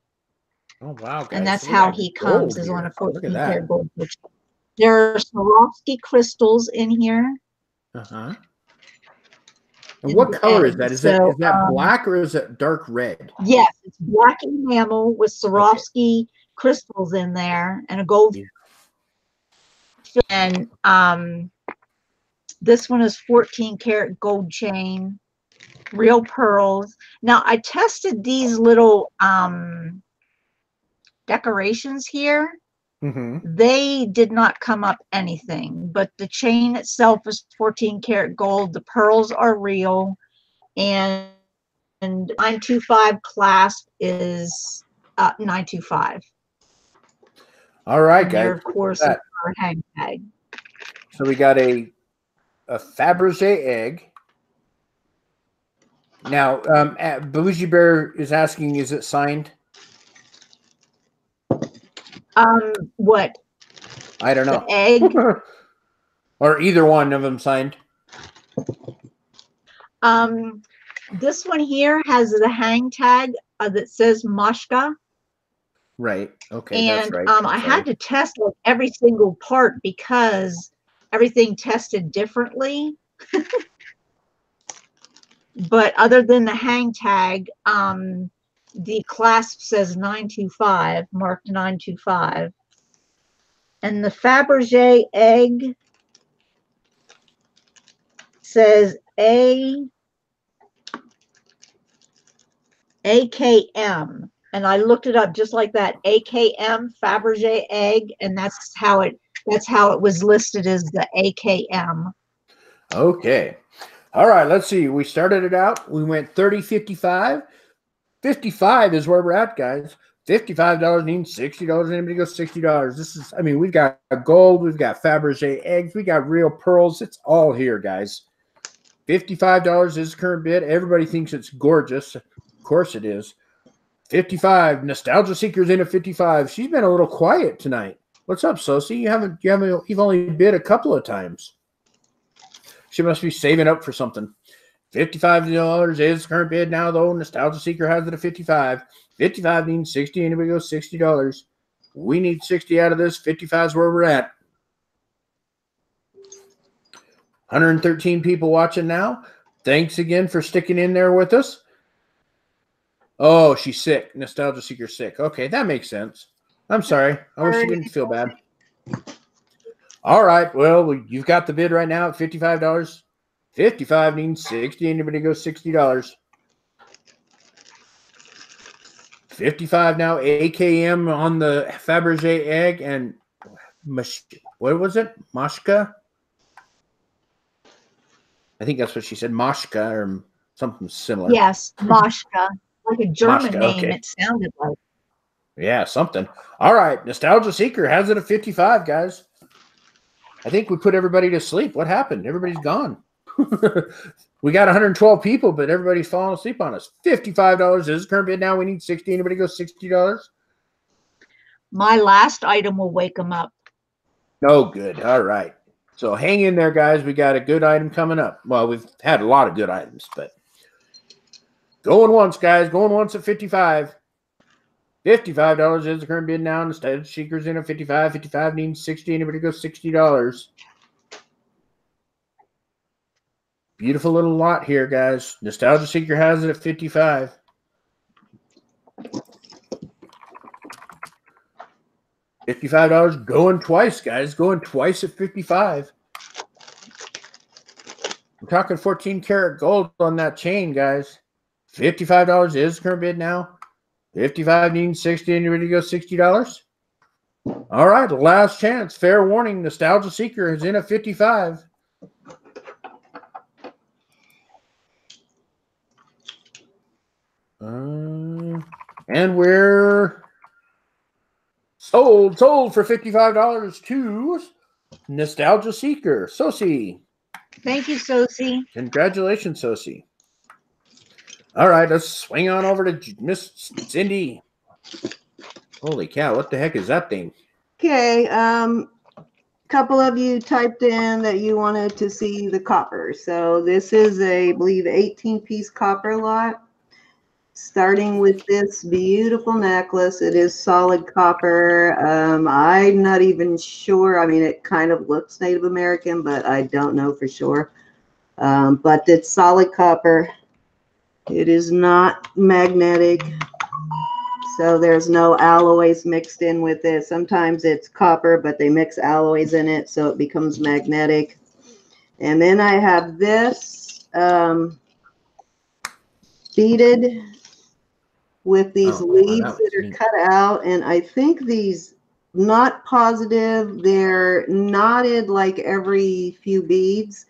Oh, wow, guys. And that's So we how got he gold comes, is here. on a Oh, look at 14 that. karat gold filled chain. There are Swarovski crystals in here. Uh-huh. And what color is that? Is that black or is that dark red? Yes, it's black enamel with Swarovski crystals in there and a gold. Yeah. And this one is 14 karat gold chain, real pearls. Now I tested these little decorations here. Mm-hmm. They did not come up anything, but the chain itself is 14 karat gold. The pearls are real, and 925 clasp is 925. All right, and there, guys. of course, is our hang tag. So we got a Fabergé egg. Now, Bougie Bear is asking, is it signed? What? I don't know. The egg? Or either one of them signed? This one here has the hang tag that says Mashka. Right. Okay, And that's right. I had to test like every single part because everything tested differently. But other than the hang tag, the clasp says 925, marked 925. And the Fabergé egg says AKM. And I looked it up just like that, AKM, Fabergé egg, and that's how it was listed, as the AKM. Okay. All right, let's see. We started it out. We went 30, 55. 55 is where we're at, guys. $55 means $60. Anybody goes $60. This is, I mean, we've got gold, we've got Fabergé eggs, we got real pearls. It's all here, guys. $55 is current bid. Everybody thinks it's gorgeous. Of course it is. 55. Nostalgia Seeker's in at 55. She's been a little quiet tonight. What's up, Sosie? You've only bid a couple of times. She must be saving up for something. $55 is current bid now, though. Nostalgia Seeker has it at 55. 55 means 60. Anybody goes $60. We need 60 out of this. 55 is where we're at. 113 people watching now. Thanks again for sticking in there with us. Oh, she's sick. Nostalgia Seeker's sick. Okay, that makes sense. I'm sorry. I wish you didn't feel bad. All right. Well, you've got the bid right now at $55. 55 means 60. Anybody goes $60. 55 now. AKM on the Fabergé egg and what was it? Mashka? I think that's what she said. Mashka or something similar. Yes, Mashka. Like a German Mashka, name, okay. it sounded like. Yeah, something. All right. Nostalgia Seeker has it at 55, guys. I think we put everybody to sleep. What happened? Everybody's gone. We got 112 people, but everybody's falling asleep on us. $55 is current bid now. We need 60. Anybody go $60? My last item will wake them up. Oh, good. All right. So hang in there, guys. We got a good item coming up. Well, we've had a lot of good items, but going once, guys. Going once at 55. $55 is the current bid now. Nostalgia Seeker's in at 55. 55 needs 60. Anybody go $60? Beautiful little lot here, guys. Nostalgia Seeker has it at 55. $55 going twice, guys. Going twice at 55. We're talking 14 karat gold on that chain, guys. $55 is current bid now. 55 needs 60. Anybody go $60? All right, last chance. Fair warning. Nostalgia Seeker is in at 55. And we're Sold for $55 to Nostalgia Seeker. Sosi. Thank you, Sosie. Congratulations, Sosi. All right, let's swing on over to Miss Cindy. Holy cow, what the heck is that thing? Okay, couple of you typed in that you wanted to see the copper. So this is I believe, 18-piece copper lot. Starting with this beautiful necklace. It is solid copper. I'm not even sure. I mean, it kind of looks Native American, but I don't know for sure. But it's solid copper. It is not magnetic. So there's no alloys mixed in with it. Sometimes it's copper, but they mix alloys in it, so it becomes magnetic. And then I have this beaded with these leaves that are cut out. And I think these, not positive, they're knotted like every few beads.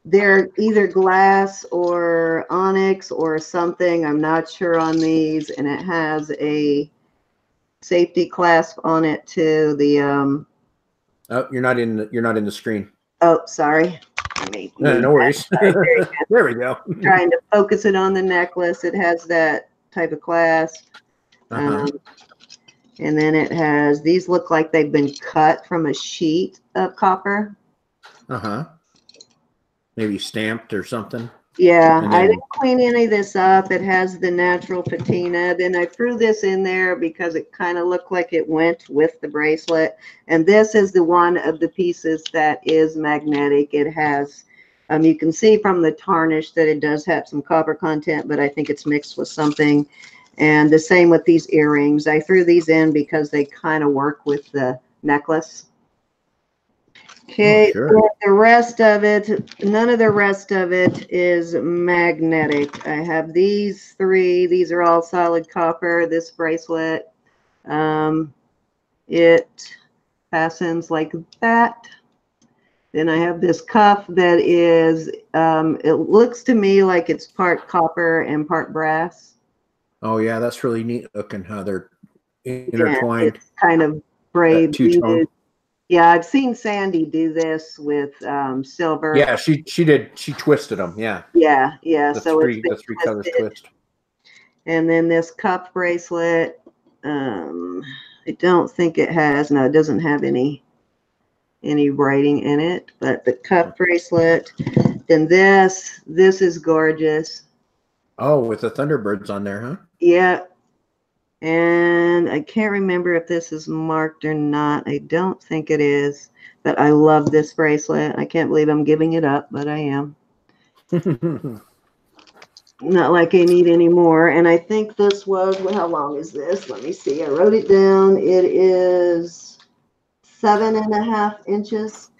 They're either glass or onyx or something. I'm not sure on these. And it has a safety clasp on it too. The oh, you're not in the screen. Oh, sorry. No worries. There we go. Trying to focus it on the necklace. It has that type of clasp. And then it has, these look like they've been cut from a sheet of copper. Maybe stamped or something. Yeah, I didn't clean any of this up. It has the natural patina. Then I threw this in there because it kind of looked like it went with the bracelet. And this is the one of the pieces that is magnetic. It has, you can see from the tarnish that it does have some copper content, but I think it's mixed with something. And the same with these earrings. I threw these in because they kind of work with the necklace. Okay, so the rest of it, none of the rest of it is magnetic. I have these three. These are all solid copper. This bracelet, it fastens like that. Then I have this cuff that is, it looks to me like it's part copper and part brass. Oh yeah, that's really neat looking how they're intertwined. Yeah, it's kind of braid. Yeah, I've seen Sandy do this with silver. Yeah, she did. She twisted them. Yeah. Yeah. The three colors twist. And then this cuff bracelet. I don't think it has. No, it doesn't have any writing in it. But the cuff bracelet. Then this is gorgeous. Oh, with the Thunderbirds on there, huh? Yeah. And I can't remember if this is marked or not. I don't think it is, but I love this bracelet. I can't believe I'm giving it up, but I am. Not like I need any more. And I think this was, well, how long is this? Let me see. I wrote it down. It is 7.5 inches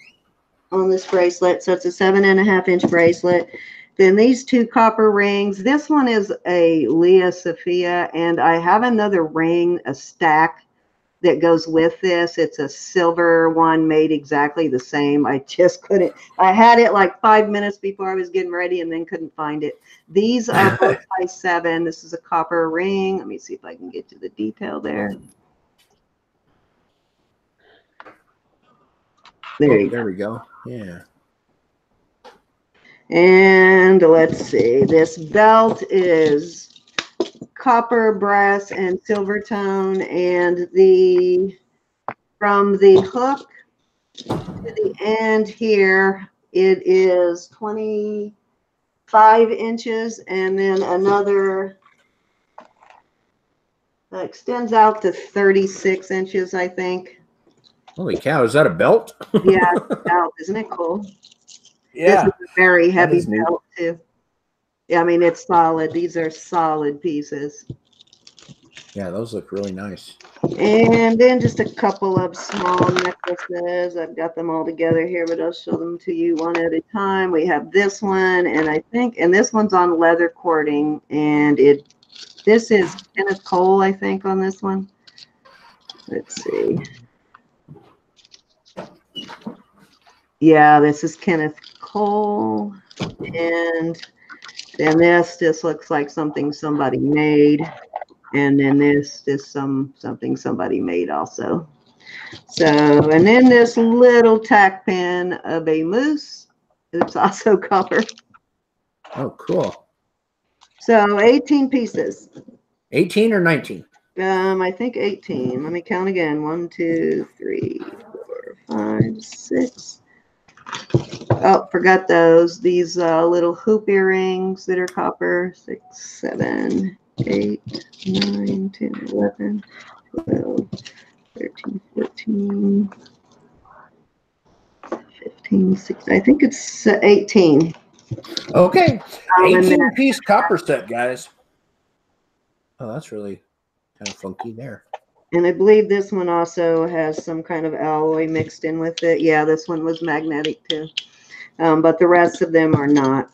on this bracelet. So it's a 7.5 inch bracelet. Then these two copper rings. This one is a Leah Sophia, and I have another ring, a stack that goes with this. It's a silver one made exactly the same. I just couldn't. I had it like 5 minutes before I was getting ready and then couldn't find it. These are both by 7. This is a copper ring. Let me see if I can get to the detail there. There we go. Yeah. And let's see, this belt is copper, brass, and silver tone. And from the hook to the end here, it is 25 inches. And then another extends out to 36 inches, I think. Holy cow, is that a belt? Yeah, it's a belt. Isn't it cool? Yeah. This is a very heavy belt too. Yeah, I mean, it's solid. These are solid pieces. Yeah, those look really nice. And then just a couple of small necklaces. I've got them all together here, but I'll show them to you one at a time. We have this one, and this one's on leather cording, and this is Kenneth Cole, I think, on this one. Let's see. Yeah, this is Kenneth Cole, and then this just looks like something somebody made. And then this something somebody made also. So, and then this little tack pen of a moose. It's also copper. Oh, cool. So 18 pieces. 18 or 19? I think 18. Let me count again. 1, 2, 3, 4, 5, 6. Oh, forgot those. These little hoop earrings that are copper. 6, 7, 8, 9, 10, 11, 12, 13, 14, 15, 16. I think it's 18. Okay. And 18-piece copper set, guys. Oh, that's really kind of funky there. And I believe this one also has some kind of alloy mixed in with it. Yeah, this one was magnetic too. But the rest of them are not.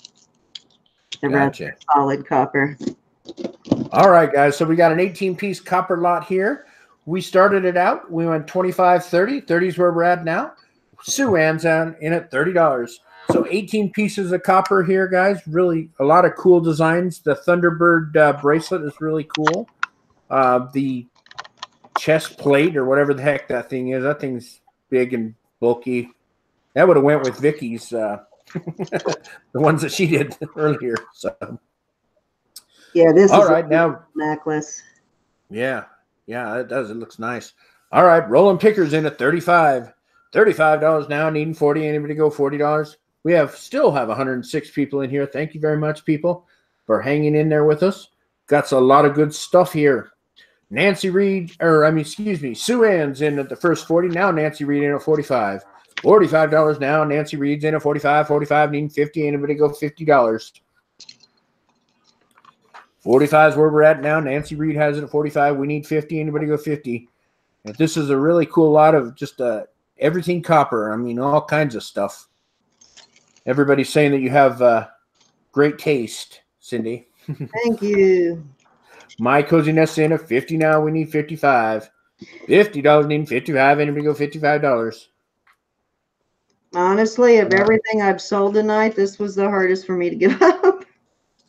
The rest are solid copper. All right, guys. So we got an 18-piece copper lot here. We started it out. We went 25, 30. 30 is where we're at now. Sue Ann's in at $30. So 18 pieces of copper here, guys. Really a lot of cool designs. The Thunderbird bracelet is really cool. The chest plate or whatever the heck that thing is. That thing's big and bulky. That would have went with Vicky's, the ones that she did earlier. So, yeah, this all is right now necklace. Yeah, it does. It looks nice. All right, rolling pickers in at $35. $35 now. Needing 40. Anybody go $40? We still have 106 people in here. Thank you very much, people, for hanging in there with us. Got a lot of good stuff here. Nancy Reed, Sue Ann's in at the first 40. Now Nancy Reed in at 45. $45 now. Nancy Reed's in at 45. 45 needing 50. Anybody go $50? 45 is where we're at now. Nancy Reed has it at 45. We need 50. Anybody go 50? And this is a really cool lot of just everything copper. I mean, all kinds of stuff. Everybody's saying that you have great taste, Cindy. Thank you. My Cozy Nest in at 50 now. We need 55. $50 needing 55. Anybody go $55? Honestly, of everything I've sold tonight, this was the hardest for me to give up.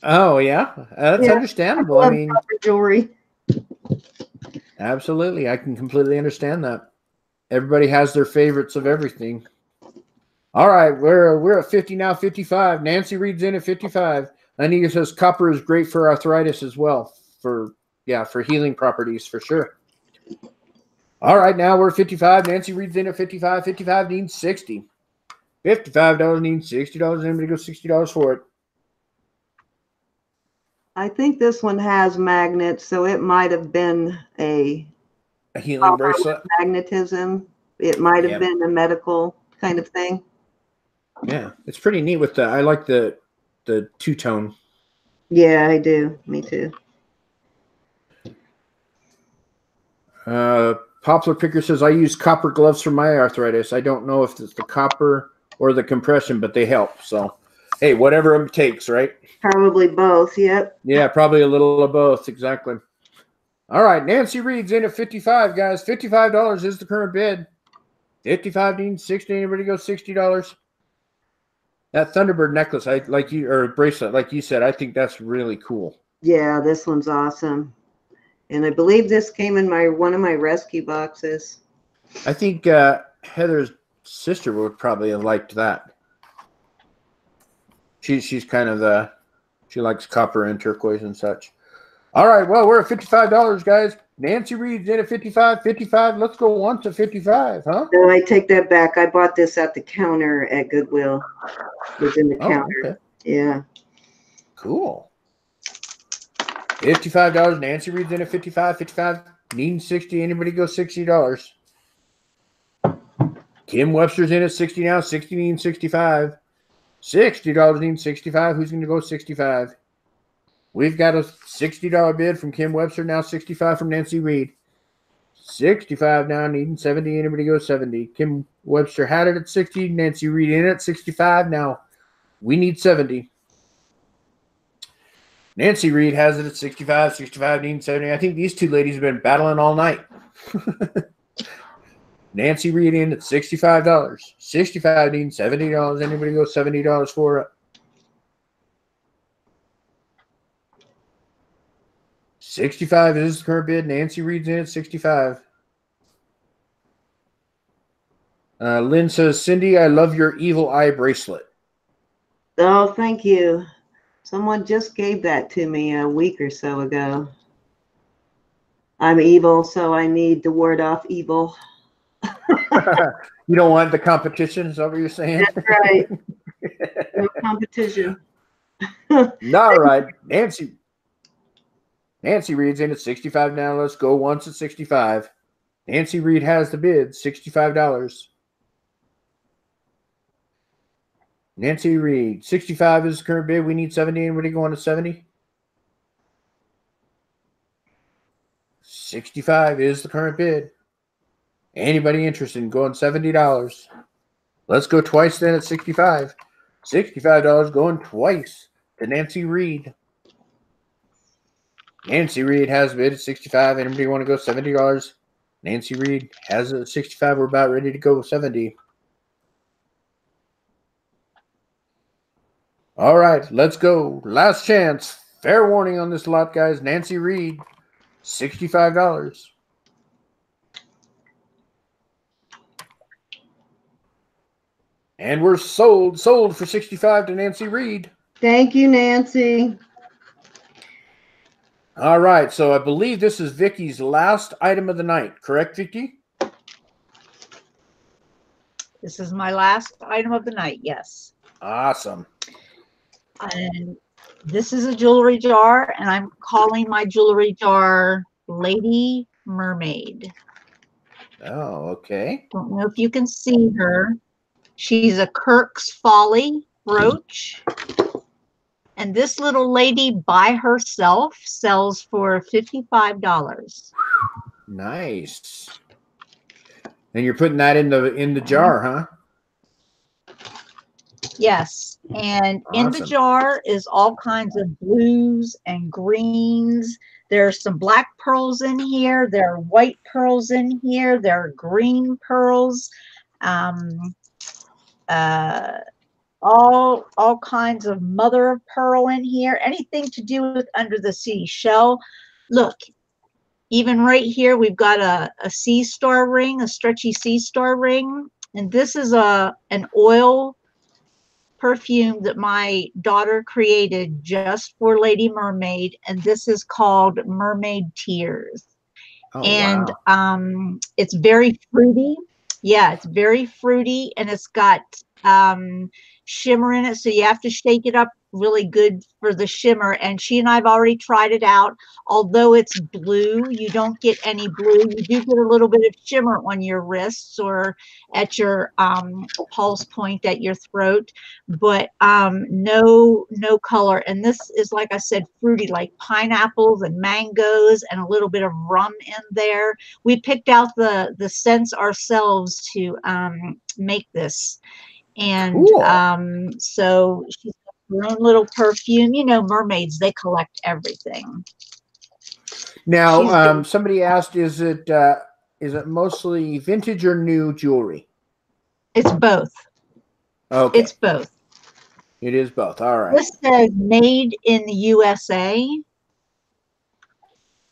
Oh, yeah. That's understandable. I mean, jewelry. Absolutely. I can completely understand that. Everybody has their favorites of everything. All right. We're at 50 now, 55. Nancy Reed's in at 55. Anita says copper is great for arthritis as well. For healing properties, for sure. All right. Now we're at 55. Nancy Reed's in at 55. 55 needs 60. $55 needs $60. Anybody go $60 for it? I think this one has magnets, so it might have been a healing bracelet. Magnetism. It might have been a medical kind of thing. Yeah, it's pretty neat with I like the two-tone. Yeah, I do. Me too. Poplar Picker says, I use copper gloves for my arthritis. I don't know if it's the copper or the compression, but they help. So, hey, whatever it takes, right? Probably both, yep. Yeah, probably a little of both, exactly. All right, Nancy Reed's in at 55, guys. $55 is the current bid. 55 needs 60. Anybody go $60? That Thunderbird necklace, or bracelet, like you said, I think that's really cool. Yeah, this one's awesome. And I believe this came in one of my rescue boxes. I think Heather's sister would probably have liked that. She's kind of she likes copper and turquoise and such. All right, well, we're at $55, guys. Nancy Reed's in at 55. 55. Let's go on to 55, huh? No, I take that back. I bought this at the counter at Goodwill. It was in the counter. Okay. Yeah. Cool. $55. Nancy Reed's in at 55. 55. Needing 60. Anybody go $60? Kim Webster's in at 60 now. 60 needing 65. $60 needing 65. Who's going to go 65? We've got a $60 bid from Kim Webster. Now 65 from Nancy Reed. 65 now, needing 70. Anybody go 70? Kim Webster had it at 60. Nancy Reed in at 65. Now we need 70. Nancy Reed has it at 65. 65 needing 70. I think these two ladies have been battling all night. Nancy Reed in at $65. 65 needing $70. Anybody go $70 for it? 65 is the current bid. Nancy Reed's in at 65. Lynn says, Cindy, I love your evil eye bracelet. Oh, thank you. Someone just gave that to me a week or so ago. I'm evil, so I need to ward off evil. You don't want the competition, is that what you're saying? That's right. No competition. All right. Nancy Reed's in at 65 now. Let's go once at 65. Nancy Reed has the bid, $65. Nancy Reed, 65 is the current bid. We need 70. Anybody going to 70? 65 is the current bid. Anybody interested in going $70? Let's go twice then at 65. $65 going twice to Nancy Reed. Nancy Reed has a bid at 65. Anybody want to go $70? Nancy Reed has it at 65. We're about ready to go 70. All right, let's go. Last chance. Fair warning on this lot, guys. Nancy Reed, $65. And we're sold for 65 to Nancy Reed. Thank you, Nancy. All right, so I believe this is Vicki's last item of the night. Correct, Vicki? This is my last item of the night, yes. Awesome. And this is a jewelry jar, and I'm calling my jewelry jar Lady Mermaid. Oh, okay. Don't know if you can see her. She's a Kirk's Folly brooch. And this little lady by herself sells for $55. Nice. And you're putting that in the jar, huh? Yes. And in the jar is all kinds of blues and greens. There's some black pearls in here. There are white pearls in here. There are green pearls. All kinds of mother of pearl in here. Anything to do with under the sea shell. Look, even right here, we've got a sea star ring, a stretchy sea star ring. And this is an oil perfume that my daughter created just for Lady Mermaid, and this is called Mermaid Tears. Oh, and wow. It's very fruity. Yeah, it's very fruity, and it's got shimmer in it, so you have to shake it up really good for the shimmer. And she and I have already tried it out. Although it's blue, you don't get any blue. You do get a little bit of shimmer on your wrists or at your pulse point at your throat, but no color. And this is, like I said, fruity, like pineapples and mangoes and a little bit of rum in there. We picked out the scents ourselves to make this. And cool. So she's got her own little perfume. You know, mermaids, they collect everything. Now, somebody asked, is it mostly vintage or new jewelry? It's both. Okay. It's both. It is both. All right. This says made in the USA.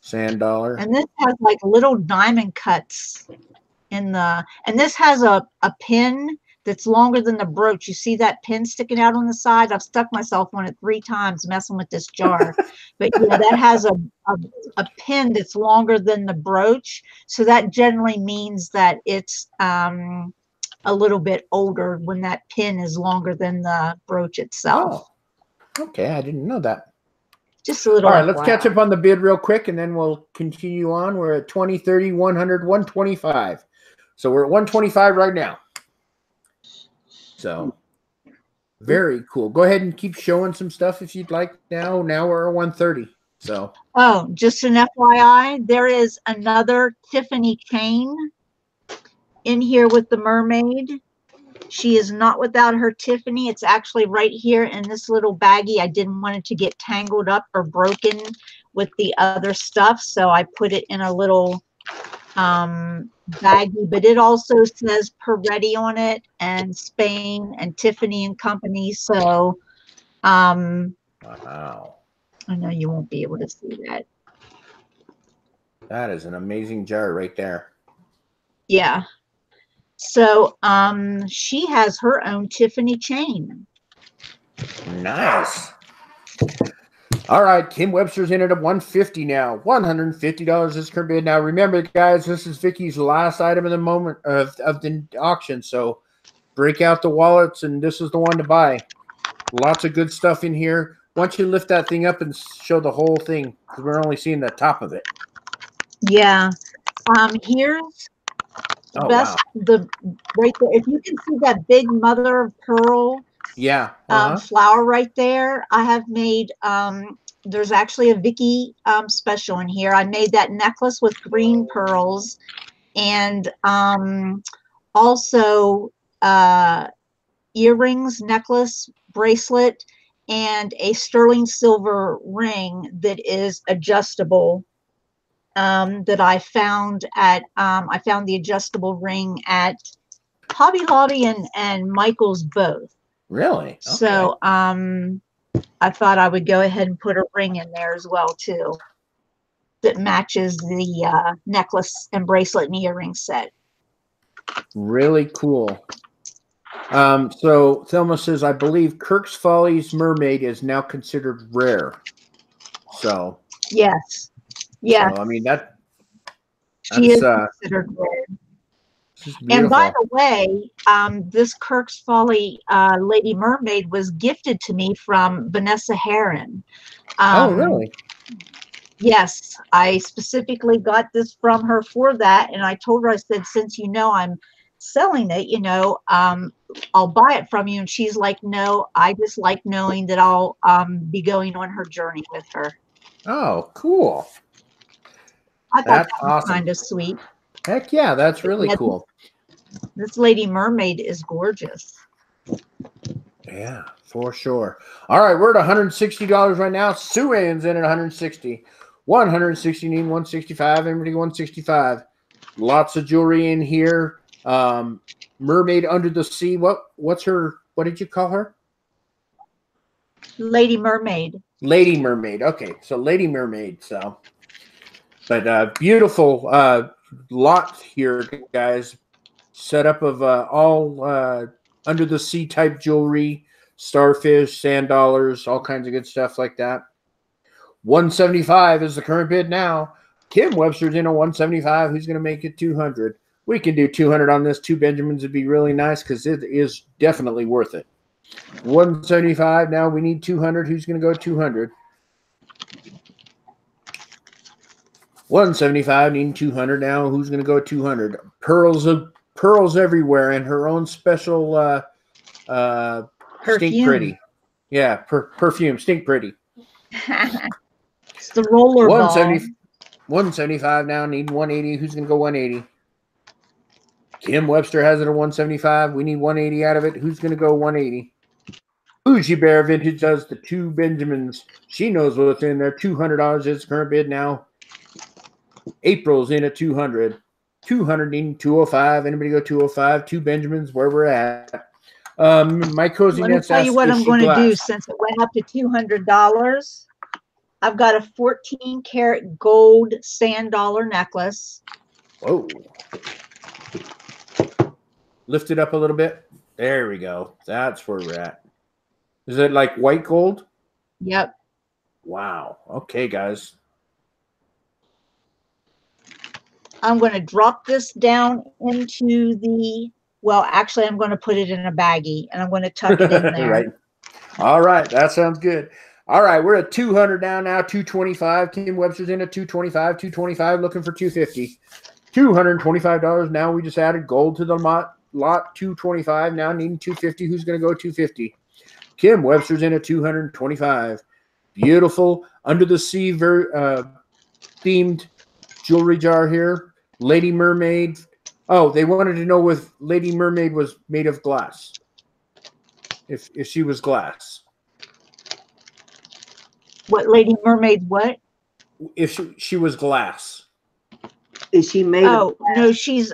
Sand dollar. And this has like little diamond cuts in the, and this has a pin that's longer than the brooch. You see that pin sticking out on the side? I've stuck myself on it 3 times messing with this jar. But you know, that has a pin that's longer than the brooch. So that generally means that it's a little bit older when that pin is longer than the brooch itself. Oh, okay. I didn't know that. Just a little. All right, let's catch up on the bid real quick, and then we'll continue on. We're at 20, 30, 100, 125. So we're at 125 right now. So very cool. Go ahead and keep showing some stuff if you'd like. Now we're at 130. So just an FYI, there is another Tiffany chain in here with the mermaid. She is not without her Tiffany. It's actually right here in this little baggie. I didn't want it to get tangled up or broken with the other stuff, so I put it in a little baggie. But it also says Peretti on it, and Spain, and Tiffany and Company. So wow. I know you won't be able to see that. That is an amazing jar right there. Yeah. So she has her own Tiffany chain. Nice. All right, Kim Webster's in at $150 now. $150 is her bid. Now, remember, guys, this is Vicky's last item of the moment of the auction. So break out the wallets, and this is the one to buy. Lots of good stuff in here. Why don't you lift that thing up and show the whole thing? Because we're only seeing the top of it. Yeah. Here's the best. Wow. The right there. If you can see that big mother of pearl. Yeah. Flower right there. I have made, there's actually a Vicki special in here. I made that necklace with green pearls, and also earrings, necklace, bracelet, and a sterling silver ring that is adjustable, that I found at, I found the adjustable ring at Hobby Lobby and Michael's both. Really? Okay. So I thought I would go ahead and put a ring in there as well too, that matches the necklace and bracelet and earring set. Really cool. So Thelma says, I believe Kirk's Follies Mermaid is now considered rare. So yes, yeah. So, I mean she is considered rare. And by the way, this Kirk's Folly Lady Mermaid was gifted to me from Vanessa Heron. Oh, really? Yes, I specifically got this from her for that, and I told her, I said, since you know I'm selling it, you know, I'll buy it from you. And she's like, no, I just like knowing that I'll be going on her journey with her. Oh, cool. I thought that was awesome. Kind of sweet. Heck yeah, that's really cool. This Lady Mermaid is gorgeous. Yeah, for sure. All right, we're at $160 right now. Sue Ann's in at $160. $160, need $165. Everybody $165. Lots of jewelry in here. Mermaid Under the Sea. What's her? What did you call her? Lady Mermaid. Lady Mermaid. Okay, so Lady Mermaid. So, but beautiful lot here, guys. Setup of all under the sea type jewelry, starfish, sand dollars, all kinds of good stuff like that. $175 is the current bid now. Kim Webster's in at $175. Who's going to make it $200? We can do $200 on this. 2 Benjamins would be really nice because it is definitely worth it. $175. Now we need $200. Who's going to go $200? $175. Need $200 now. Who's going to go $200? Pearls everywhere, and her own special Stink Pretty. Yeah, perfume. Stink Pretty. It's the roller ball. $175 now. Need $180. Who's going to go $180? Kim Webster has it at $175. We need $180 out of it. Who's going to go $180? Bougie Bear Vintage does the 2 Benjamins. She knows what's in there. $200 is current bid now. April's in at $200. $200 needing $205. Anybody go $205? 2 Benjamins, where we're at. My cozy Let me tell you what I'm going to do since it went up to $200. I've got a 14-karat gold sand dollar necklace. Whoa. Lift it up a little bit. There we go. That's where we're at. Is it like white gold? Yep. Wow. Okay, guys. I'm going to drop this down into the, well, actually, I'm going to put it in a baggie, and I'm going to tuck it in there. Right. All right. That sounds good. All right. We're at $200 down now, $225. Kim Webster's in at $225. $225, looking for $250. $225 now. We just added gold to the lot. $225 now, needing $250. Who's going to go $250? Kim Webster's in at $225. Beautiful under the sea themed jewelry jar here. Lady Mermaid. Oh, they wanted to know if Lady Mermaid was made of glass. If she was glass. What Lady Mermaid? What? If she was glass. Is she made? Oh, no, she's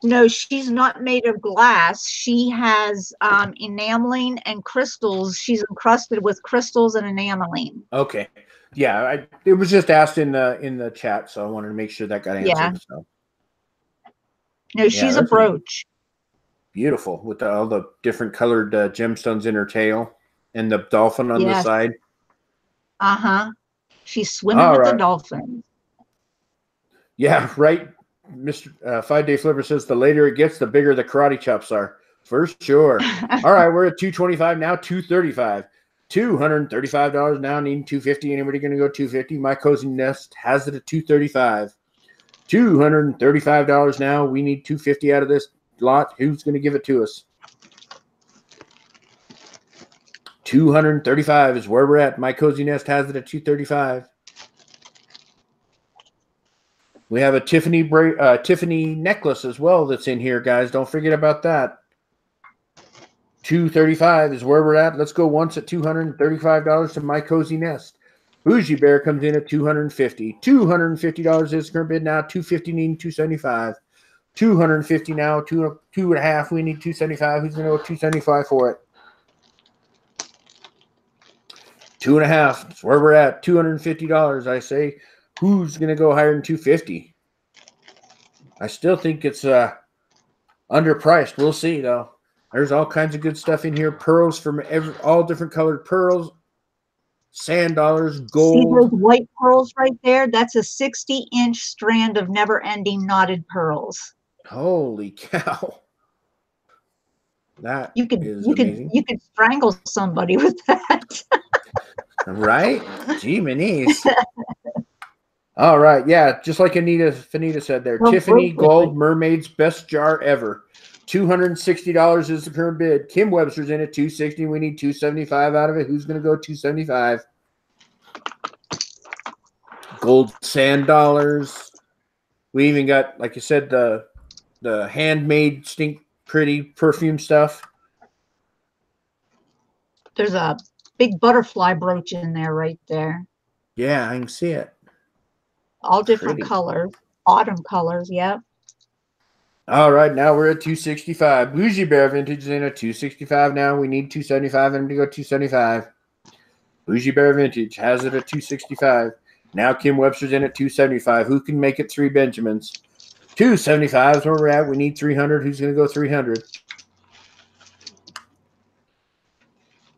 no, she's not made of glass. She has enameling and crystals. She's encrusted with crystals and enameling. Okay. Yeah, it was just asked in the chat, so I wanted to make sure that got answered. Yeah. So. No, she's a brooch. Beautiful with all the different colored gemstones in her tail and the dolphin on the side. Uh-huh. She's swimming with the dolphins. Yeah, right. Mr. 5 Day Flipper says the later it gets, the bigger the karate chops are. For sure. All right, we're at $225 now, $235. $235 now, needing $250. Anybody going to go $250? My Cozy Nest has it at $235. $235 now. We need $250 out of this lot. Who's going to give it to us? $235 is where we're at. My Cozy Nest has it at $235. We have a Tiffany necklace as well that's in here, guys. Don't forget about that. $235 is where we're at. Let's go once at $235 to My Cozy Nest. Bougie Bear comes in at $250. $250 is current bid now. $250 needing $275. $250 now. Two and a half. We need $275. Who's going to go $275 for it? 2.5. That's where we're at. $250. I say. Who's going to go higher than $250? I still think it's underpriced. We'll see, though. There's all kinds of good stuff in here. Pearls from all different colored pearls. Sand dollars, gold. See those white pearls right there? That's a 60-inch strand of never-ending knotted pearls. Holy cow. That is amazing. You could strangle somebody with that. Right? Gee, Manise. All right, yeah, just like Fanita said there. Tiffany Gold Mermaid's best jar ever. $260 is the current bid. Kim Webster's in at $260. We need $275 out of it. Who's going to go $275? Gold sand dollars. We even got, like you said, the handmade stink pretty perfume stuff. There's a big butterfly brooch in there right there. Yeah, I can see it. All different colors. Autumn colors, yep. All right, now we're at $265. Bougie Bear Vintage is in at $265 now. We need $275 and to go $275. Bougie Bear Vintage has it at $265. Now Kim Webster's in at $275. Who can make it 3 Benjamins? $275 is where we're at. We need $300. Who's going to go $300?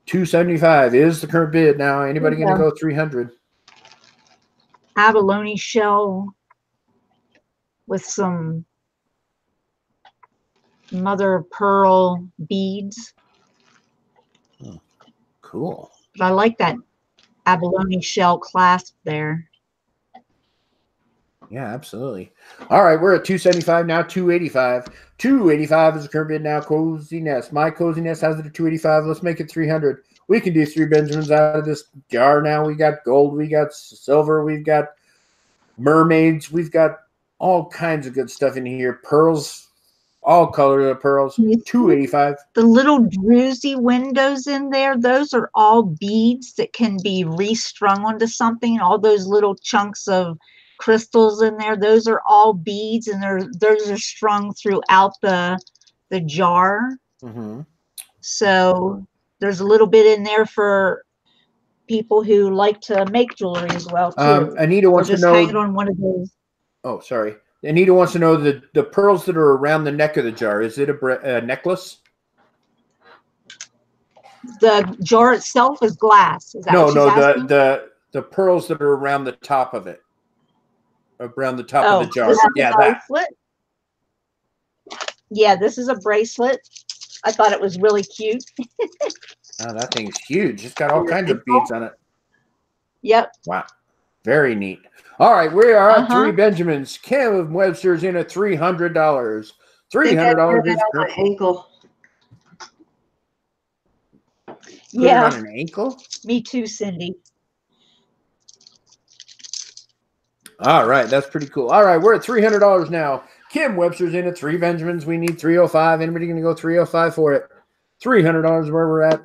$275 is the current bid. Now, anybody going to go $300? Abalone shell with some mother of pearl beads. Oh, cool. But I like that abalone shell clasp there. Yeah, absolutely. All right, we're at $275 now, $285. $285 is the current bid now. Cozy Nest. My Cozy Nest has it at $285. Let's make it $300. We can do 3 Benjamins out of this jar now. We got gold, we got silver, we've got mermaids, we've got all kinds of good stuff in here. Pearls, all colors of pearls. $285. The little druzy windows in there, those are all beads that can be restrung onto something. All those little chunks of crystals in there, those are all beads, and those are strung throughout the jar. Mm-hmm. So there's a little bit in there for people who like to make jewelry as well too. Anita wants to know. Hang it on one of those. Oh, sorry. Anita wants to know the pearls that are around the neck of the jar. Is it a necklace? The jar itself is glass. Is that what she's asking? the pearls that are around the top of it, around the top of the jar. Yeah, that. Yeah, this is a bracelet. I thought it was really cute. Oh, that thing's huge. It's got all kinds of beads on it. Yep. Wow. Very neat. All right, we are at 3 Benjamins. Kim Webster's in at $300. $300 is my ankle. Yeah. On an ankle? Me too, Cindy. All right, that's pretty cool. All right, we're at $300 now. Kim Webster's in at 3 Benjamins. We need $305. Anybody going to go $305 for it? $300 is where we're at.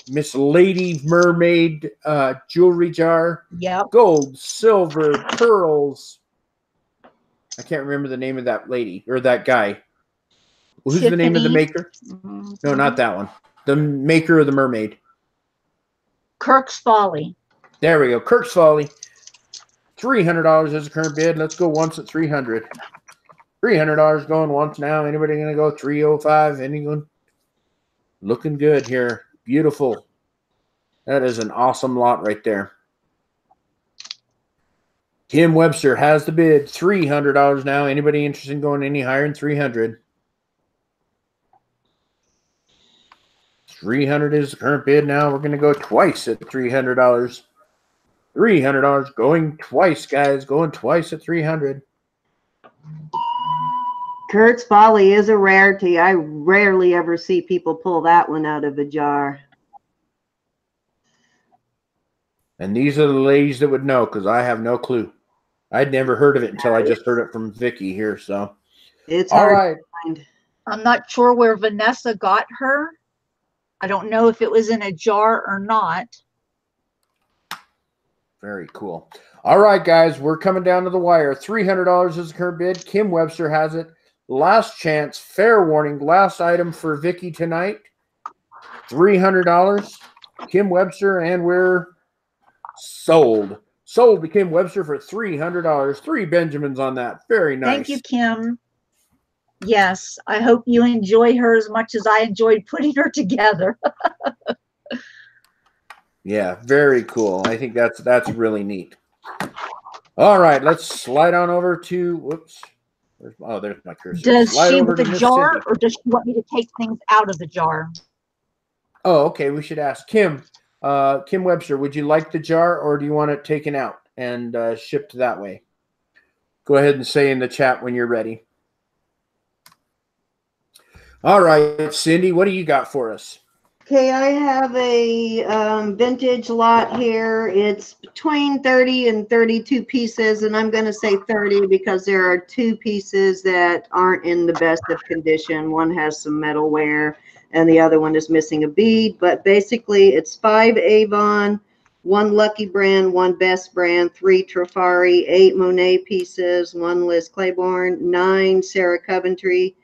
Miss Lady Mermaid jewelry jar. Yep. Gold, silver, pearls. I can't remember the name of that lady or that guy. Well, who's the name of the maker? Mm-hmm. No, not that one. The maker of the mermaid. Kirk's Folly. There we go. Kirk's Folly. $300 is the current bid. Let's go once at 300. $300 going once now. Anybody going to go 305? Anyone? Looking good here. Beautiful. That is an awesome lot right there. Kim Webster has the bid. $300 now. Anybody interested in going any higher than 300? 300 is the current bid now. We're going to go twice at $300. $300 going twice, guys. Going twice at 300. Kurt's Folly is a rarity. I rarely ever see people pull that one out of a jar. And these are the ladies that would know, because I have no clue. I'd never heard of it until I just heard it from Vicki here. So it's all hard right. to find. I'm not sure where Vanessa got her. I don't know if it was in a jar or not. Very cool. All right, guys, we're coming down to the wire. $300 is the current bid. Kim Webster has it. Last chance, fair warning, last item for Vicki tonight. $300. Kim Webster, and we're sold. Sold to Kim Webster for $300. 3 Benjamins on that. Very nice. Thank you, Kim. Yes, I hope you enjoy her as much as I enjoyed putting her together. Yeah, very cool. I think that's really neat. All right, let's slide on over to, whoops. There's my cursor. Does Slide she over with to the Miss jar, Cindy. or does she want me to take things out of the jar? Oh, okay. We should ask Kim. Kim Webster, would you like the jar, or do you want it taken out and shipped that way? Go ahead and say in the chat when you're ready. All right, Cindy, what do you got for us? Okay, I have a vintage lot here. It's between 30 and 32 pieces, and I'm going to say 30 because there are 2 pieces that aren't in the best of condition. One has some metal wear, and the other one is missing a bead. But basically, it's 5 Avon, 1 Lucky Brand, 1 Best Brand, 3 Trifari, 8 Monet pieces, 1 Liz Claiborne, 9 Sarah Coventry,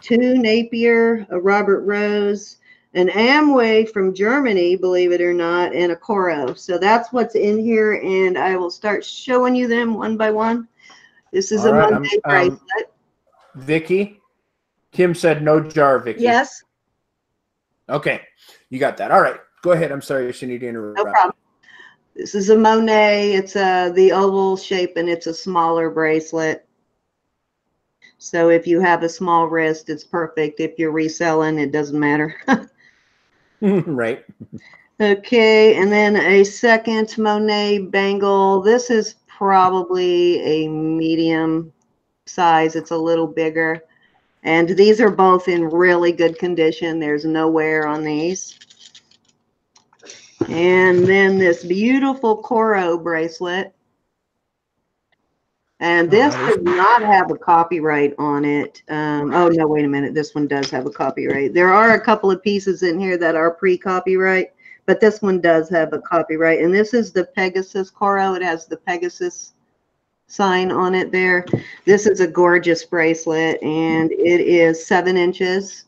2 Napier, a Robert Rose, an Amway from Germany, believe it or not, and a Coro. So that's what's in here, and I will start showing you them one by one. This is All a right, Monday bracelet. Vicki, Kim said no jar, Vicki. Yes. Okay, you got that. All right, go ahead. I'm sorry, Cindy, to interrupt. No problem. This is a Monet. It's the oval shape, and it's a smaller bracelet. So if you have a small wrist, it's perfect. If you're reselling, it doesn't matter. Right. Okay, and then a second Monet bangle. This is probably a medium size. It's a little bigger. And these are both in really good condition. There's no wear on these. And then this beautiful Coro bracelet. And this does not have a copyright on it. Oh, no, wait a minute. This one does have a copyright. There are a couple of pieces in here that are pre-copyright, but this one does have a copyright. And this is the Pegasus Coro. It has the Pegasus sign on it there. This is a gorgeous bracelet, and it is 7 inches.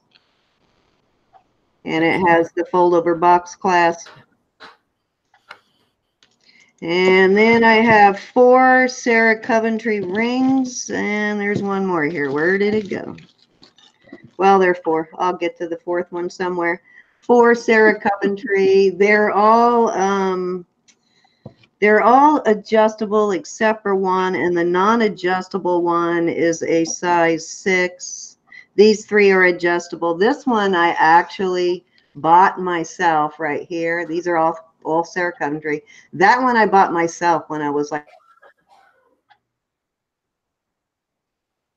And it has the fold-over box clasp. And then I have 4 Sarah Coventry rings, and there's one more here. Where did it go? Well, there are 4. I'll get to the 4th one somewhere. 4 Sarah Coventry. They're all adjustable except for one, and the non-adjustable one is a size 6. These 3 are adjustable. This one I actually bought myself right here. These are all Sarah Coventry. That one I bought myself when I was like.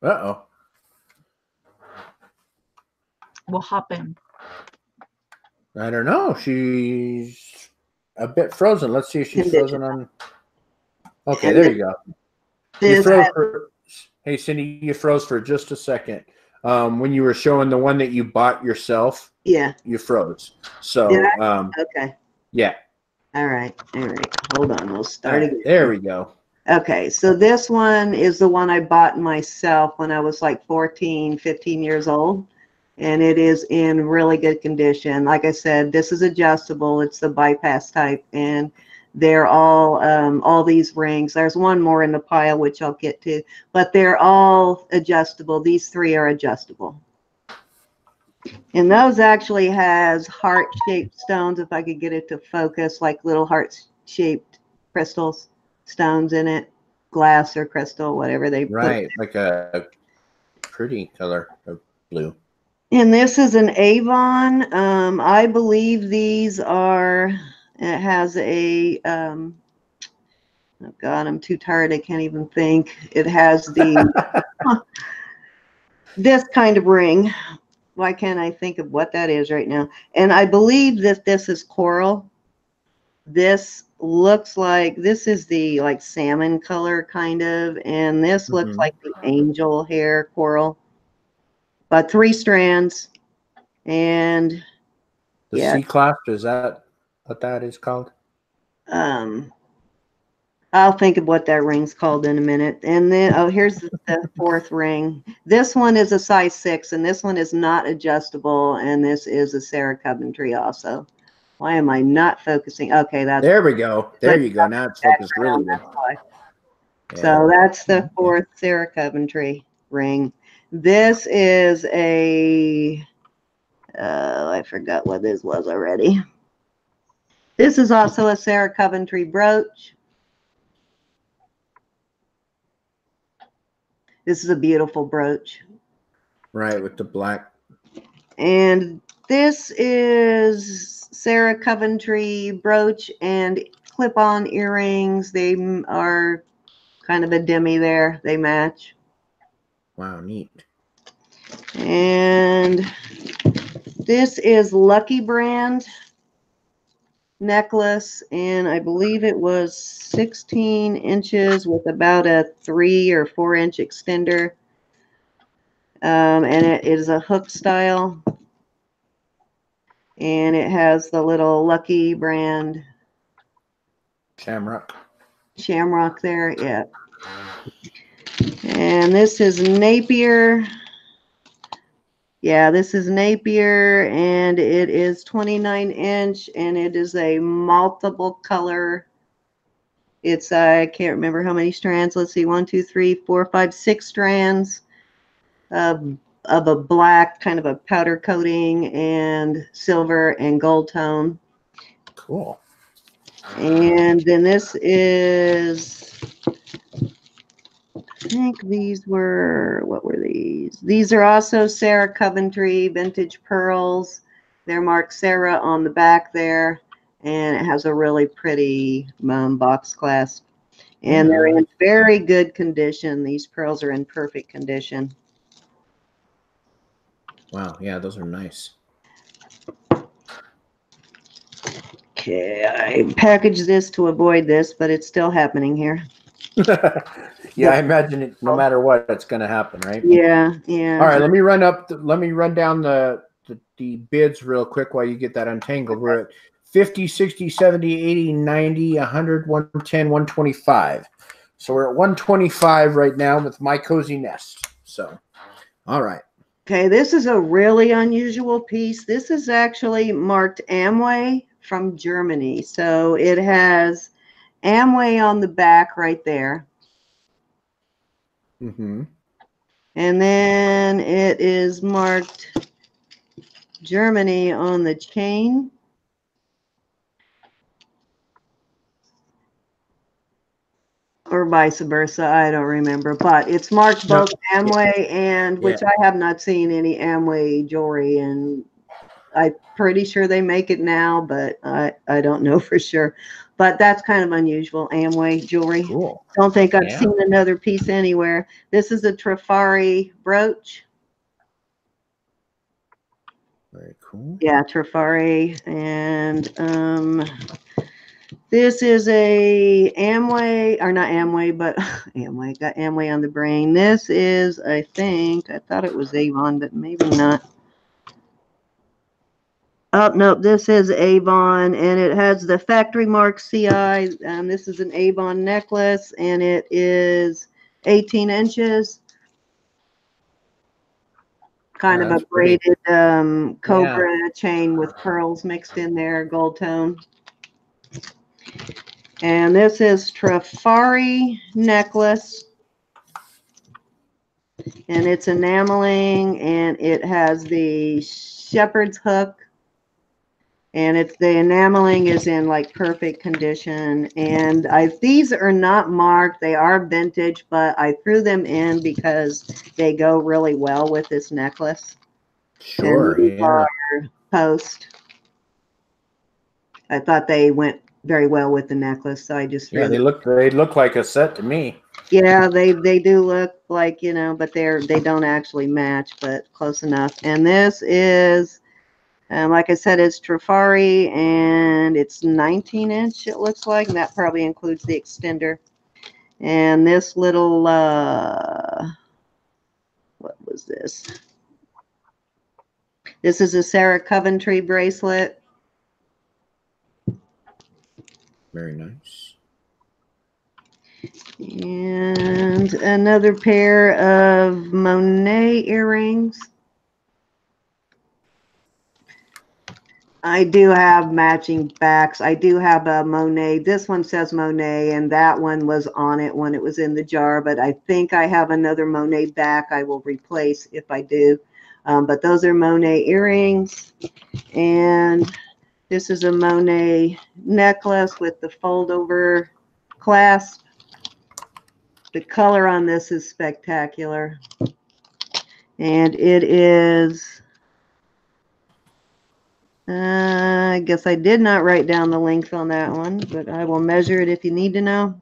Uh-oh. We'll hop in. I don't know. She's a bit frozen. Let's see if she's frozen on. Okay, there you go. You froze for, hey, Cindy, you froze for just a second. When you were showing the one that you bought yourself, yeah, you froze. So, okay. Yeah. All right. Hold on. We'll start again. There we go. Okay, so this one is the one I bought myself when I was like 14, 15 years old. And it is in really good condition. Like I said, this is adjustable. It's the bypass type. And They're all these rings. There's one more in the pile, which I'll get to, but they're all adjustable. These three are adjustable. And those actually has heart-shaped stones, if I could get it to focus, like little heart-shaped crystals, stones in it, glass or crystal, whatever they put. Right, like a pretty color of blue. And this is an Avon. I believe these are, it has a, oh God, I'm too tired. I can't even think. It has the, this kind of ring. Why can't I think of what that is right now? And I believe that this is coral. This looks like, this is the like salmon color kind of, and this looks like the angel hair coral. But 3 strands, and the yeah. C-clasp, is that what that is called? I'll think of what that ring's called in a minute. And then, oh, here's the 4th ring. This one is a size 6, and this one is not adjustable, and this is a Sarah Coventry also. Why am I not focusing? Okay, that's, there we go. There you go. Now it's focused really good. Yeah. So that's the 4th Sarah Coventry ring. This is a, I forgot what this was already. This is also a Sarah Coventry brooch. This is a beautiful brooch. Right, with the black. And this is Sarah Coventry brooch and clip-on earrings. They are kind of a demi there. They match. Wow, neat. And this is Lucky Brand necklace, and I believe it was 16 inches with about a 3 or 4 inch extender. And it is a hook style, and it has the little Lucky Brand shamrock there. Yeah. And this is Napier. Yeah, this is Napier, and it is 29 inch, and it is a multiple color. It's, I can't remember how many strands. Let's see, 1, 2, 3, 4, 5, 6 strands of a black, kind of a powder coating, and silver and gold tone. Cool. And then this is, I think these were, what were these? These are also Sarah Coventry vintage pearls. They're marked Sarah on the back there, and it has a really pretty box clasp. And they're in very good condition. These pearls are in perfect condition. Wow, yeah, those are nice. Okay, I packaged this to avoid this, but it's still happening here. Yeah, I imagine it. No matter what, it's going to happen, right? Yeah, yeah. All right, let me run down the bids real quick while you get that untangled. We're at 50, 60, 70, 80, 90, 100, 110, 125. So we're at 125 right now with My Cozy Nest. So, all right. Okay, this is a really unusual piece. This is actually marked Amway from Germany. So it has Amway on the back right there. And then it is marked Germany on the chain. Or vice versa, I don't remember, but it's marked both Amway and, which I have not seen any Amway jewelry, and I'm pretty sure they make it now, but I don't know for sure. But that's kind of unusual, Amway jewelry. Cool. Don't think I've seen another piece anywhere. This is a Trifari brooch. Very cool. Yeah, Trifari. And this is a Amway, or not Amway, but Amway, got Amway on the brain. This is, I think, I thought it was Avon, but maybe not. Oh, no, this is Avon, and it has the factory mark CI. This is an Avon necklace, and it is 18 inches. Kind of a braided cobra chain with pearls mixed in there, gold tone. And this is Trifari necklace. And it's enameling, and it has the shepherd's hook. And it's the enameling is in like perfect condition. And these are not marked. They are vintage, but I threw them in because they go really well with this necklace. Sure, And these yeah. are post. I thought they went very well with the necklace, so I just Yeah, they look like a set to me. Yeah, they do look like, you know, but they don't actually match, but close enough. And this is, like I said, it's Trifari, and it's 19-inch, it looks like, and that probably includes the extender. And this little, what was this? This is a Sarah Coventry bracelet. Very nice. And another pair of Monet earrings. I do have matching backs. I do have a Monet. This one says Monet, and that one was on it when it was in the jar, but I think I have another Monet back I will replace if I do. But those are Monet earrings. And this is a Monet necklace with the fold-over clasp. The color on this is spectacular. And it is... I guess I did not write down the length on that one, but I will measure it if you need to know.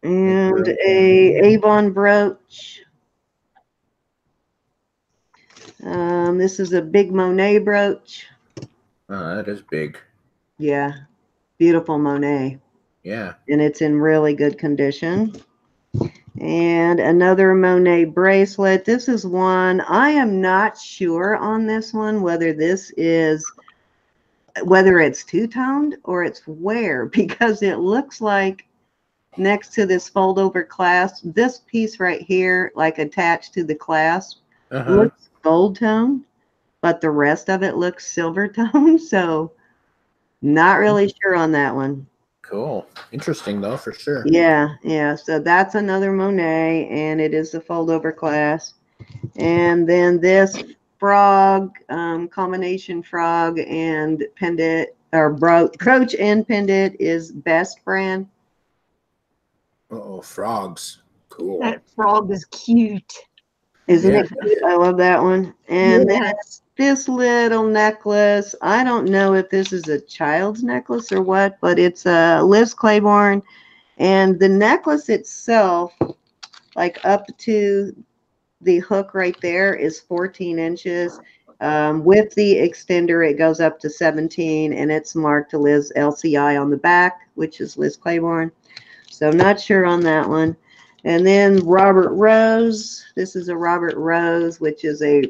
And a Avon brooch. This is a big Monet brooch. Oh, that is big. Yeah, beautiful Monet. Yeah. And it's in really good condition. And another Monet bracelet. This is one, I am not sure on this one whether it's two-toned or it's wear, because it looks like next to this fold-over clasp, this piece right here, like attached to the clasp, looks gold tone, but the rest of it looks silver tone. So not really sure on that one. Cool. Interesting, though, for sure. Yeah, yeah. So that's another Monet, and it is the fold-over clasp. And then this frog, combination frog and pendant, or brooch and pendant, is Best brand. Uh-oh, frogs. Cool. That frog is cute. Isn't it cute? I love that one. And then this little necklace, I don't know if this is a child's necklace or what, but it's a Liz Claiborne. And the necklace itself, like up to the hook right there, is 14 inches. With the extender, it goes up to 17, and it's marked to Liz LCI on the back, which is Liz Claiborne. So I'm not sure on that one. And then Robert Rose. This is a Robert Rose, which is a,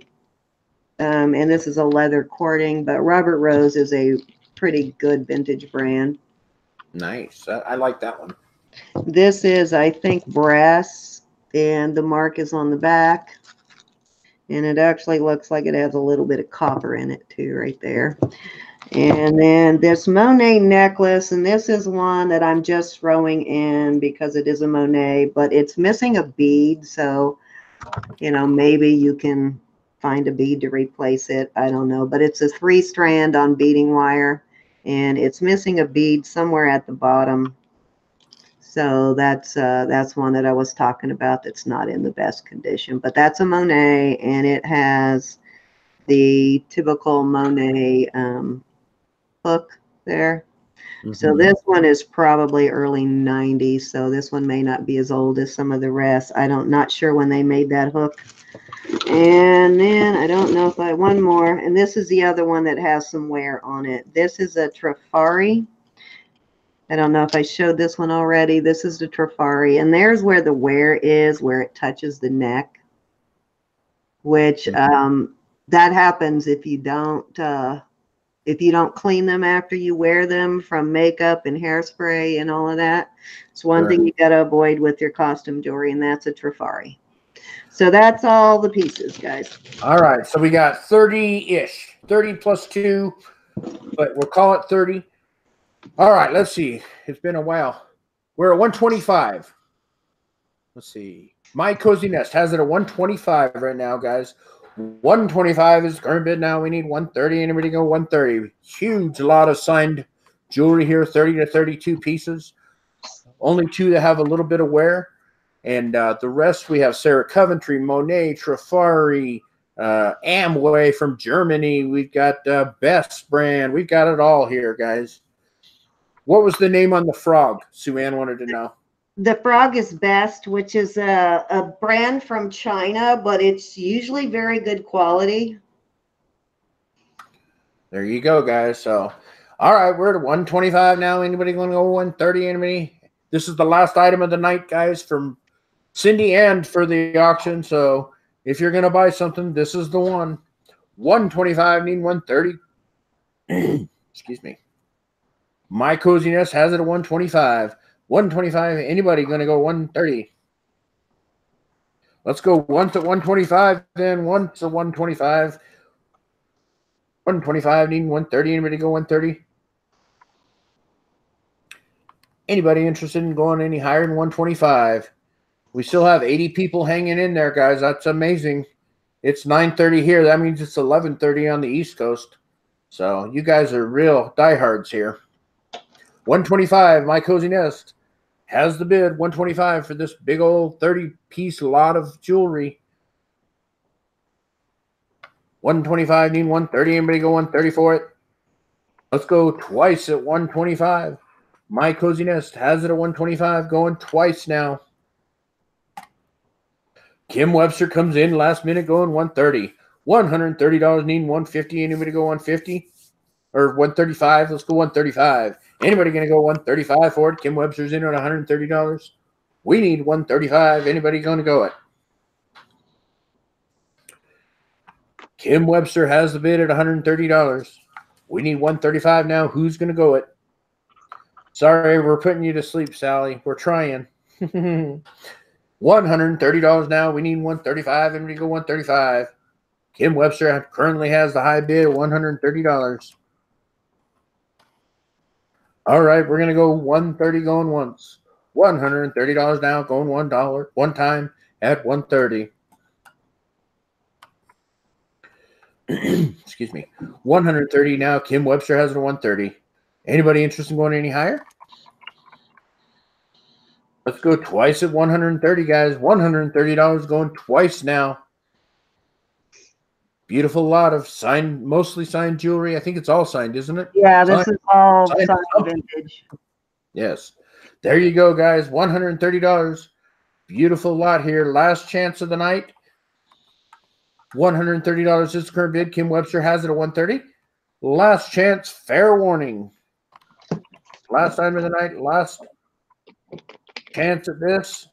and this is a leather cording, but Robert Rose is a pretty good vintage brand. Nice. I like that one. This is, I think, brass, and the mark is on the back. And it actually looks like it has a little bit of copper in it too, right there. And then this Monet necklace, and this is one that I'm just throwing in because it is a Monet, but it's missing a bead. So, you know, maybe you can find a bead to replace it. I don't know, but it's a 3-strand on beading wire, and it's missing a bead somewhere at the bottom. So that's one that I was talking about that's not in the best condition, but that's a Monet, and it has the typical Monet hook there. So this one is probably early 90s, so this one may not be as old as some of the rest. Not sure when they made that hook. And then I don't know if I one more, and this is the other one that has some wear on it. This is a Trifari. I don't know if I showed this one already. This is the Trifari, and there's where the wear is, where it touches the neck, which that happens if you don't clean them after you wear them from makeup and hairspray and all of that. It's one thing you got to avoid with your costume jewelry, and that's a Trifari. So that's all the pieces, guys. All right. So we got 30-ish. 30 plus 2, but we'll call it 30. All right, let's see. It's been a while. We're at 125. Let's see. My Cozy Nest has it at 125 right now, guys. 125 is current bid now. We need 130. Anybody go 130? Huge lot of signed jewelry here, 30 to 32 pieces. Only 2 that have a little bit of wear. And the rest, we have Sarah Coventry, Monet, Trifari, Amway from Germany. We've got Best brand. We've got it all here, guys. What was the name on the frog? Sue Ann wanted to know. The frog is Best, which is a brand from China, but it's usually very good quality. There you go, guys. So, all right, we're at 125 now. Anybody going to go 130? Anybody? This is the last item of the night, guys, from Cindy and for the auction. So if you're going to buy something, this is the one. 125, need 130. Excuse me. My Cozy Nest has it at 125. 125. Anybody going to go 130? Let's go once at 125, then once at 125. 125, need 130. Anybody go 130? Anybody interested in going any higher than 125? We still have 80 people hanging in there, guys. That's amazing. It's 9:30 here. That means it's 11:30 on the East Coast. So you guys are real diehards here. 125, My Cozy Nest has the bid. 125 for this big old 30-piece lot of jewelry. 125, need 130. Anybody go 130 for it? Let's go twice at 125. My Cozy Nest has it at 125, going twice now. Kim Webster comes in last minute going 130. $130, needing 150. Anybody go 150? Or 135? Let's go 135. Anybody going to go 135 for it? Kim Webster's in at $130. We need 135. Anybody going to go it? Kim Webster has the bid at $130. We need 135 now. Who's going to go it? Sorry, we're putting you to sleep, Sally. We're trying. $130 now. We need 135. Anybody go 135? Kim Webster currently has the high bid of $130. All right, we're going to go 130 going once. $130 now, going $1 one time at 130. Excuse me. 130 now. Kim Webster has it at 130. Anybody interested in going any higher? Let's go twice at 130, guys. $130 going twice now. Beautiful lot of signed, mostly signed jewelry. I think it's all signed, isn't it? Yeah, this is all signed vintage. Yes. There you go, guys. $130. Beautiful lot here. Last chance of the night. $130 is the current bid. Kim Webster has it at 130. Last chance, fair warning. Last time of the night, last chance at this.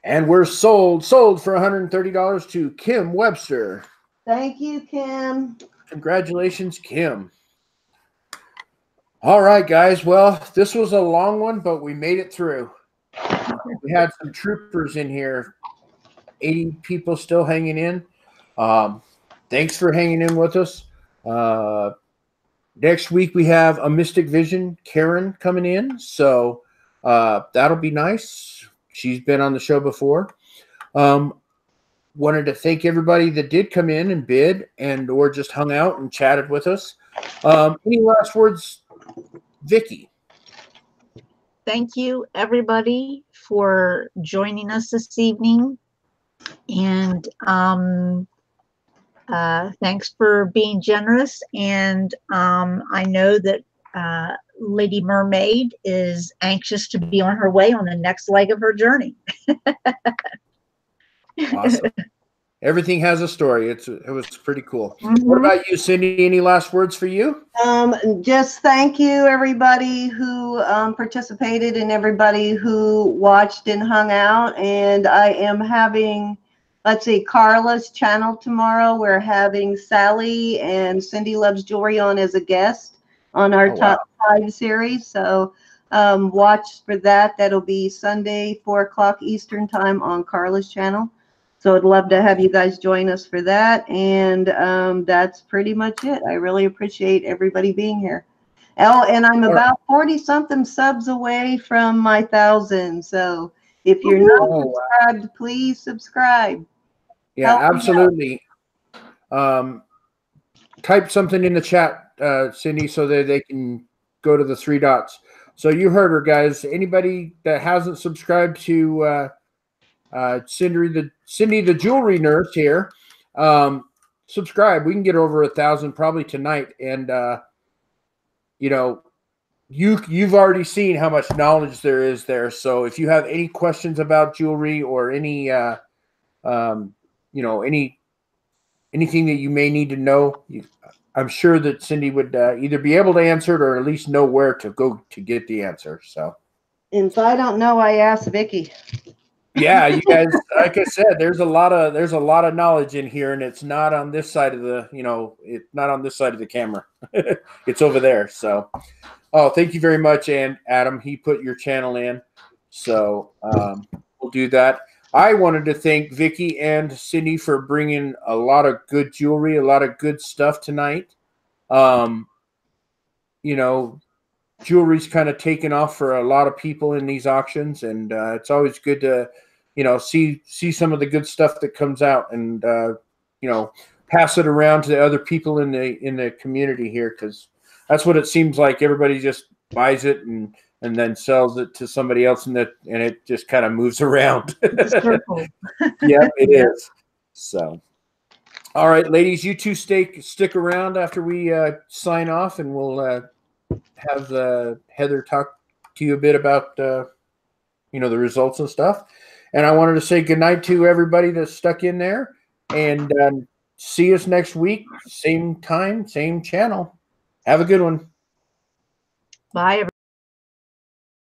And we're sold for $130 to Kim Webster. Thank you, Kim. Congratulations, Kim. All right, guys. Well, this was a long one, but we made it through. We had some troopers in here. 80 people still hanging in. Thanks for hanging in with us. Next week, we have a Mystic Vision, Karen, coming in. So that'll be nice. She's been on the show before. Wanted to thank everybody that did come in and bid and or just hung out and chatted with us. Any last words, Vicki? Thank you, everybody, for joining us this evening. And thanks for being generous. And I know that Lady Mermaid is anxious to be on her way on the next leg of her journey. Awesome. Everything has a story. It was pretty cool. Mm-hmm. What about you, Cindy? Any last words for you? Just thank you, everybody who participated and everybody who watched and hung out. And I am having, let's see, Carla's channel tomorrow. We're having Sally and Cindy Loves Jewelry on as a guest on our top 5 series. So watch for that. That'll be Sunday, 4 o'clock Eastern time on Carla's channel. So I'd love to have you guys join us for that. And that's pretty much it. I really appreciate everybody being here. Oh, and I'm about 40-something subs away from my 1,000. So if you're not subscribed, please subscribe. Yeah, Help me out. absolutely. Type something in the chat, Cindy, so that they can go to the 3 dots. So you heard her, guys. Anybody that hasn't subscribed to Cindy the jewelry nurse here, subscribe. We can get over 1,000 probably tonight. And you know, you've already seen how much knowledge there is there. So if you have any questions about jewelry or any you know, anything that you may need to know, I'm sure that Cindy would either be able to answer it or at least know where to go to get the answer. So if I don't know, I ask Vicki. yeah, you guys, like I said, there's a lot of knowledge in here, and it's not on this side of the, you know, it's not on this side of the camera. It's over there. So, oh, thank you very much, and Adam, he put your channel in, so we'll do that. I wanted to thank Vicki and Cindy for bringing a lot of good jewelry, a lot of good stuff tonight. You know, jewelry's kind of taken off for a lot of people in these auctions, and it's always good to, you know, see some of the good stuff that comes out, and you know, pass it around to the other people in the community here, because that's what it seems like. Everybody just buys it and then sells it to somebody else, and it just kind of moves around. Yeah, it is. So, all right, ladies, you two stick around after we sign off, and we'll have Heather talk to you a bit about you know, the results and stuff. And I wanted to say goodnight to everybody that's stuck in there, and see us next week, same time, same channel. Have a good one. Bye, everybody.